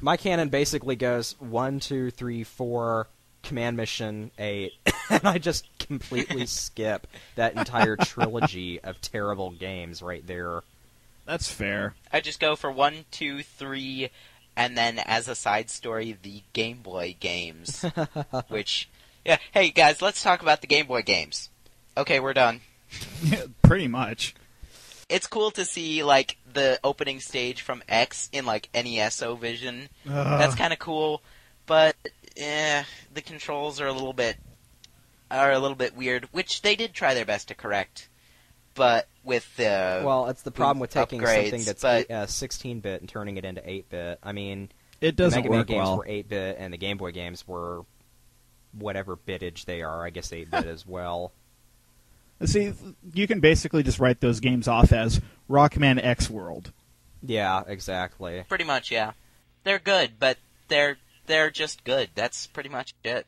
A: my canon basically goes 1, 2, 3, 4... Command Mission 8, and I just completely skip that entire trilogy of terrible games right there.
B: That's fair.
C: I just go for 1, 2, 3, and then as a side story, the Game Boy games. Which, yeah, hey guys, let's talk about the Game Boy games. Okay, we're done.
B: Yeah, pretty much.
C: It's cool to see, the opening stage from X in, NESO vision. That's kind of cool, but... the controls are a little bit weird, which they did try their best to correct, but with the
A: well, it's the problem with taking
C: upgrades,
A: something that's 16-bit and turning it into 8-bit. I mean,
B: it doesn't
A: the Mega Man
B: work
A: games
B: well.
A: were 8-bit, and the Game Boy games were whatever bitage they are. I guess 8-bit as well.
B: See, you can basically just write those games off as Rockman X World.
A: Yeah, exactly.
C: Pretty much, yeah. They're good, but they're just good. That's pretty much it.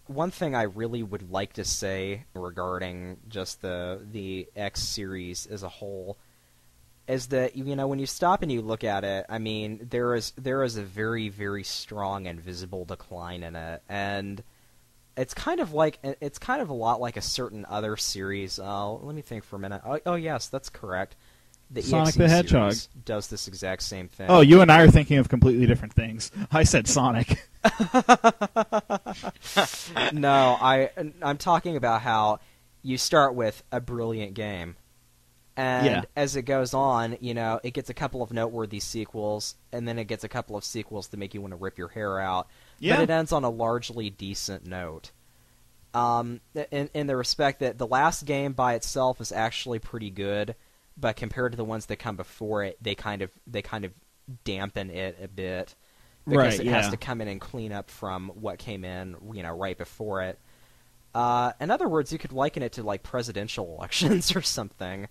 A: One thing I really would like to say regarding just the X series as a whole is that when you stop and you look at it, I mean there is a very, very strong and visible decline in it, and it's kind of a lot like a certain other series. Let me think for a minute. Oh yes, that's correct. The
B: Sonic
A: EXE
B: the Hedgehog
A: series does this exact same thing.
B: Oh, you and I are thinking of completely different things. I said Sonic.
A: No, I'm talking about how you start with a brilliant game, and as it goes on, it gets a couple of noteworthy sequels, and then it gets a couple of sequels to make you want to rip your hair out.
B: Yeah.
A: But it ends on a largely decent note. In the respect that the last game by itself is actually pretty good, but compared to the ones that come before it, they kind of dampen it a bit. Because it has to come in and clean up from what came in, right before it. In other words, you could liken it to, presidential elections or something.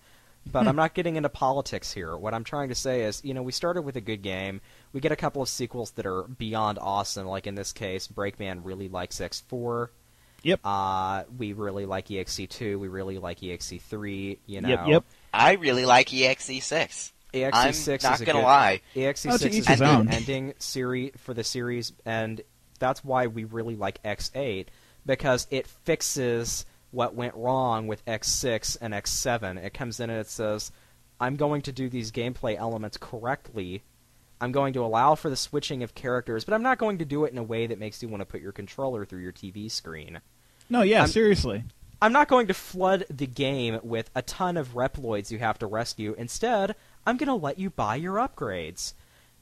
A: But I'm not getting into politics here. What I'm trying to say is, we started with a good game. We get a couple of sequels that are beyond awesome. Like in this case, Breakman really likes X4.
B: Yep.
A: We really like EXE2. We really like EXE3.
B: Yep.
C: I really like EXE6.
A: EXE6
C: I'm
A: is
C: not gonna lie.
A: EXE6 is a good ending for the series, and that's why we really like X8, because it fixes what went wrong with X6 and X7. It comes in and it says, I'm going to do these gameplay elements correctly. I'm going to allow for the switching of characters, but I'm not going to do it in a way that makes you want to put your controller through your TV screen.
B: No, seriously.
A: I'm not going to flood the game with a ton of Reploids you have to rescue. Instead, I'm going to let you buy your upgrades.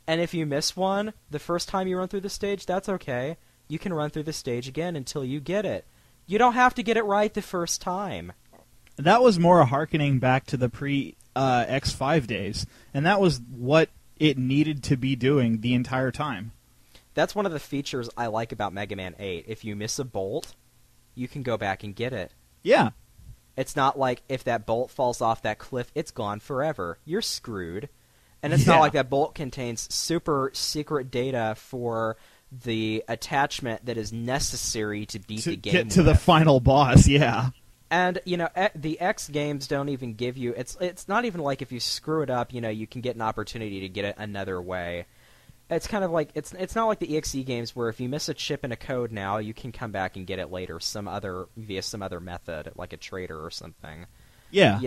A: And if you miss one, the first time you run through the stage, that's okay. You can run through the stage again until you get it. You don't have to get it right the first time.
B: That was more hearkening back to the pre-X5 days, and that was what it needed to be doing the entire time.
A: That's one of the features I like about Mega Man 8. If you miss a bolt, you can go back and get it.
B: Yeah.
A: It's not like if that bolt falls off that cliff, it's gone forever. You're screwed. And it's not like that bolt contains super secret data for the attachment that is necessary to beat the game.
B: Get to the final boss, yeah.
A: And, the X games don't even give you... It's not even like if you screw it up, you can get an opportunity to get it another way. It's kind of like... It's not like the EXE games where if you miss a chip in a code now, you can come back and get it later via some other method, like a trader or something.
B: Yeah.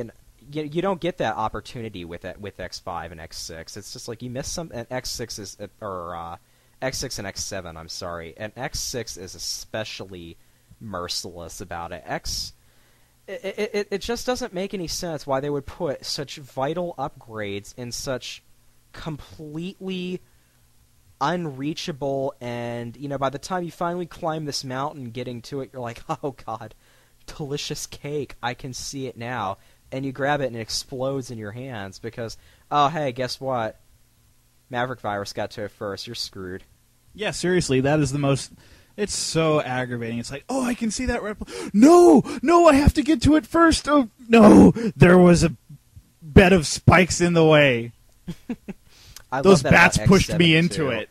A: You don't get that opportunity with X5 and X6. It's just like you miss some... And X6 is... Or, X6 and X7, I'm sorry. And X6 is especially merciless about it. It just doesn't make any sense why they would put such vital upgrades in such completely unreachable and, by the time you finally climb this mountain getting to it, you're like, oh god, delicious cake, I can see it now. And you grab it and it explodes in your hands because, oh hey, guess what? Maverick Virus got to it first, you're screwed.
B: Yeah, seriously, that is the most... It's so aggravating. It's like, oh, I can see that. No, I have to get to it first. Oh, no, there was a bed of spikes in the way. Those bats pushed me into it.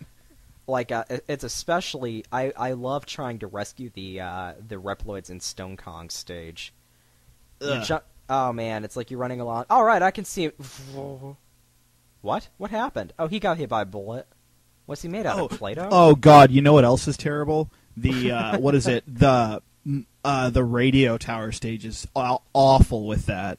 A: Like, it's especially, I love trying to rescue the Reploids in Stone Kong stage. Oh man, it's like you're running along. All right, I can see it. What? What happened? Oh, he got hit by a bullet. What's he made out of? Play-Doh?
B: Oh god, you know what else is terrible? The what is it? The radio tower stage is awful with that.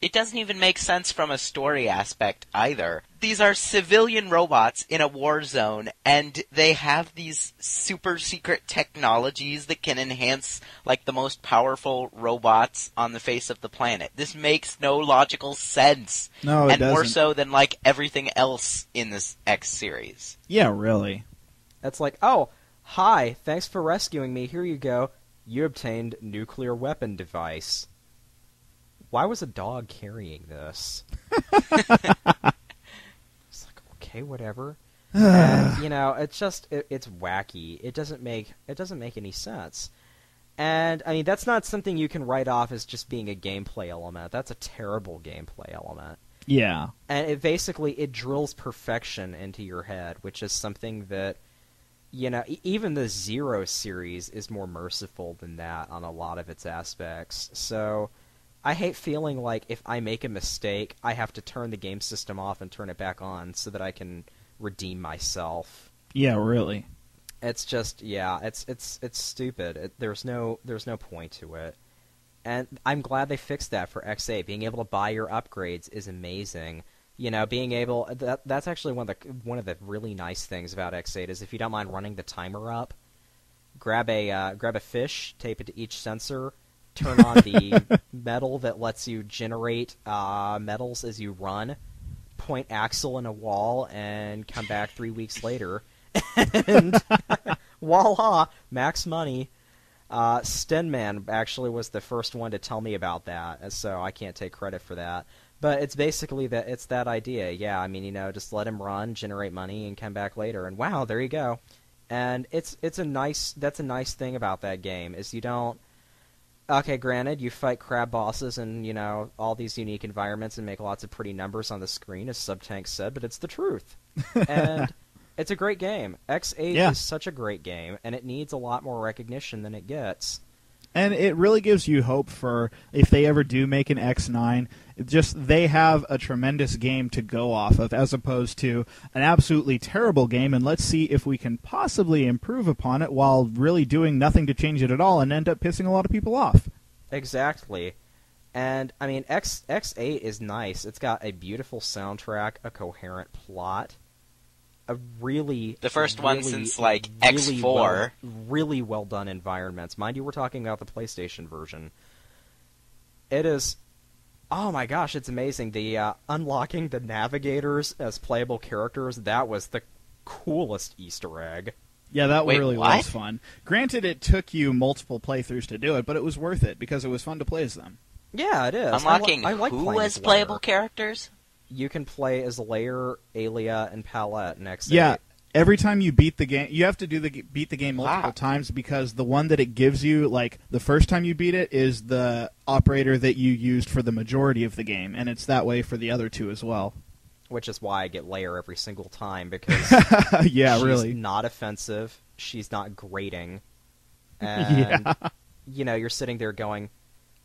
C: It doesn't even make sense from a story aspect either. These are civilian robots in a war zone, and they have these super secret technologies that can enhance, like, the most powerful robots on the face of the planet. This makes no logical sense.
B: No, it doesn't.
C: And more so than, like, everything else in this X series.
B: Yeah, really.
A: It's like, oh, hi, thanks for rescuing me, here you go. You obtained nuclear weapon device. Why was a dog carrying this? It's like, okay, whatever. And, it's just it's wacky. It doesn't make any sense. And I mean, that's not something you can write off as just being a gameplay element. That's a terrible gameplay element.
B: Yeah.
A: And it drills perfection into your head, which is something that even the Zero series is more merciful than that on a lot of its aspects. So I hate feeling like if I make a mistake, I have to turn the game system off and turn it back on so that I can redeem myself.
B: Yeah, really.
A: It's just, it's stupid. There's no point to it. And I'm glad they fixed that for X8. Being able to buy your upgrades is amazing. Being able that's actually one of the really nice things about X8 is if you don't mind running the timer up, grab a fish, tape it to each sensor, turn on the metal that lets you generate metals as you run, point Axel in a wall, and come back 3 weeks later, and voila, max money. Stenman actually was the first one to tell me about that, so I can't take credit for that. But it's basically that idea. Yeah, I mean, just let him run, generate money, and come back later, and wow, there you go. And that's a nice thing about that game is you don't. Okay, granted, you fight crab bosses and, all these unique environments and make lots of pretty numbers on the screen, as Subtank said, but it's the truth. And it's a great game. X8 is such a great game, and it needs a lot more recognition than it gets.
B: And it really gives you hope for if they ever do make an X9, they have a tremendous game to go off of as opposed to an absolutely terrible game, and let's see if we can possibly improve upon it while really doing nothing to change it at all and end up pissing a lot of people off.
A: Exactly. And, I mean, X8 is nice. It's got a beautiful soundtrack, a coherent plot,
C: the first one since, like, X4.
A: Really well done environments. Mind you, we're talking about the PlayStation version. It is Oh my gosh, it's amazing. The unlocking the navigators as playable characters, that was the coolest Easter egg.
B: Yeah, that
C: Wait,
B: really
C: what?
B: was fun. Granted, it took you multiple playthroughs to do it, but it was worth it because it was fun to play as them.
A: Yeah, it is.
C: Unlocking
A: I like
C: who
A: playing
C: as
A: Lair.
C: playable characters?
A: You can play as Lair, Aelia, and Palette in X8.
B: Yeah, every time you beat the game, you have to beat the game multiple times because the one that it gives you, like the first time you beat it, is the operator that you used for the majority of the game, and it's that way for the other two as well.
A: Which is why I get Lair every single time, because
B: Yeah,
A: she's
B: really.
A: not offensive, she's not grating, and you know, you're sitting there going,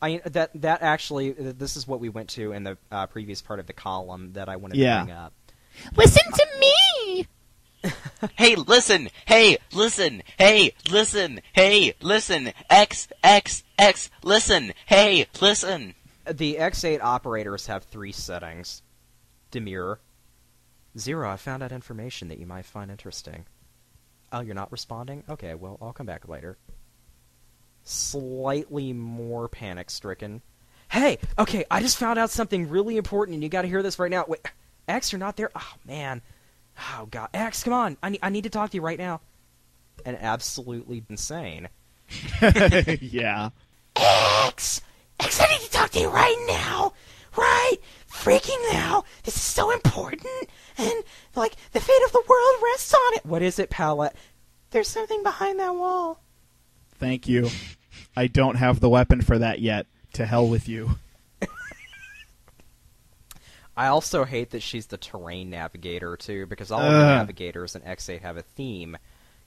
A: that actually, this is what we went to in the previous part of the column that I wanted to bring up.
D: Listen to me!
C: Hey, listen! Hey, listen! Hey, listen! Hey, listen! X, listen! Hey, listen!
A: The X8 operators have 3 settings. Demure. 0, I found out information that you might find interesting. Oh, you're not responding? Okay, well, I'll come back later. Slightly more panic-stricken. Hey, okay, I just found out something really important, and you gotta hear this right now. Wait, X, you're not there? Oh, man. Oh, God. X, come on. I need to talk to you right now. And absolutely insane.
B: Yeah.
D: X, I need to talk to you right now! Right freaking now! This is so important! And, like, the fate of the world rests on it!
A: What is it, Palette?
D: There's something behind that wall.
B: Thank you. I don't have the weapon for that yet. To hell with you.
A: I also hate that she's the terrain navigator, too, because all of the navigators in X8 have a theme.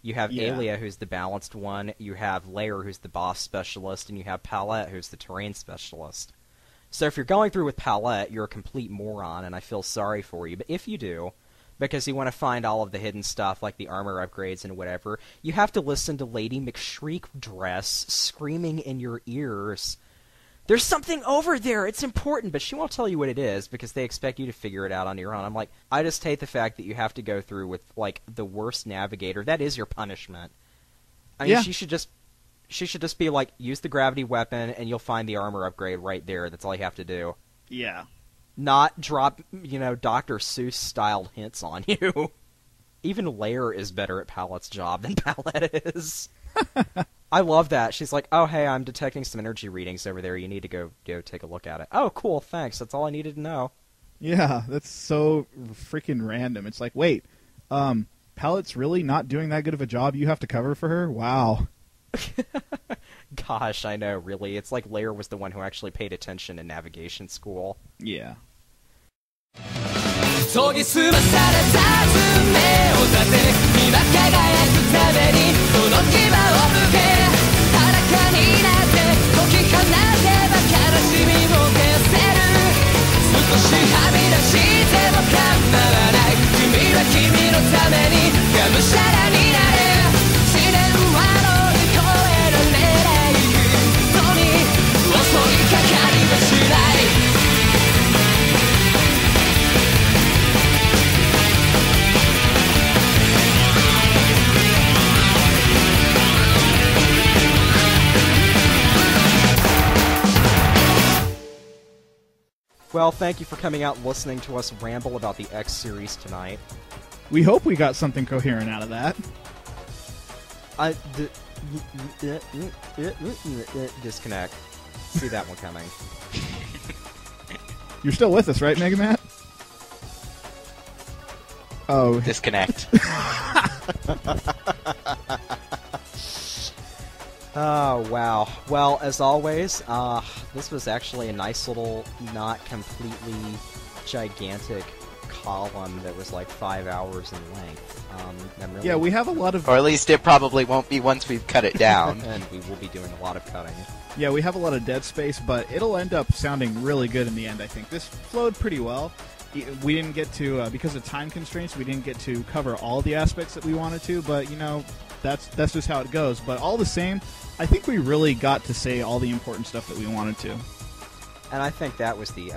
A: You have Aelia, who's the balanced one, you have Lair, who's the boss specialist, and you have Palette, who's the terrain specialist. So if you're going through with Palette, you're a complete moron, and I feel sorry for you. But if you do, because you want to find all of the hidden stuff, like the armor upgrades and whatever, you have to listen to Lady McShriekdress screaming in your ears, "There's something over there, it's important," but she won't tell you what it is, because they expect you to figure it out on your own. I'm like, I just hate the fact that you have to go through with, like, the worst navigator. That is your punishment. I mean, she should just be like, use the gravity weapon, and you'll find the armor upgrade right there. That's all you have to do.
B: Yeah.
A: Not drop, Dr. Seuss-styled hints on you. Even Lair is better at Palette's job than Palette is. I love that. She's like, oh, hey, I'm detecting some energy readings over there. You need to go take a look at it. Oh, cool, thanks. That's all I needed to know.
B: Yeah, that's so freaking random. It's like, wait, Palette's really not doing that good of a job? You have to cover for her? Wow.
A: Gosh, I know, really. It's like Lair was the one who actually paid attention in navigation school.
B: Yeah.
E: 研ぎ澄まされた爪を立て今輝くためにこの牙を向け裸になって解き放てば悲しみも消せる少しはみ出しても構わない君は君のためにがむしゃらになれ試練は乗り越えられない人に襲いかかりはしない
A: Well, thank you for coming out and listening to us ramble about the X series tonight.
B: We hope we got something coherent out of that.
A: Disconnect. See that one coming.
B: You're still with us, right, MegaMatt? Oh.
C: Disconnect.
A: Oh, wow. Well, as always, this was actually a nice little, not completely gigantic column that was like 5 hours in length.
B: Yeah, we have a lot of...
C: Or at least it probably won't be once we've cut it down.
A: And we will be doing a lot of cutting.
B: Yeah, we have a lot of dead space, but it'll end up sounding really good in the end, I think. This flowed pretty well. We didn't get to, because of time constraints, we didn't get to cover all the aspects that we wanted to, but, that's just how it goes. But all the same, I think we really got to say all the important stuff that we wanted to.
A: And I think that was the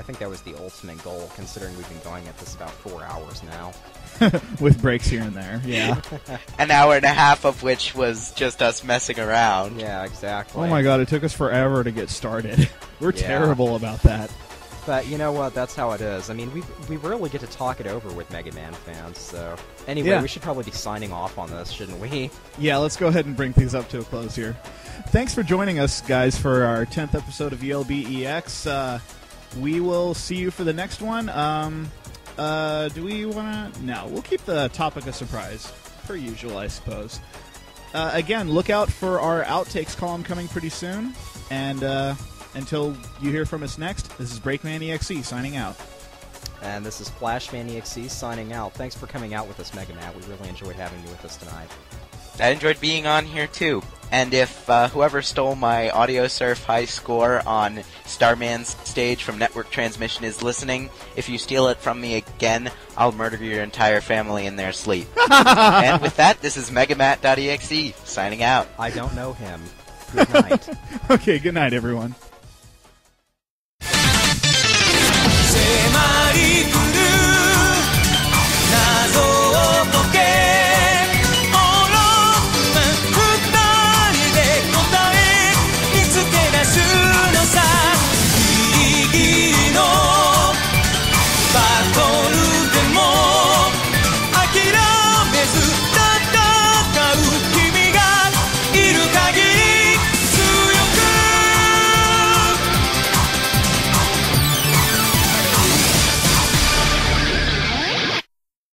A: ultimate goal, considering we've been going at this about 4 hours now.
B: With breaks here and there, yeah.
C: An hour and a half of which was just us messing around.
A: Yeah, exactly.
B: Oh my god, it took us forever to get started. We're terrible about that.
A: But you know what? That's how it is. I mean, we rarely get to talk it over with Mega Man fans. So anyway,
B: Yeah.
A: we should probably be signing off on this, shouldn't we?
B: Yeah, let's go ahead and bring things up to a close here. Thanks for joining us, guys, for our 10th episode of ELBEX. We will see you for the next one. Do we want to... No, we'll keep the topic a surprise, per usual, I suppose. Again, look out for our outtakes column coming pretty soon. And until you hear from us next, this is Breakman EXE signing out.
A: And this is Flashman EXE signing out. Thanks for coming out with us, MegaMatt. We really enjoyed having you with us tonight.
C: I enjoyed being on here too. And if whoever stole my Audio Surf high score on Starman's stage from Network Transmission is listening, if you steal it from me again, I'll murder your entire family in their sleep. And with that, this is MegaMatt.exe signing out.
A: I don't know him. Good night.
B: Okay, good night, everyone.